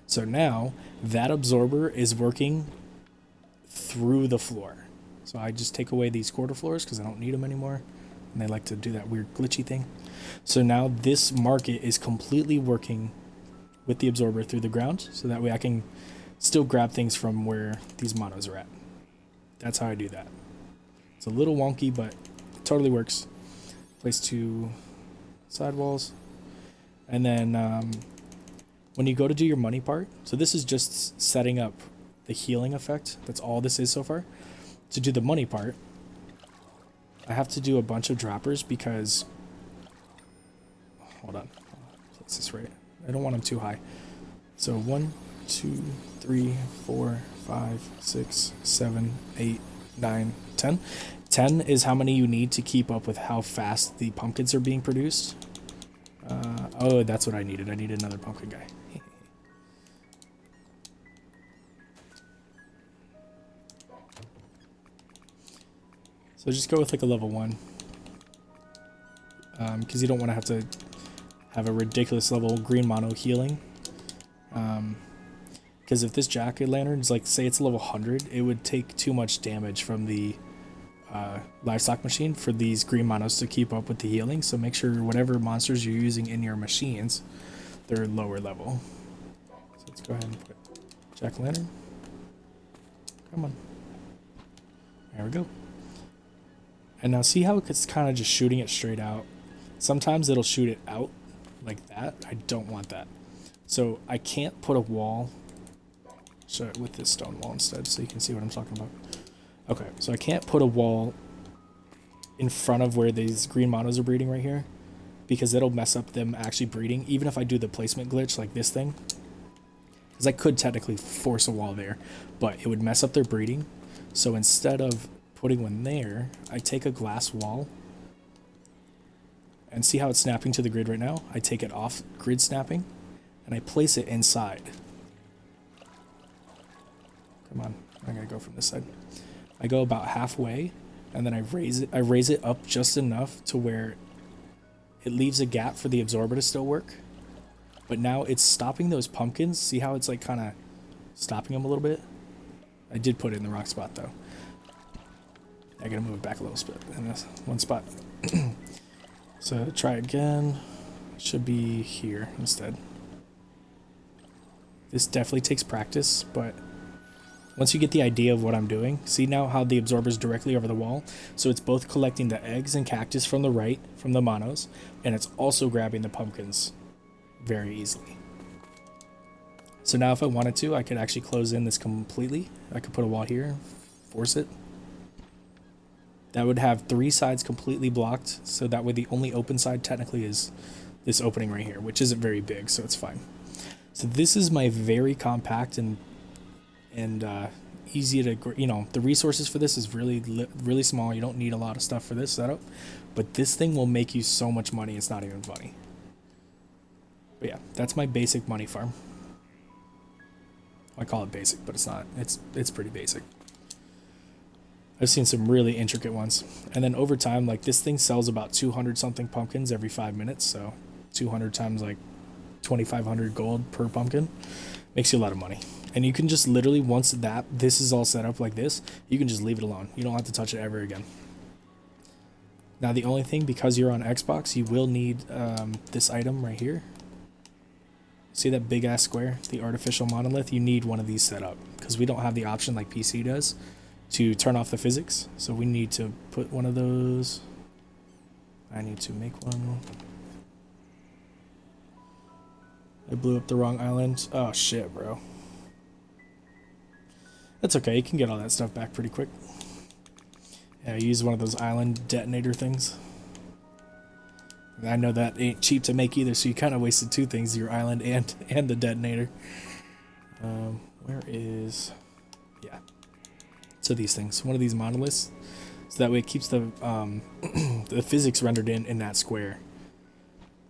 So now that absorber is working through the floor. So I just take away these quarter floors because I don't need them anymore. And they like to do that weird glitchy thing. So now this market is completely working with the absorber through the ground. So that way I can still grab things from where these monos are at. That's how I do that. It's a little wonky, but it totally works. Place two sidewalls. And then when you go to do your money part, so this is just setting up the healing effect. That's all this is so far. To do the money part, I have to do a bunch of droppers because, hold on, place this right. I don't want them too high. So 1, 2, 3, 4, 5, 6, 7, 8, 9, 10. 10 is how many you need to keep up with how fast the pumpkins are being produced. Oh, that's what I needed. I needed another pumpkin guy. So just go with like a level 1. Because you don't want to have a ridiculous level green mono healing. Because if this jack-o'-lantern is like, say it's level 100, it would take too much damage from the livestock machine for these green monos to keep up with the healing. So make sure whatever monsters you're using in your machines, they're lower level. So let's go ahead and put jack-o'-lantern. Come on. There we go. And now see how it's kind of just shooting it straight out. Sometimes it'll shoot it out like that. I don't want that. So I can't put a wall. So with this stone wall instead, so you can see what I'm talking about. Okay, so I can't put a wall in front of where these green monos are breeding right here, because it'll mess up them actually breeding, even if I do the placement glitch like this thing. Because I could technically force a wall there, but it would mess up their breeding. So instead of putting one there, I take a glass wall, and see how it's snapping to the grid right now? I take it off grid snapping, and I place it inside. Come on, I'm gonna go from this side. I go about halfway, and then I raise it up just enough to where it leaves a gap for the absorber to still work. But now it's stopping those pumpkins. See how it's like kind of stopping them a little bit? I did put it in the wrong spot though. I gotta move it back a little bit in this one spot. So try again. Should be here instead. This definitely takes practice, but once you get the idea of what I'm doing, see now how the absorber's directly over the wall? So it's both collecting the eggs and cactus from the right, from the monos, and it's also grabbing the pumpkins very easily. So now if I wanted to, I could actually close in this completely. I could put a wall here, force it. That would have 3 sides completely blocked, so that way the only open side technically is this opening right here, which isn't very big, so it's fine. So this is my very compact and easy to, you know, the resources for this is really small. You don't need a lot of stuff for this setup, but this thing will make you so much money, it's not even funny. But yeah, that's my basic money farm. I call it basic, but it's not. It's pretty basic. I've seen some really intricate ones. And then over time, like this thing sells about 200 something pumpkins every 5 minutes, so 200 times like 2,500 gold per pumpkin makes you a lot of money. And you can just literally, once this is all set up like this, you can just leave it alone. You don't have to touch it ever again. Now the only thing, because you're on Xbox, you will need this item right here. See that big ass square, the artificial monolith? You need one of these set up, because we don't have the option like PC does to turn off the physics. So we need to put one of those. I need to make one. I blew up the wrong island. Oh shit, bro. That's okay, you can get all that stuff back pretty quick. Yeah, I use one of those island detonator things. I know that ain't cheap to make either, so you kind of wasted 2 things, your island and the detonator. Where is... Yeah. So these things. One of these monoliths. So that way it keeps the the physics rendered in that square.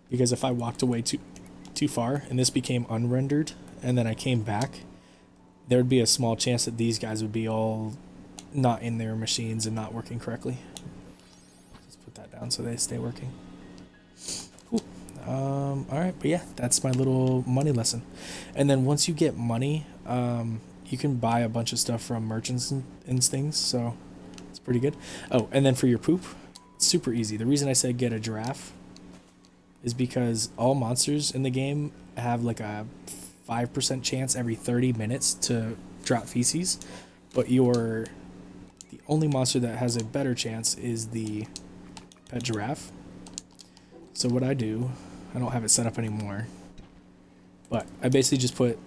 Because if I walked away too far, and this became unrendered, and then I came back, there would be a small chance that these guys would be all not in their machines and not working correctly. Let's put that down so they stay working. Alright, but yeah, that's my little money lesson. And then once you get money, you can buy a bunch of stuff from merchants and things, so it's pretty good. Oh, and then for your poop, it's super easy. The reason I said get a giraffe is because all monsters in the game have like a 5% chance every 30 minutes to drop feces, but the only monster that has a better chance is the pet giraffe. So what I do, I don't have it set up anymore, but I basically just put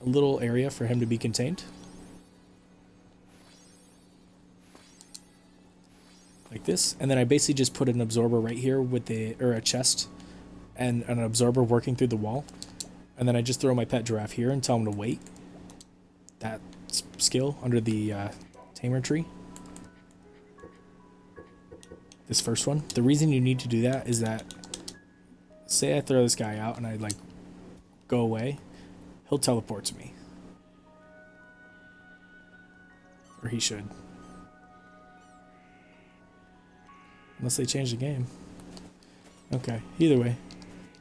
a little area for him to be contained. Like this, and then I basically just put an absorber right here with a chest and an absorber working through the wall. And then I just throw my pet giraffe here and tell him to wait. That skill under the tamer tree. This first one. The reason you need to do that is that, say I throw this guy out and I like go away, he'll teleport to me. Or he should. Unless they change the game. Okay, either way.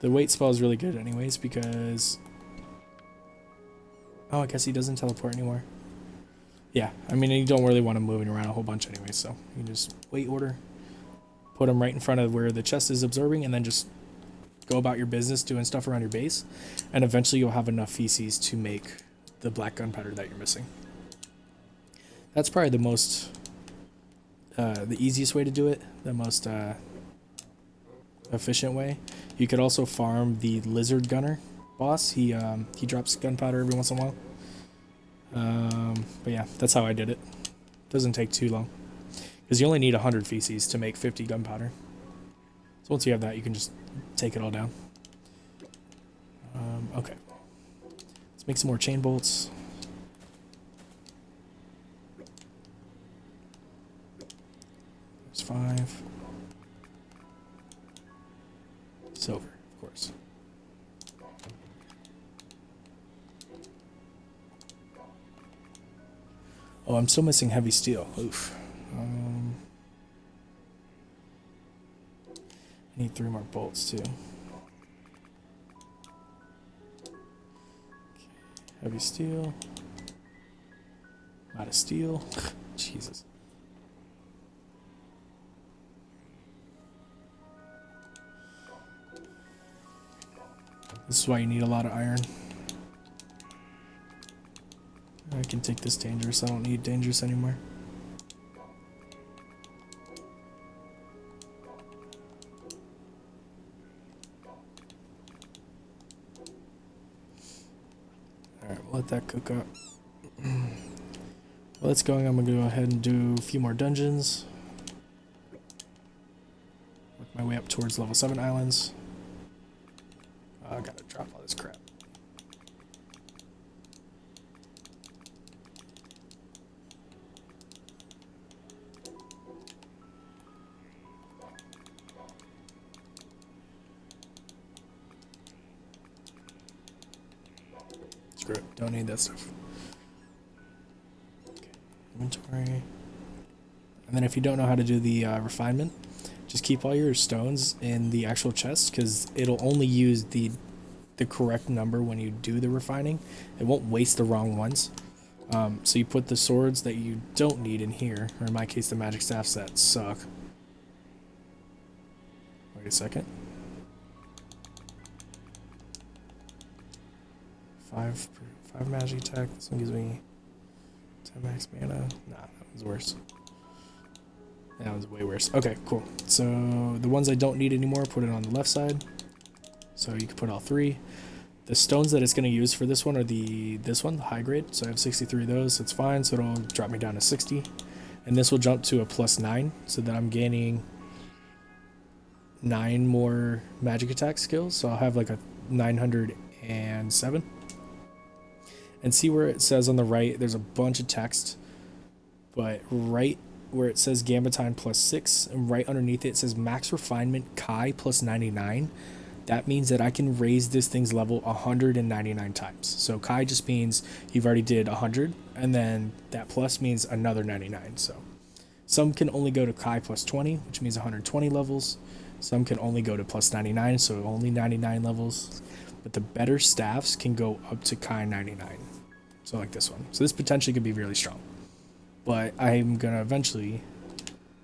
The wait spell is really good anyways because... Oh, I guess he doesn't teleport anymore. Yeah, I mean, you don't really want him moving around a whole bunch anyway, so you can just wait order. Put him right in front of where the chest is absorbing, and then just go about your business doing stuff around your base. And eventually you'll have enough feces to make the black gunpowder that you're missing. That's probably the most the easiest way to do it, the most efficient way. You could also farm the lizard gunner boss. He drops gunpowder every once in a while. But yeah, that's how I did it. Doesn't take too long because you only need 100 feces to make 50 gunpowder. So once you have that, you can just take it all down. Okay, let's make some more chain bolts. There's 5. Silver, of course. Oh, I'm still missing heavy steel. Oof. I need 3 more bolts too. Okay. Heavy steel. Out of steel. Jesus. This is why you need a lot of iron. I can take this dangerous. I don't need dangerous anymore. Alright, we'll let that cook up. While it's going, I'm going to go ahead and do a few more dungeons. Work my way up towards level 7 islands. I gotta drop all this crap. Screw it, don't need that stuff. Okay, inventory. And then if you don't know how to do the refinement, just keep all your stones in the actual chest because it'll only use the correct number when you do the refining. It won't waste the wrong ones. So you put the swords that you don't need in here, or in my case the magic staffs that suck. Wait a second. 5 magic attack. This one gives me 10 max mana. Nah, that one's worse. That one's way worse. Okay, cool. So the ones I don't need anymore, put it on the left side. So you can put all 3. The stones that it's going to use for this one are this one, the high grade. So I have 63 of those, so it's fine. So it'll drop me down to 60. And this will jump to a +9, so that I'm gaining 9 more magic attack skills. So I'll have like a 907. And see where it says on the right, there's a bunch of text. But right where it says Gambitine +6, and right underneath it says Max Refinement Kai +99. That means that I can raise this thing's level 199 times. So Kai just means you've already did 100, and then that plus means another 99. So some can only go to Kai +20, which means 120 levels. Some can only go to +99, so only 99 levels. But the better staffs can go up to Kai 99. So like this one. So this potentially could be really strong. But I'm going to eventually,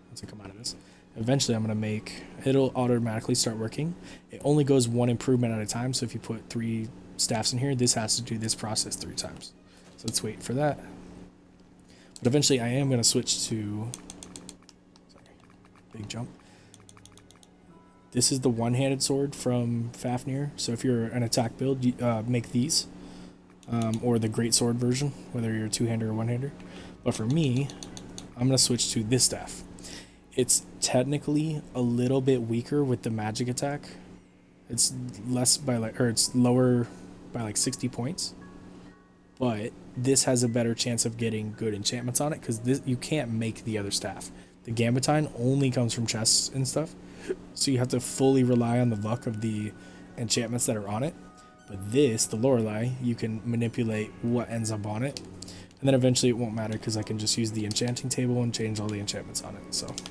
once I come out of this, eventually I'm going to make, it'll automatically start working. It only goes 1 improvement at a time, so if you put 3 staffs in here, this has to do this process 3 times. So let's wait for that. But eventually I am going to switch to, sorry, big jump. This is the one-handed sword from Fafnir, so if you're an attack build, you, make these. Or the great sword version, whether you're a 2-hander or 1-hander. But for me, I'm going to switch to this staff. It's technically a little bit weaker with the magic attack. It's less by like, or it's lower by like 60 points. But this has a better chance of getting good enchantments on it because you can't make the other staff. The Gambitine only comes from chests and stuff. So you have to fully rely on the luck of the enchantments that are on it. But this, the Lorelei, you can manipulate what ends up on it. And then eventually it won't matter because I can just use the enchanting table and change all the enchantments on it. So okay,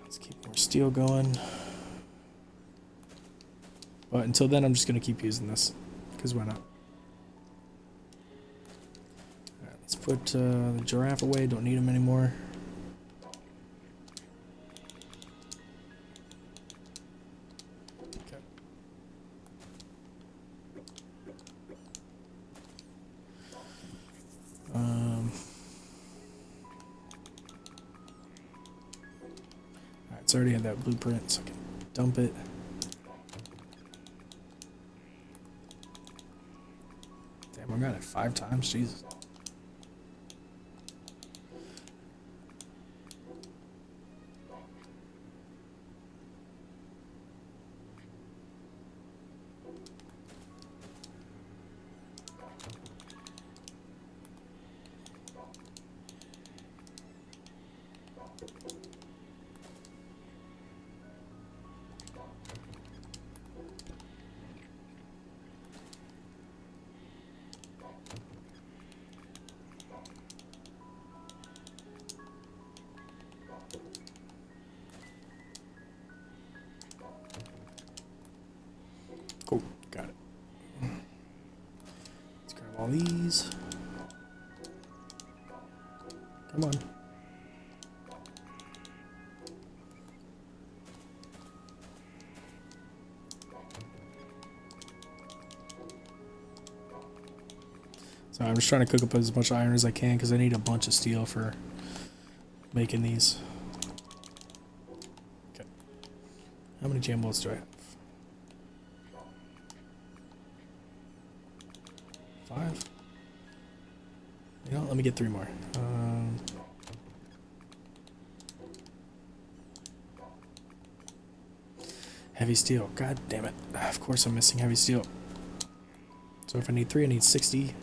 let's keep more steel going. But until then, I'm just going to keep using this because why not? Alright, let's put the giraffe away. Don't need him anymore. It's already had that blueprint, so I can dump it. Damn, I got it 5 times. Jesus. Cool, got it. Let's grab all these. Come on. So I'm just trying to cook up as much iron as I can because I need a bunch of steel for making these. Okay. How many jam bolts do I have? 5? You know, let me get 3 more. Heavy steel. God damn it. Of course I'm missing heavy steel. So if I need 3, I need 60.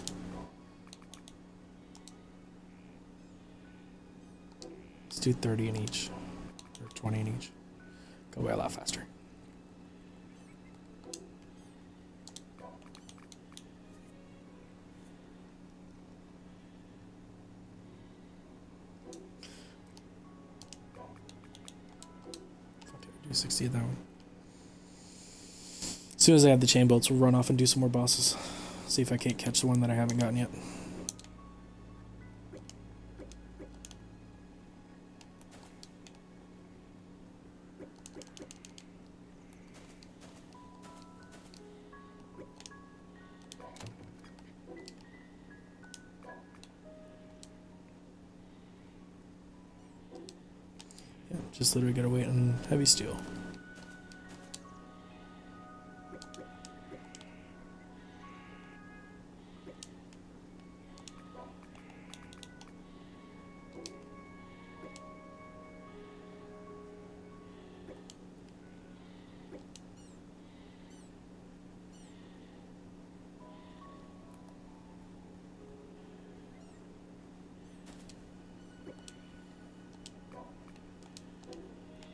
Let's do 30 in each. Or 20 in each. Go away a lot faster. Okay, do 60 of that one. As soon as I have the chain bolts, we'll run off and do some more bosses. See if I can't catch the one that I haven't gotten yet. Yeah, just literally gotta wait on heavy steel.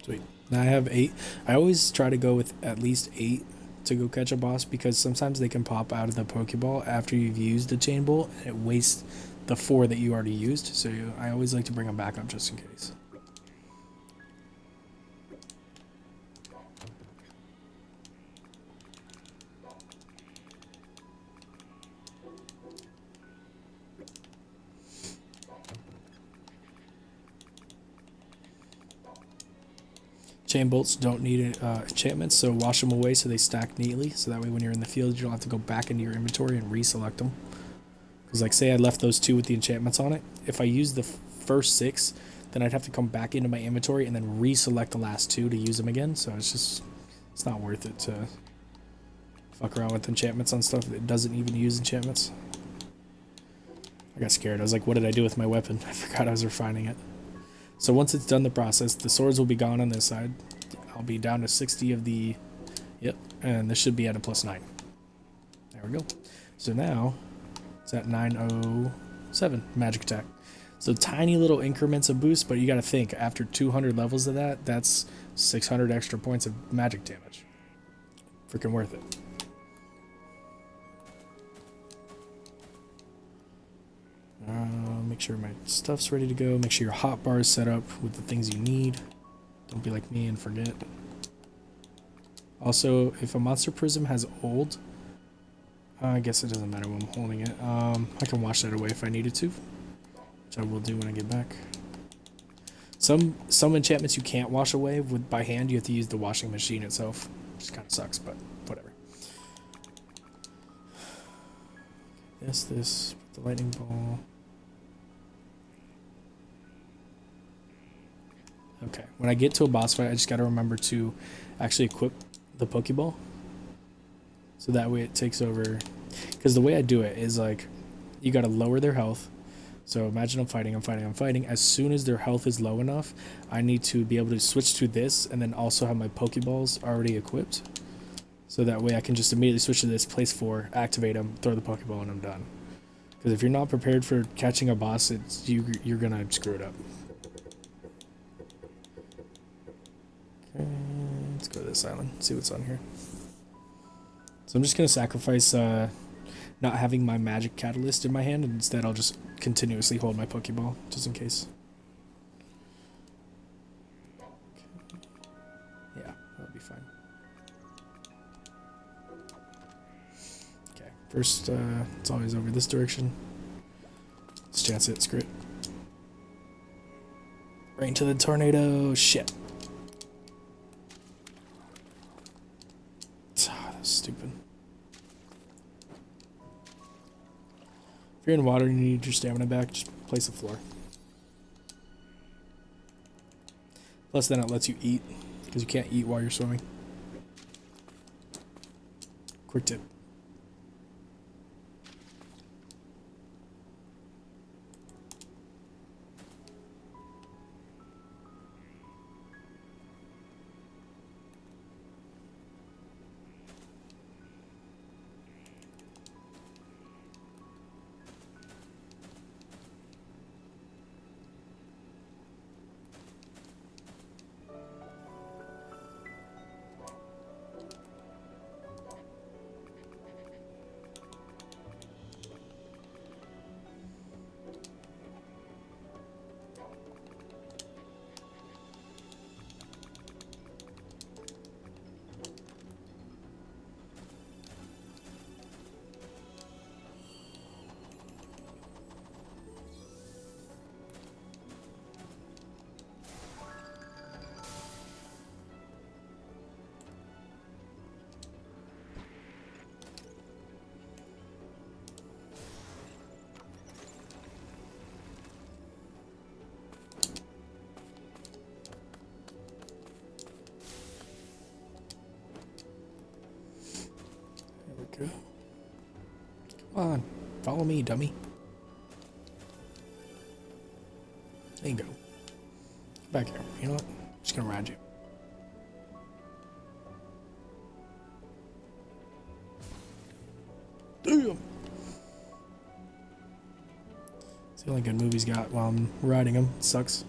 Sweet. Now I have 8. I always try to go with at least 8 to go catch a boss because sometimes they can pop out of the Pokeball after you've used the chain bolt and it wastes the 4 that you already used. So I always like to bring them back up just in case. Chain bolts don't need enchantments, so wash them away so they stack neatly. So that way when you're in the field, you don't have to go back into your inventory and reselect them. Because like say I left those 2 with the enchantments on it. If I use the first 6, then I'd have to come back into my inventory and then reselect the last 2 to use them again. So it's not worth it to fuck around with enchantments on stuff that doesn't even use enchantments. I got scared. I was like, what did I do with my weapon? I forgot I was refining it. So once it's done the process, the swords will be gone on this side. I'll be down to 60 of the... Yep, and this should be at a +9. There we go. So now, it's at 907 magic attack. So tiny little increments of boost, but you gotta think, after 200 levels of that, that's 600 extra points of magic damage. Freaking worth it. Make sure my stuff's ready to go. Make sure your hotbar is set up with the things you need. Don't be like me and forget. Also, if a monster prism has old, I guess it doesn't matter when I'm holding it. I can wash that away if I needed to, which I will do when I get back. Some enchantments you can't wash away with by hand. You have to use the washing machine itself, which kind of sucks, but whatever. This, the lightning ball. Okay, when I get to a boss fight, I just gotta remember to actually equip the Pokeball. So that way it takes over. Because the way I do it is like, you gotta lower their health. So imagine I'm fighting. As soon as their health is low enough, I need to be able to switch to this and then also have my Pokeballs already equipped. So that way I can just immediately switch to this, place 4, activate them, throw the Pokeball, and I'm done. Because if you're not prepared for catching a boss, you're gonna screw it up. Okay, let's go to this island, see what's on here. So I'm just gonna sacrifice not having my magic catalyst in my hand, and instead I'll just continuously hold my Pokeball, just in case. Okay. Yeah, that'll be fine. Okay, first, it's always over this direction. Let's chance it, screw it. Right into the tornado, shit. That's stupid. If you're in water and you need your stamina back, just place a floor. Plus then it lets you eat, because you can't eat while you're swimming. Quick tip. There we go. Come on, follow me, dummy. There you go. Back here. You know what? I'm just gonna ride you. Damn! It's the only good move he's got while I'm riding him. It sucks.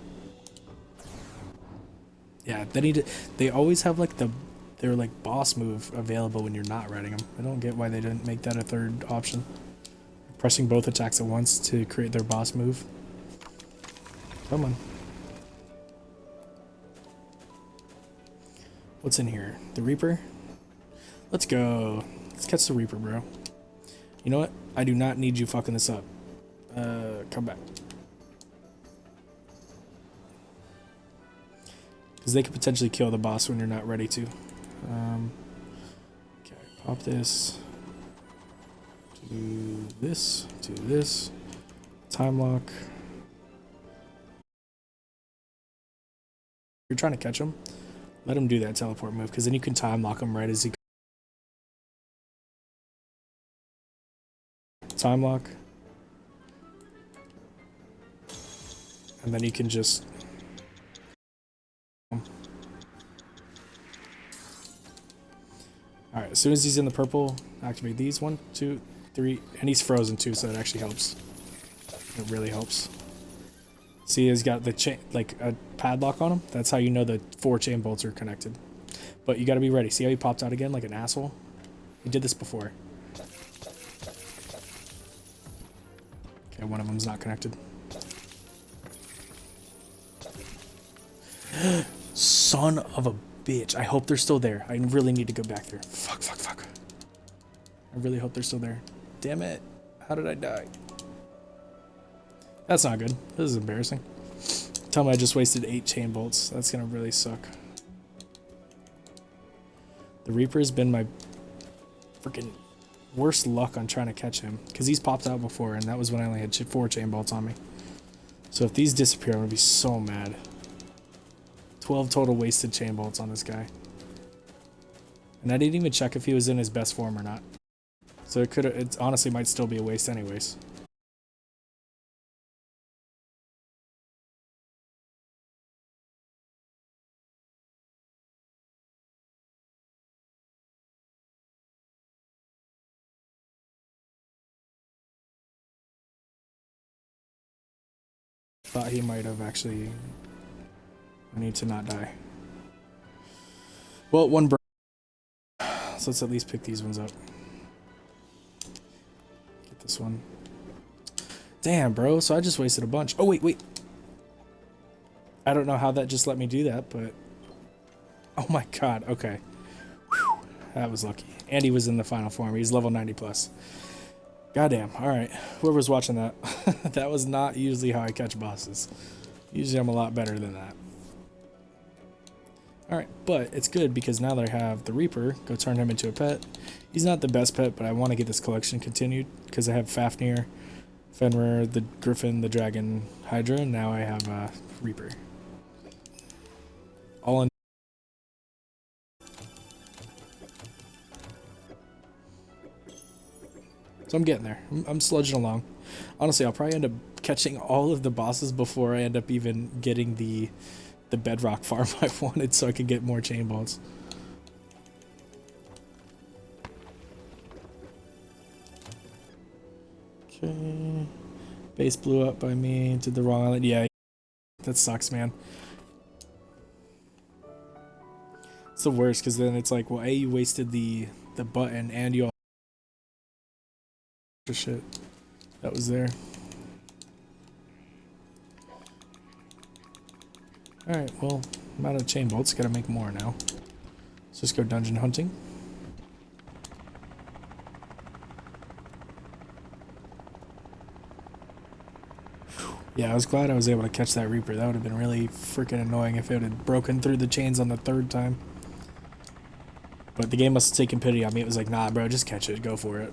Yeah, they always have like their like boss move available when you're not riding them. I don't get why they didn't make that a third option. Pressing both attacks at once to create their boss move. Come on. What's in here? The Reaper? Let's go. Let's catch the Reaper, bro. You know what? I do not need you fucking this up. Come back. Because they could potentially kill the boss when you're not ready to. Okay, pop this. Do this. Do this. Time lock. You're trying to catch him. Let him do that teleport move, because then you can time lock him right as he. Time lock. And then you can just. Alright, as soon as he's in the purple, activate these. 1, 2, 3. And he's frozen too, so that actually helps. It really helps. See, he's got the chain, like a padlock on him. That's how you know the 4 chain bolts are connected. But you gotta be ready. See how he popped out again like an asshole? He did this before. Okay, one of them's not connected. Son of a bitch. I hope they're still there. I really need to go back there. Fuck, fuck, fuck. I really hope they're still there. Damn it. How did I die? That's not good. This is embarrassing. Tell me I just wasted 8 chain bolts. That's gonna really suck. The Reaper has been my freaking worst luck on trying to catch him. Because he's popped out before, and that was when I only had 4 chain bolts on me. So if these disappear, I'm gonna be so mad. 12 total wasted chain bolts on this guy. And I didn't even check if he was in his best form or not. So it honestly might still be a waste anyways. Thought he might have actually. I need to not die. Well, one burn. So let's at least pick these ones up. Get this one. Damn, bro. So I just wasted a bunch. Oh, wait. I don't know how that just let me do that, but... Oh my god, okay. Whew. That was lucky. And he was in the final form. He's level 90 plus. Goddamn. Alright. Whoever's watching that. That was not usually how I catch bosses. Usually I'm a lot better than that. Alright, but it's good because now that I have the Reaper, go turn him into a pet. He's not the best pet, but I want to get this collection continued because I have Fafnir, Fenrir, the Griffin, the Dragon, Hydra, and now I have Reaper. All in. So I'm getting there. I'm sludging along. Honestly, I'll probably end up catching all of the bosses before I end up even getting the bedrock farm I wanted so I could get more chain bolts. Okay. Base blew up by me. Did the wrong island. Yeah, that sucks, man. It's the worst because then it's like, well, A, you wasted the button and you all shit that was there. Alright, well, I'm out of chain bolts. Gotta make more now. Let's just go dungeon hunting. Yeah, I was glad I was able to catch that Reaper. That would have been really freaking annoying if it had broken through the chains on the third time. But the game must have taken pity on me. It was like, nah, bro, just catch it. Go for it.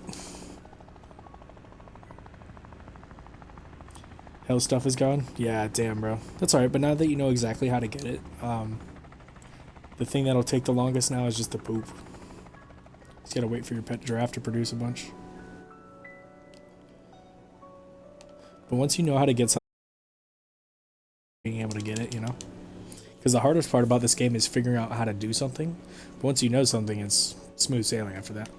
Hell stuff is gone? Yeah, damn, bro. That's alright, but now that you know exactly how to get it, the thing that'll take the longest now is just the poop. Just gotta wait for your pet giraffe to produce a bunch. But once you know how to get something, being able to get it, you know? Because the hardest part about this game is figuring out how to do something. But once you know something, it's smooth sailing after that.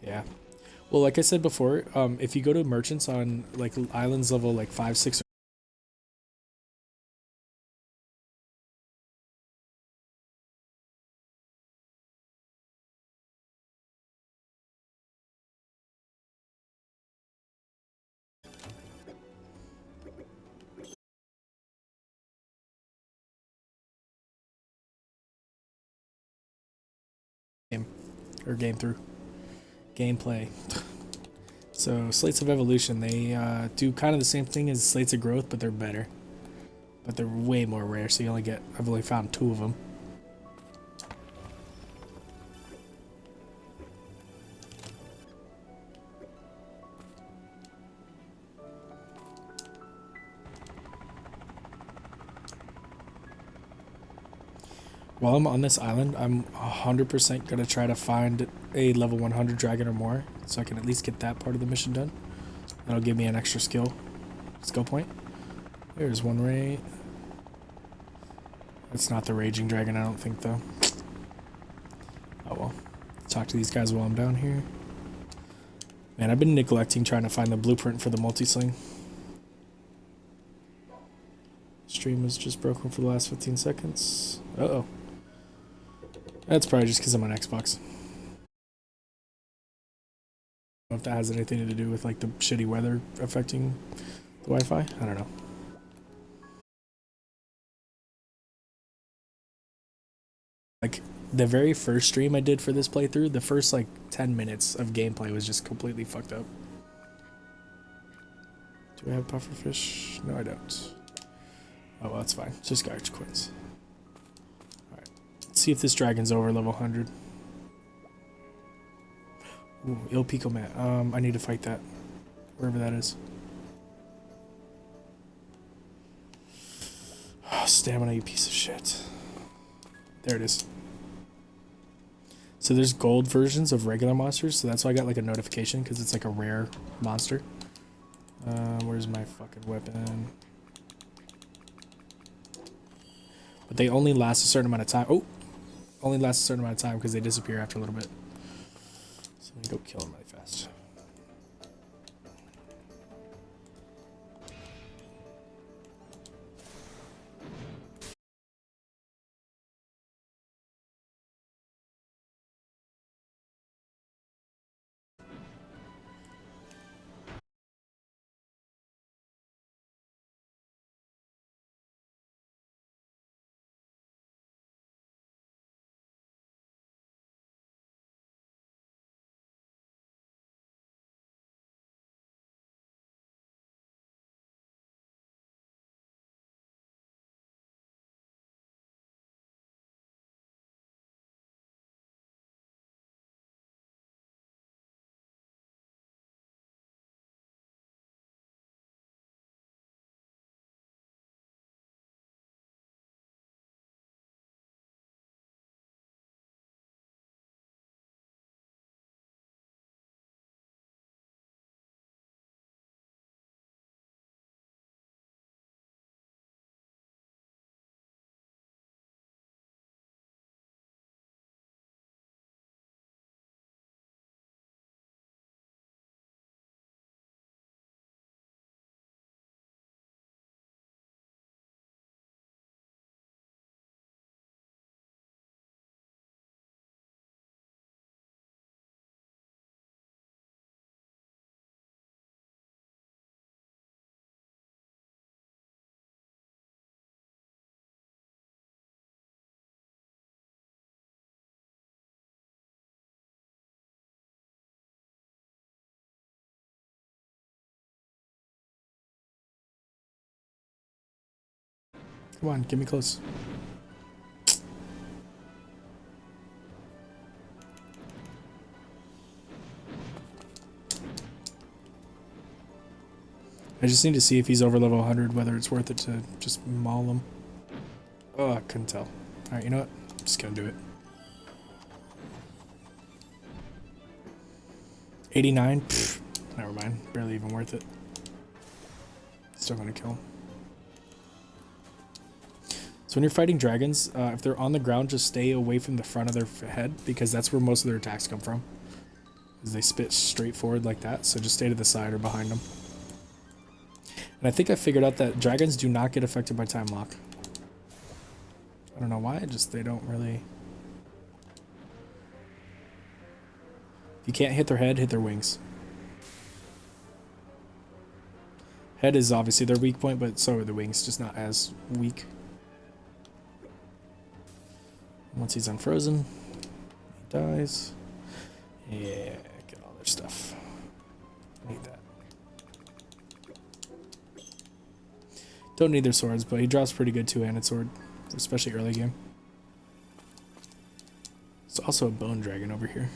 Yeah. Well, like I said before, if you go to merchants on like islands level like 5, 6, game through gameplay. So Slates of Evolution, they do kind of the same thing as Slates of Growth, but they're better. But they're way more rare, so you only get, I've only found 2 of them. While I'm on this island, I'm 100% going to try to find a level 100 dragon or more, so I can at least get that part of the mission done. That'll give me an extra skill point. There's one right. That's not the raging dragon, I don't think, though. Oh well. Talk to these guys while I'm down here. Man, I've been neglecting trying to find the blueprint for the multi-sling. Stream was just broken for the last 15 seconds. Uh-oh. That's probably just because I'm on Xbox. I don't know if that has anything to do with like the shitty weather affecting the Wi-Fi. I don't know. Like the very first stream I did for this playthrough, the first like 10 minutes of gameplay was just completely fucked up. Do I have pufferfish? No, I don't. Oh, well, that's fine. It's just garbage coins. Alright. Let's see if this dragon's over level 100. Ooh, Il Pico Mat. I need to fight that. Wherever that is. Oh, stamina, you piece of shit. There it is. So there's gold versions of regular monsters, so that's why I got like a notification, because it's like a rare monster. Where's my fucking weapon? But they only last a certain amount of time. Oh! Only last a certain amount of time because they disappear after a little bit. So let me go kill them really fast. Come on, get me close. I just need to see if he's over level 100, whether it's worth it to just maul him. Oh, I couldn't tell. Alright, you know what? I'm just gonna do it. 89? Pfft, never mind. Barely even worth it. Still gonna kill him. So when you're fighting dragons, if they're on the ground, just stay away from the front of their head, because that's where most of their attacks come from. Because they spit straight forward like that, so just stay to the side or behind them. And I think I figured out that dragons do not get affected by time lock. I don't know why, just they don't really... If you can't hit their head, hit their wings. Head is obviously their weak point, but so are the wings, just not as weak. Once he's unfrozen, he dies. Yeah, get all their stuff. Need that. Don't need their swords, but he drops pretty good two-handed sword, especially early game. There's also a bone dragon over here.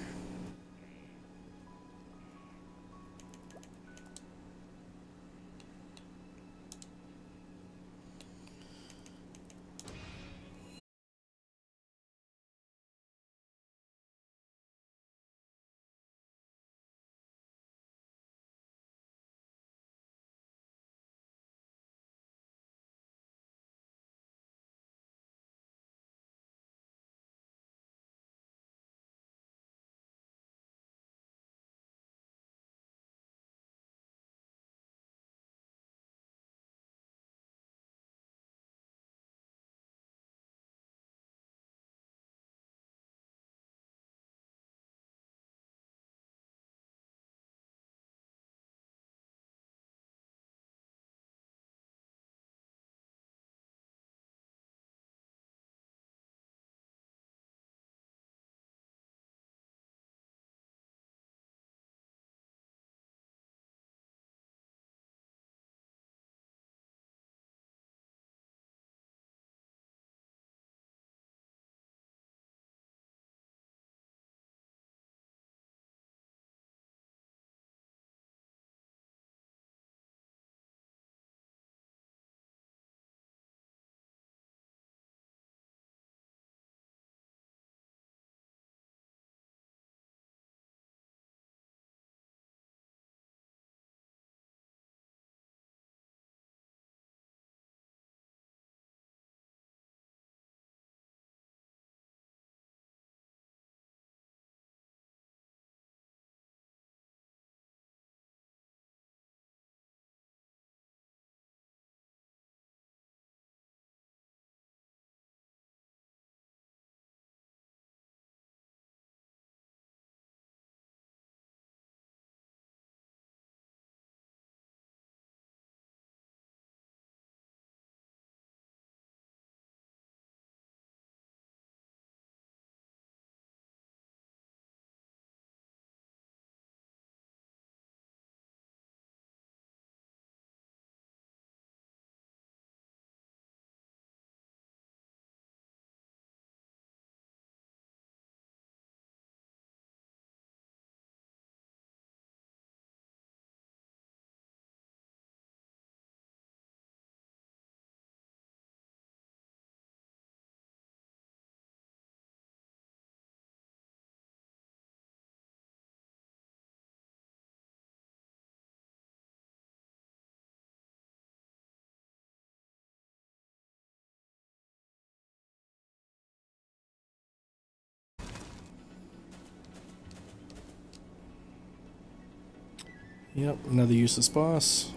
Yep, another useless boss.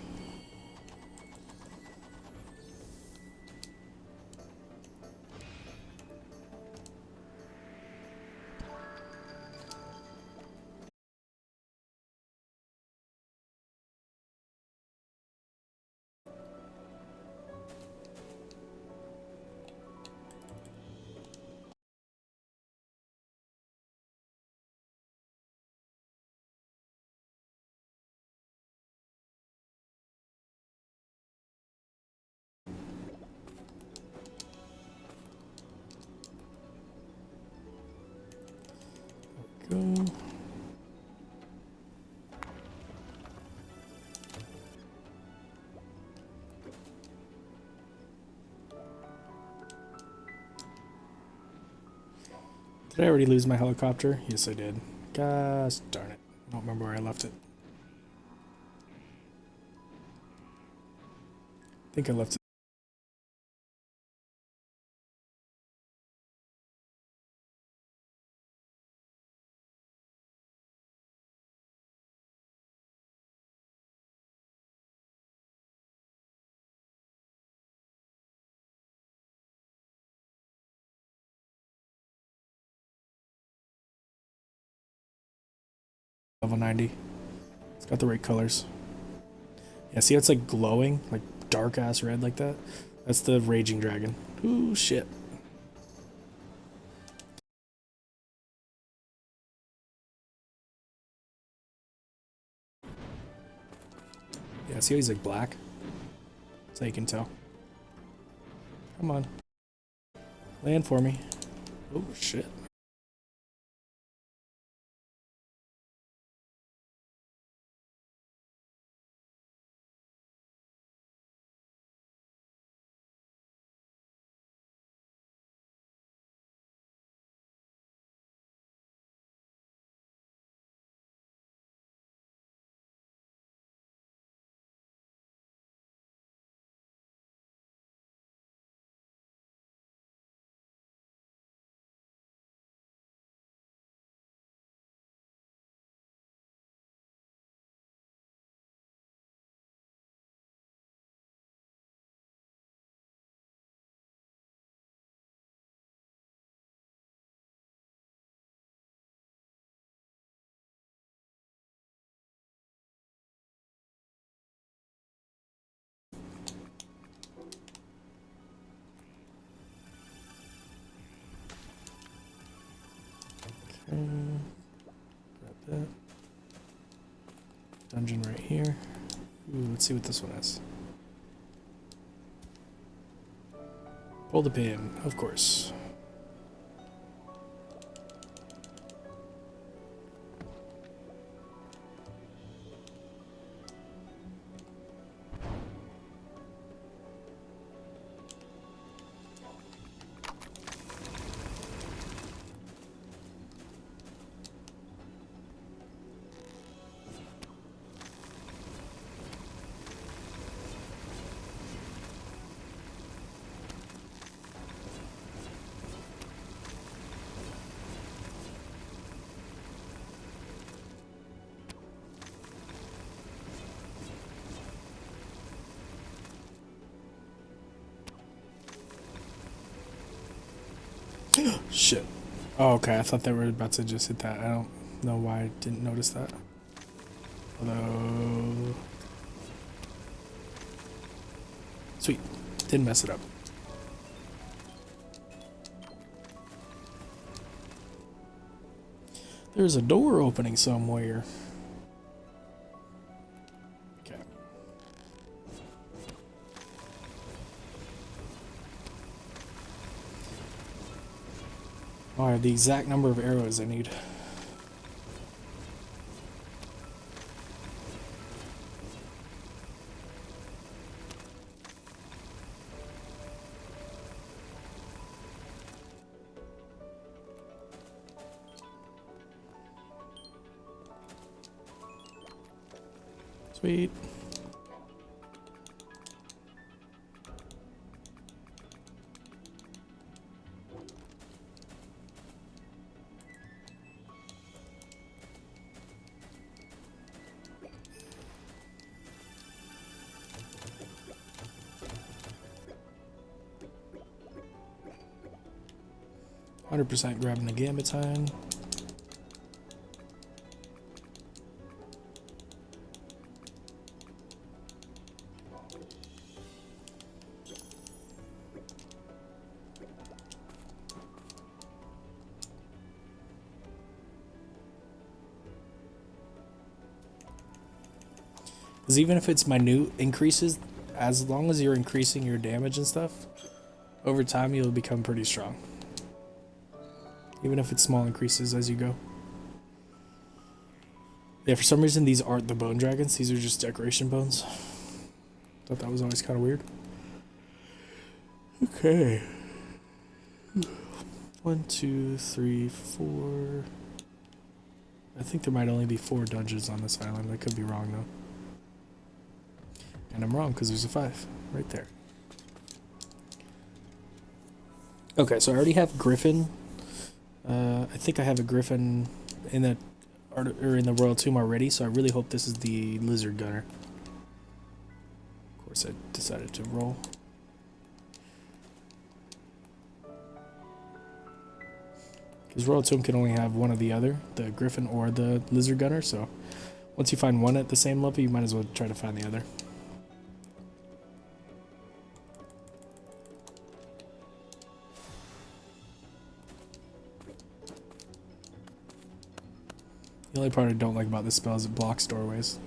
Go. Did I already lose my helicopter? Yes, I did. Gosh darn it. I don't remember where I left it. I think I left it. Level 90. It's got the right colors. Yeah, see how it's like glowing? Like dark ass red like that? That's the Raging Dragon. Ooh, shit. Yeah, see how he's like black? That's how you can tell. Come on. Land for me. Oh, shit. Okay. Grab that. Dungeon right here. Ooh, let's see what this one is. Pull the pin, of course. Shit. Oh, okay. I thought they were about to just hit that. I don't know why I didn't notice that. Although... Sweet. Didn't mess it up. There's a door opening somewhere. Okay. Oh, I have the exact number of arrows I need. Sweet. 100% grabbing the Gambitine. Because even if it's minute increases, as long as you're increasing your damage and stuff, over time you'll become pretty strong. Even if it's small increases as you go. Yeah, for some reason these aren't the bone dragons, these are just decoration bones. Thought that was always kind of weird. Okay. 1, 2, 3, 4. I think there might only be 4 dungeons on this island. I could be wrong though. And I'm wrong because there's a 5 right there. Okay, so I already have Griffin. I think I have a Griffin in the Royal Tomb already, so I really hope this is the Lizard Gunner. Of course, I decided to roll. Because Royal Tomb can only have one or the other, the Griffin or the Lizard Gunner, so once you find one at the same level, you might as well try to find the other. The only part I don't like about this spell is it blocks doorways.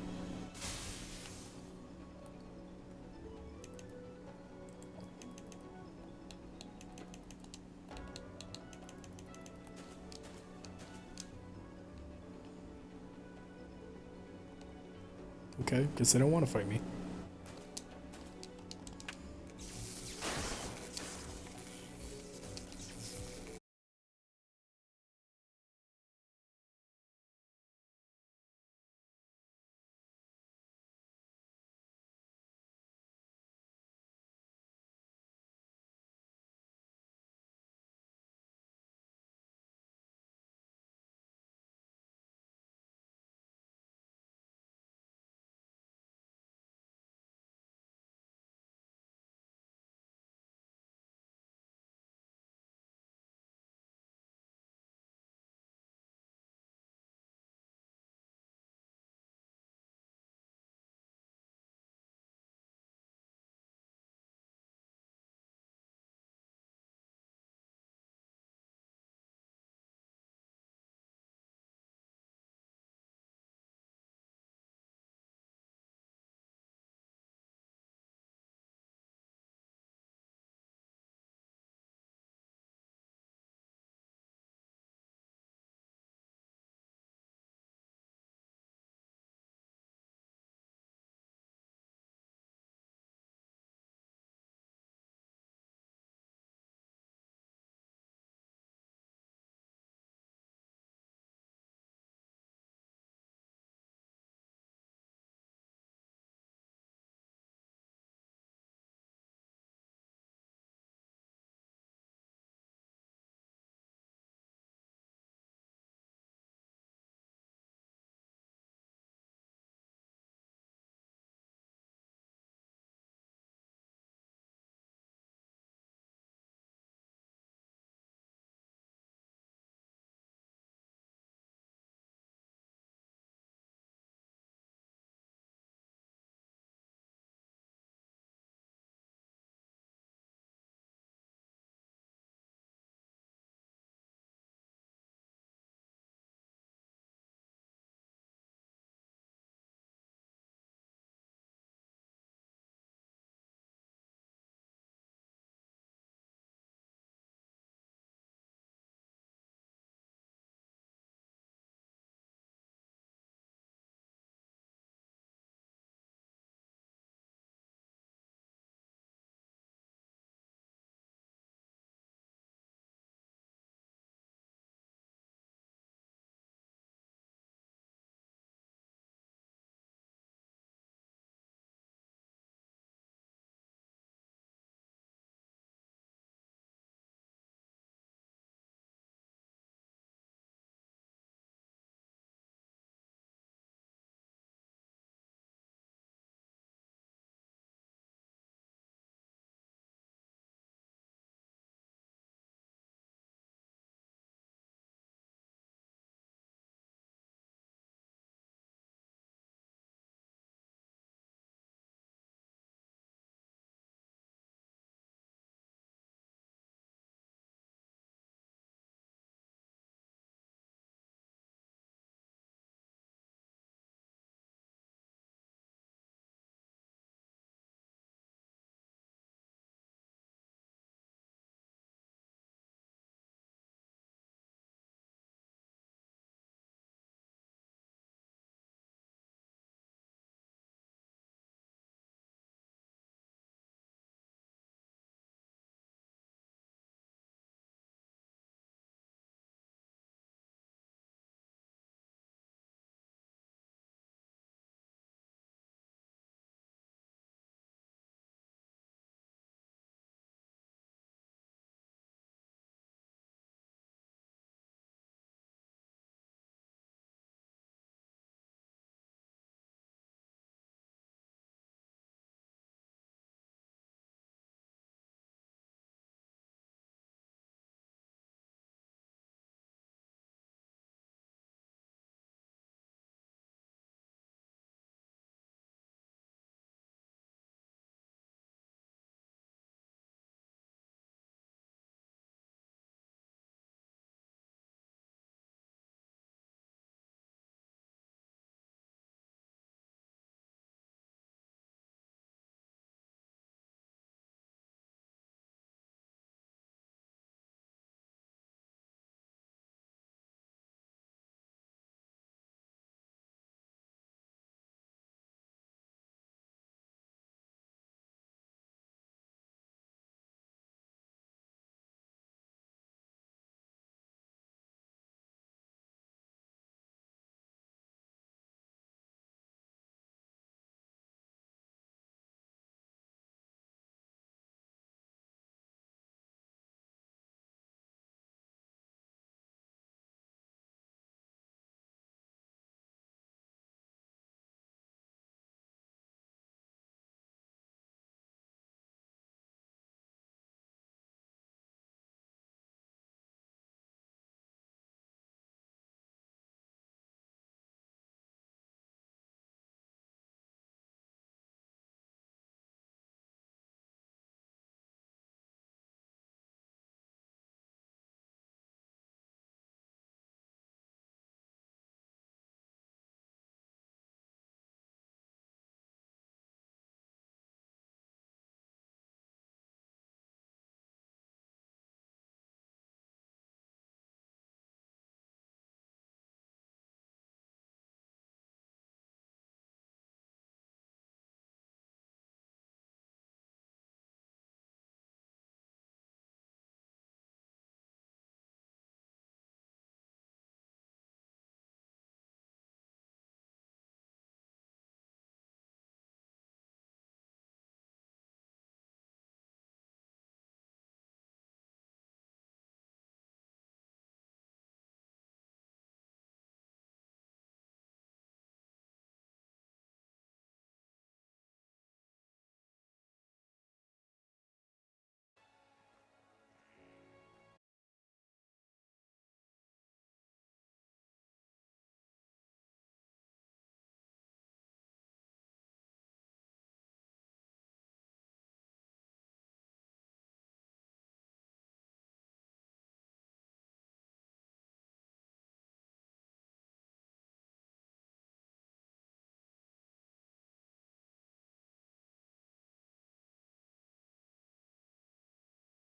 Okay, guess they don't want to fight me.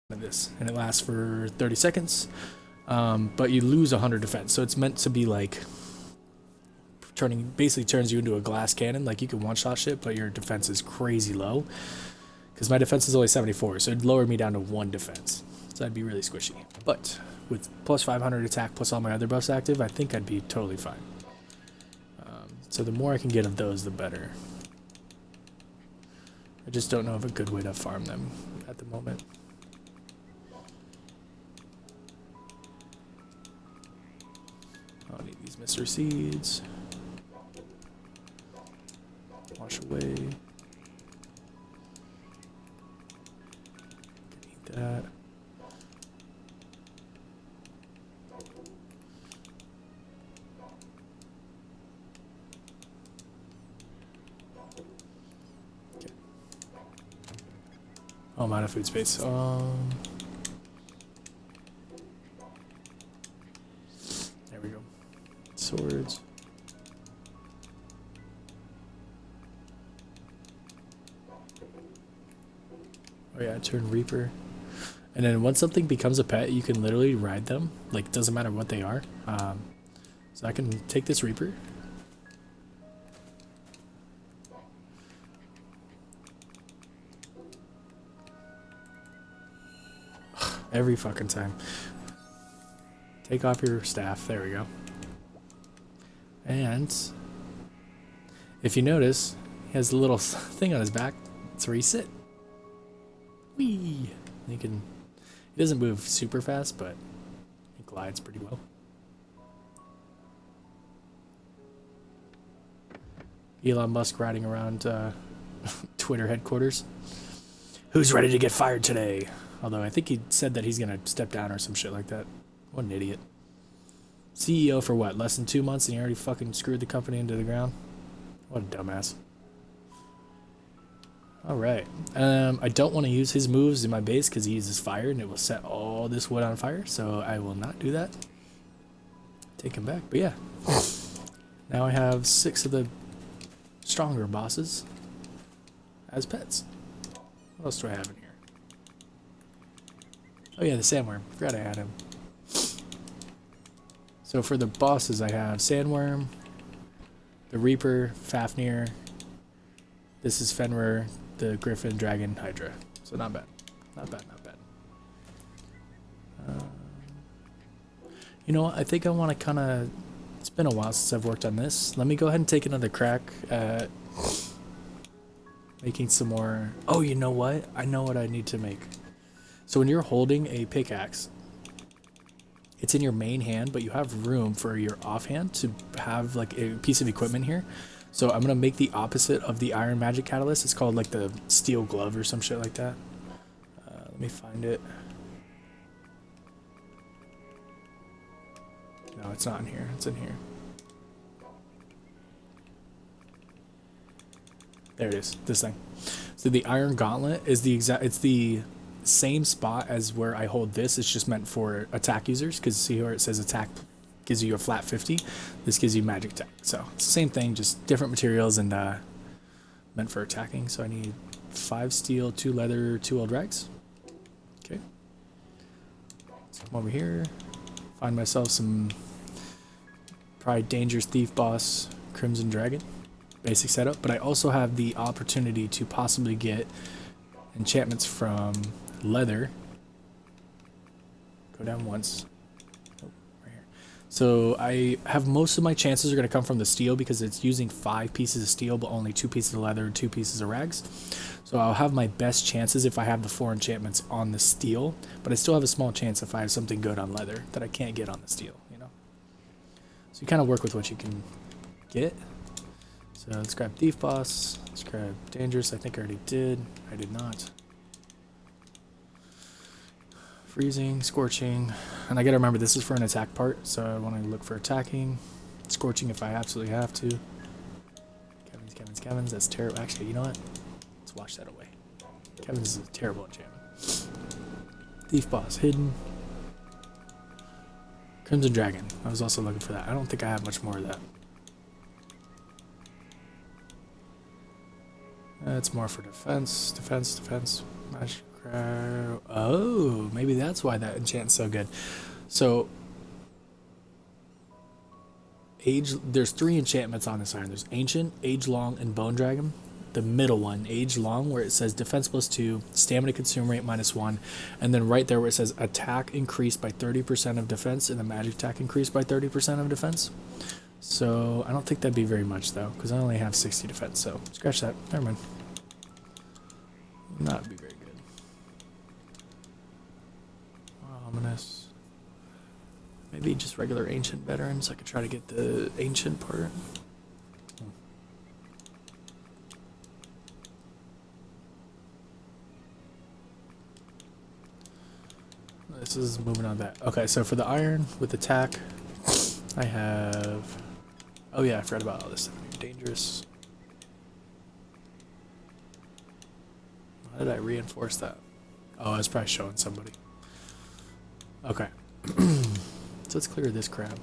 this, and it lasts for 30 seconds. But you lose 100 defense, so it's meant to be like basically turns you into a glass cannon. Like you can one-shot shit, but your defense is crazy low. Because my defense is only 74, so it'd lower me down to 1 defense. So that'd be really squishy. But with plus 500 attack plus all my other buffs active, I think I'd be totally fine. So the more I can get of those, the better. I just don't know of a good way to farm them at the moment. I'll need these mystery seeds. Wash away. That. Okay. Oh, I'm out of food space. There we go. Swords. Oh yeah, turn Reaper. And then once something becomes a pet, you can literally ride them. Like, doesn't matter what they are. So I can take this Reaper. Every fucking time. Take off your staff. There we go. And if you notice, he has a little thing on his back. That's where he sit. Whee! He doesn't move super fast, but he glides pretty well. Elon Musk riding around Twitter headquarters. Who's ready to get fired today? Although I think he said that he's gonna step down or some shit like that. What an idiot. CEO for what? Less than 2 months and he already fucking screwed the company into the ground? What a dumbass. Alright. I don't want to use his moves in my base because he uses fire and it will set all this wood on fire, so I will not do that. Take him back. But yeah. Now I have 6 of the stronger bosses as pets. What else do I have in here? Oh yeah, the sandworm. Forgot I had him. So for the bosses I have sandworm, the Reaper, Fafnir, this is Fenrir, the Griffin, Dragon, Hydra. So not bad. Not bad, not bad. You know what? I think I want to kind of... It's been a while since I've worked on this. Let me go ahead and take another crack at making some more... Oh, you know what? I know what I need to make. So when you're holding a pickaxe, it's in your main hand, but you have room for your offhand to have like a piece of equipment here. So I'm going to make the opposite of the iron magic catalyst. It's called like the steel glove or some shit like that. Let me find it. No, it's not in here. It's in here. There it is. This thing. So the iron gauntlet is the exact... It's the same spot as where I hold this. It's just meant for attack users, because see where it says attack gives you a flat 50. This gives you magic attack. So it's the same thing, just different materials and meant for attacking. So I need 5 steel, 2 leather, 2 old rags. Okay. Let's come over here. Find myself some probably dangerous thief boss, Crimson Dragon. Basic setup. But I also have the opportunity to possibly get enchantments from leather. Go down once. Oh, right here. So I have most of my chances are going to come from the steel because it's using 5 pieces of steel but only 2 pieces of leather and 2 pieces of rags. So I'll have my best chances if I have the 4 enchantments on the steel, but I still have a small chance if I have something good on leather that I can't get on the steel, you know. So you kind of work with what you can get. So let's grab Thief Boss. Let's grab Dangerous. I think I already did. I did not. Freezing, Scorching. And I gotta remember this is for an attack part, so I want to look for attacking. Scorching if I absolutely have to. Kevin's. That's terrible. Actually, you know what? Let's wash that away. Kevin's is a terrible enchantment. Thief Boss, Hidden. Crimson Dragon. I was also looking for that. I don't think I have much more of that. It's more for defense. Magic Oh, maybe that's why that enchant's so good. So, there's 3 enchantments on this iron. There's Ancient, Age Long, and Bone Dragon. The middle one, Age Long, where it says Defense +2, Stamina Consume Rate -1, and then right there where it says Attack increased by 30% of defense, and the Magic Attack increased by 30% of defense. So I don't think that'd be very much though, because I only have 60 defense. So scratch that. Never mind. Not be very good. Ominous. Maybe just regular Ancient Veterans. I could try to get the Ancient part. This is moving on back. Okay, so for the iron with attack, I have. Oh yeah, I forgot about all this stuff. Dangerous. How did I reinforce that? Oh, I was probably showing somebody. Okay. So let's clear this crap.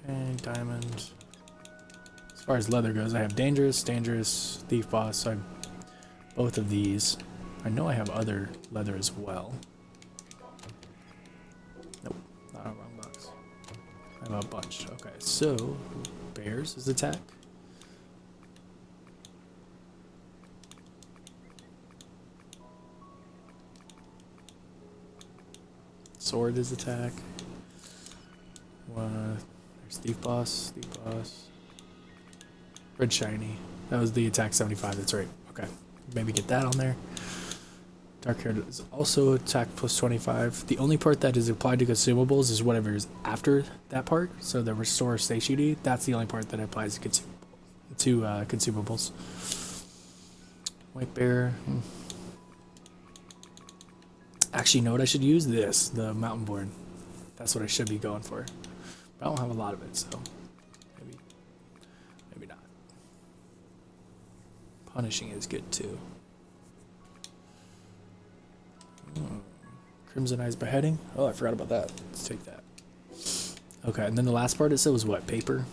Okay, diamond. As far as leather goes, I have dangerous, thief boss. So I have both of these. I know I have other leather as well. Nope, not a wrong box. I have a bunch. Okay, so bears is attack. Sword is attack. There's thief boss, Red shiny. That was the attack 75. That's right. Okay, maybe get that on there. Dark hair is also attack +25. The only part that is applied to consumables is whatever is after that part. So the restore satiety, that's the only part that applies to consumables. White bear. Actually, you know what I should use? The mountain born. That's what I should be going for. But I don't have a lot of it, so maybe not. Punishing is good too. Crimson Eyes Beheading. Oh, I forgot about that. Let's take that. Okay, and then the last part it said was what? Paper?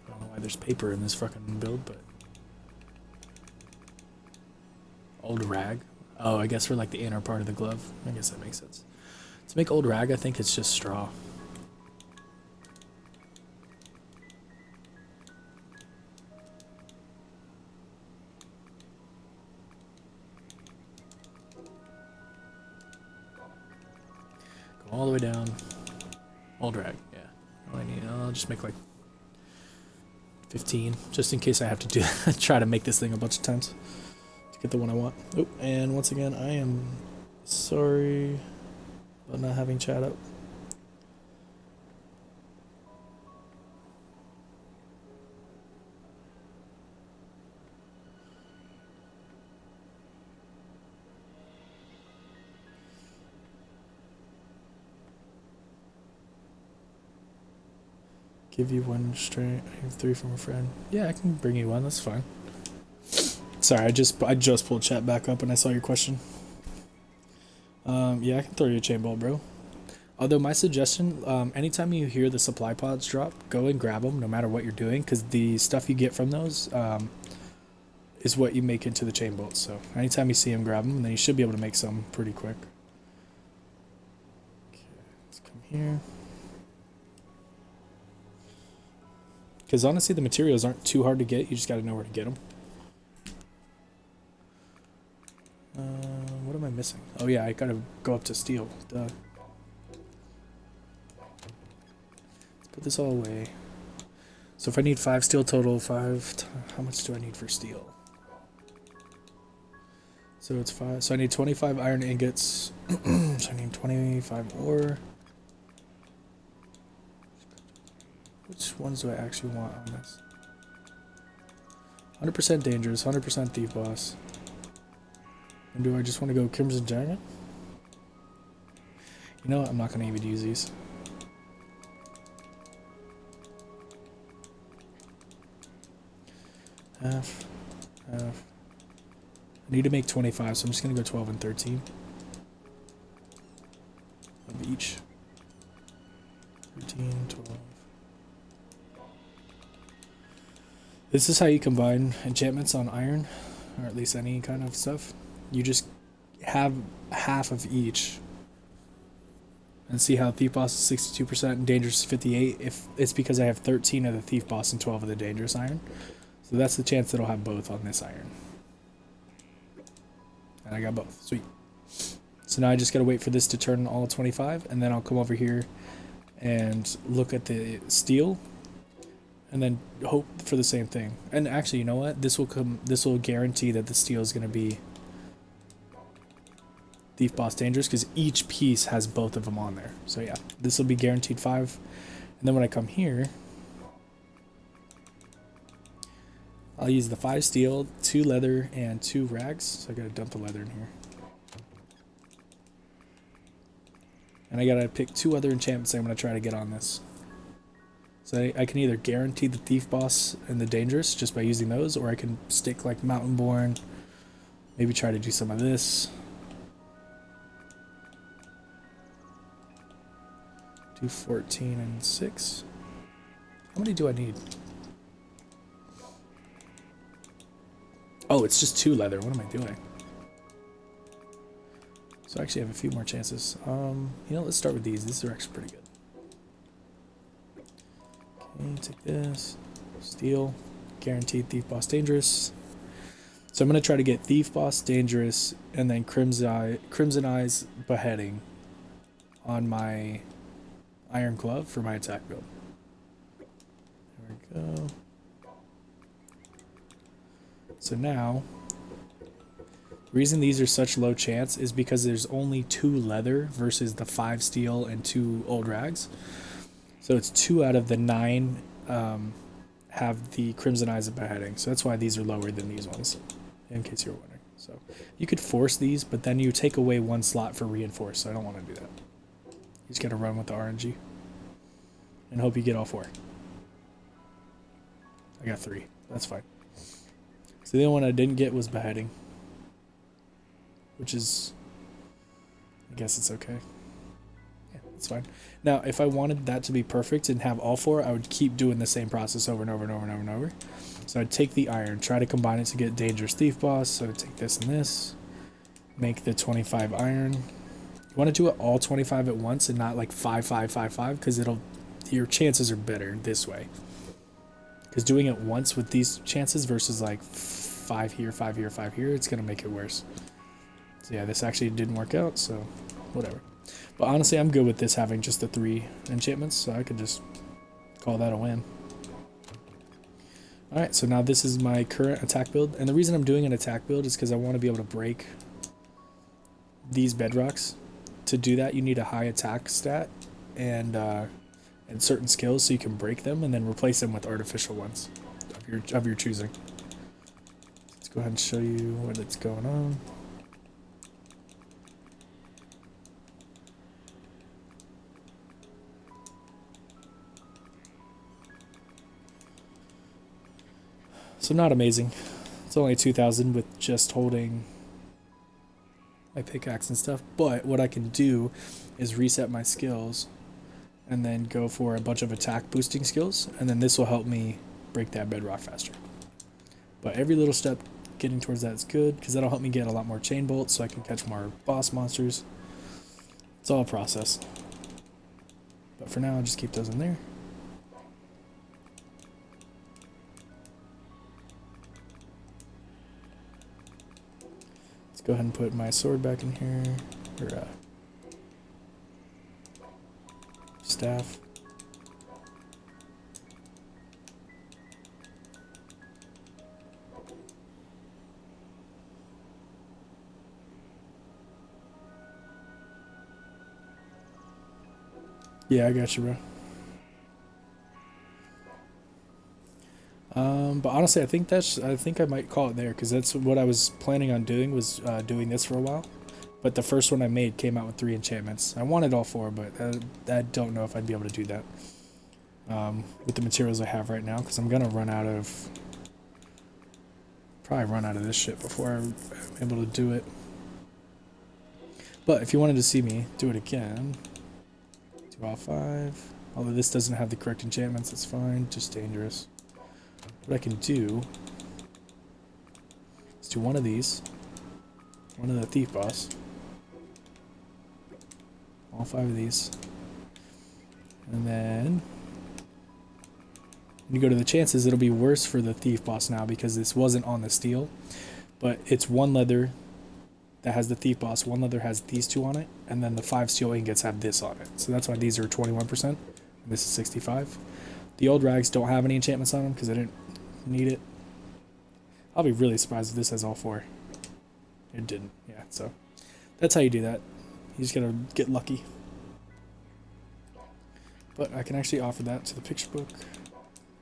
I don't know why there's paper in this fucking build, but... Old rag. Oh, I guess for like the inner part of the glove. I guess that makes sense. To make old rag, I think it's just straw. All the way down. Old rag, yeah. All I need, I'll just make like 15, just in case I have to try to make this thing a bunch of times to get the one I want. Oh, and once again, I am sorry about not having chat up. Give you 1 strength. I have 3 from a friend. Yeah, I can bring you 1. That's fine. Sorry, I just pulled chat back up and I saw your question. Yeah, I can throw you a chain bolt, bro. Although my suggestion, anytime you hear the supply pods drop, go and grab them, no matter what you're doing, because the stuff you get from those is what you make into the chain bolts. So anytime you see them, grab them, and then you should be able to make some pretty quick. Okay, let's come here. Because honestly, the materials aren't too hard to get. You just got to know where to get them. What am I missing? Oh yeah, I got to go up to steel. Duh. Let's put this all away. So if I need 5 steel total, how much do I need for steel? So it's 5. So I need 25 iron ingots. So I need 25 ore. Which ones do I actually want on this? 100% dangerous, 100% thief boss. And do I just want to go Crimson Giant? You know what? I'm not going to even use these. Half, I need to make 25, so I'm just going to go 12 and 13 of each. 13, 12. This is how you combine enchantments on iron, or at least any kind of stuff. You just have half of each. And see how Thief Boss is 62% and Dangerous is 58. If it's because I have 13 of the Thief Boss and 12 of the Dangerous iron. So that's the chance that I'll have both on this iron. And I got both. Sweet. So now I just gotta wait for this to turn all 25, and then I'll come over here and look at the steel, and then hope for the same thing. And actually, you know what? This will guarantee that the steel is gonna be Thief Boss Dangerous, because each piece has both of them on there. So yeah, this will be guaranteed 5. And then when I come here, I'll use the 5 steel, 2 leather, and 2 rags. So I gotta dump the leather in here. And I gotta pick 2 other enchantments I'm gonna try to get on this. So I can either guarantee the Thief Boss and the Dangerous just by using those, or I can stick like Mountainborn, maybe try to do some of this. Do 14 and 6. How many do I need? Oh, it's just 2 leather. What am I doing? So I actually have a few more chances. You know, let's start with these. These are actually pretty good. Okay, take this. Steel. Guaranteed Thief Boss Dangerous. So I'm going to try to get Thief Boss Dangerous and then Crimson Eyes Beheading on my Iron Glove for my attack build. There we go. So now, the reason these are such low chance is because there's only 2 leather versus the 5 steel and 2 old rags. So it's 2 out of the 9 have the Crimson Eyes of Beheading. So that's why these are lower than these ones, in case you're wondering. So you could force these, but then you take away 1 slot for reinforce. So I don't want to do that. You just gotta run with the RNG and hope you get all 4. I got 3. That's fine. So the only one I didn't get was Beheading, which is, I guess it's okay. Yeah, it's fine. Now, if I wanted that to be perfect and have all 4, I would keep doing the same process over and over and over and over and over. So I'd take the iron, try to combine it to get Dangerous Thief Boss. So I'd take this and this, make the 25 iron. You want to do it all 25 at once and not like 5, 5, 5, 5, because your chances are better this way. Because doing it once with these chances versus like 5 here, 5 here, 5 here, it's going to make it worse. So yeah, this actually didn't work out, so whatever. But honestly, I'm good with this having just the 3 enchantments, so I could just call that a win. Alright, so now this is my current attack build. And the reason I'm doing an attack build is because I want to be able to break these bedrocks. To do that, you need a high attack stat and certain skills so you can break them and then replace them with artificial ones of your choosing. Let's go ahead and show you what's going on. So not amazing. It's only 2,000 with just holding my pickaxe and stuff, but what I can do is reset my skills and then go for a bunch of attack boosting skills, and then this will help me break that bedrock faster. But every little step getting towards that is good, because that'll help me get a lot more chain bolts so I can catch more boss monsters. It's all a process. But for now, I'll just keep those in there. Go ahead and put my sword back in here, or staff. Yeah, I got you, bro. But honestly, I think I might call it there, because that's what I was planning on doing, was doing this for a while. But the first one I made came out with 3 enchantments. I wanted all 4, but I don't know if I'd be able to do that with the materials I have right now, because I'm gonna run out of Probably run out of this shit before I'm able to do it. But if you wanted to see me do it again, do all 5. Although this doesn't have the correct enchantments, it's fine, just dangerous. What I can do is do one of these, one of the thief boss, all 5 of these, and then when you go to the chances, it'll be worse for the thief boss now because this wasn't on the steel, but it's 1 leather that has the thief boss, 1 leather has these 2 on it, and then the 5 steel ingots have this on it. So that's why these are 21%, and this is 65. The old rags don't have any enchantments on them because I didn't need it. I'll be really surprised if this has all 4. It didn't, yeah, so that's how you do that. You just gotta get lucky. But I can actually offer that to the picture book,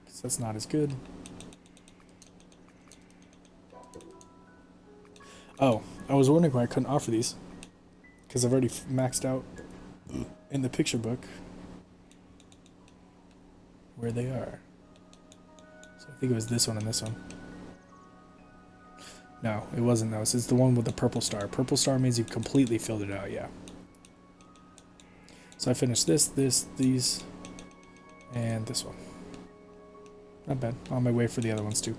because that's not as good. Oh, I was wondering why I couldn't offer these, because I've already maxed out in the picture book where they are. So I think it was this one and this one. No, it wasn't those. It's the one with the purple star. Purple star means you've completely filled it out, yeah. So I finished this, these, and this one. Not bad. On my way for the other ones too.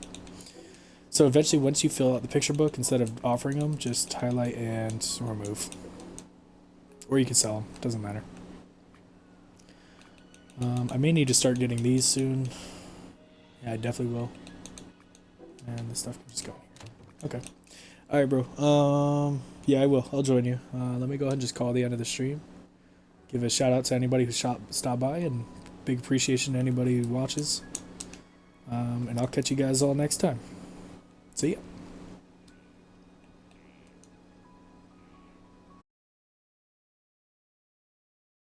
So eventually, once you fill out the picture book, instead of offering them, just highlight and remove. Or you can sell them. Doesn't matter. I may need to start getting these soon. Yeah, I definitely will. And this stuff can just go here. Okay. Alright, bro. Yeah, I will. I'll join you. Let me go ahead and just call the end of the stream. Give a shout out to anybody who stopped by, and big appreciation to anybody who watches. And I'll catch you guys all next time. See ya.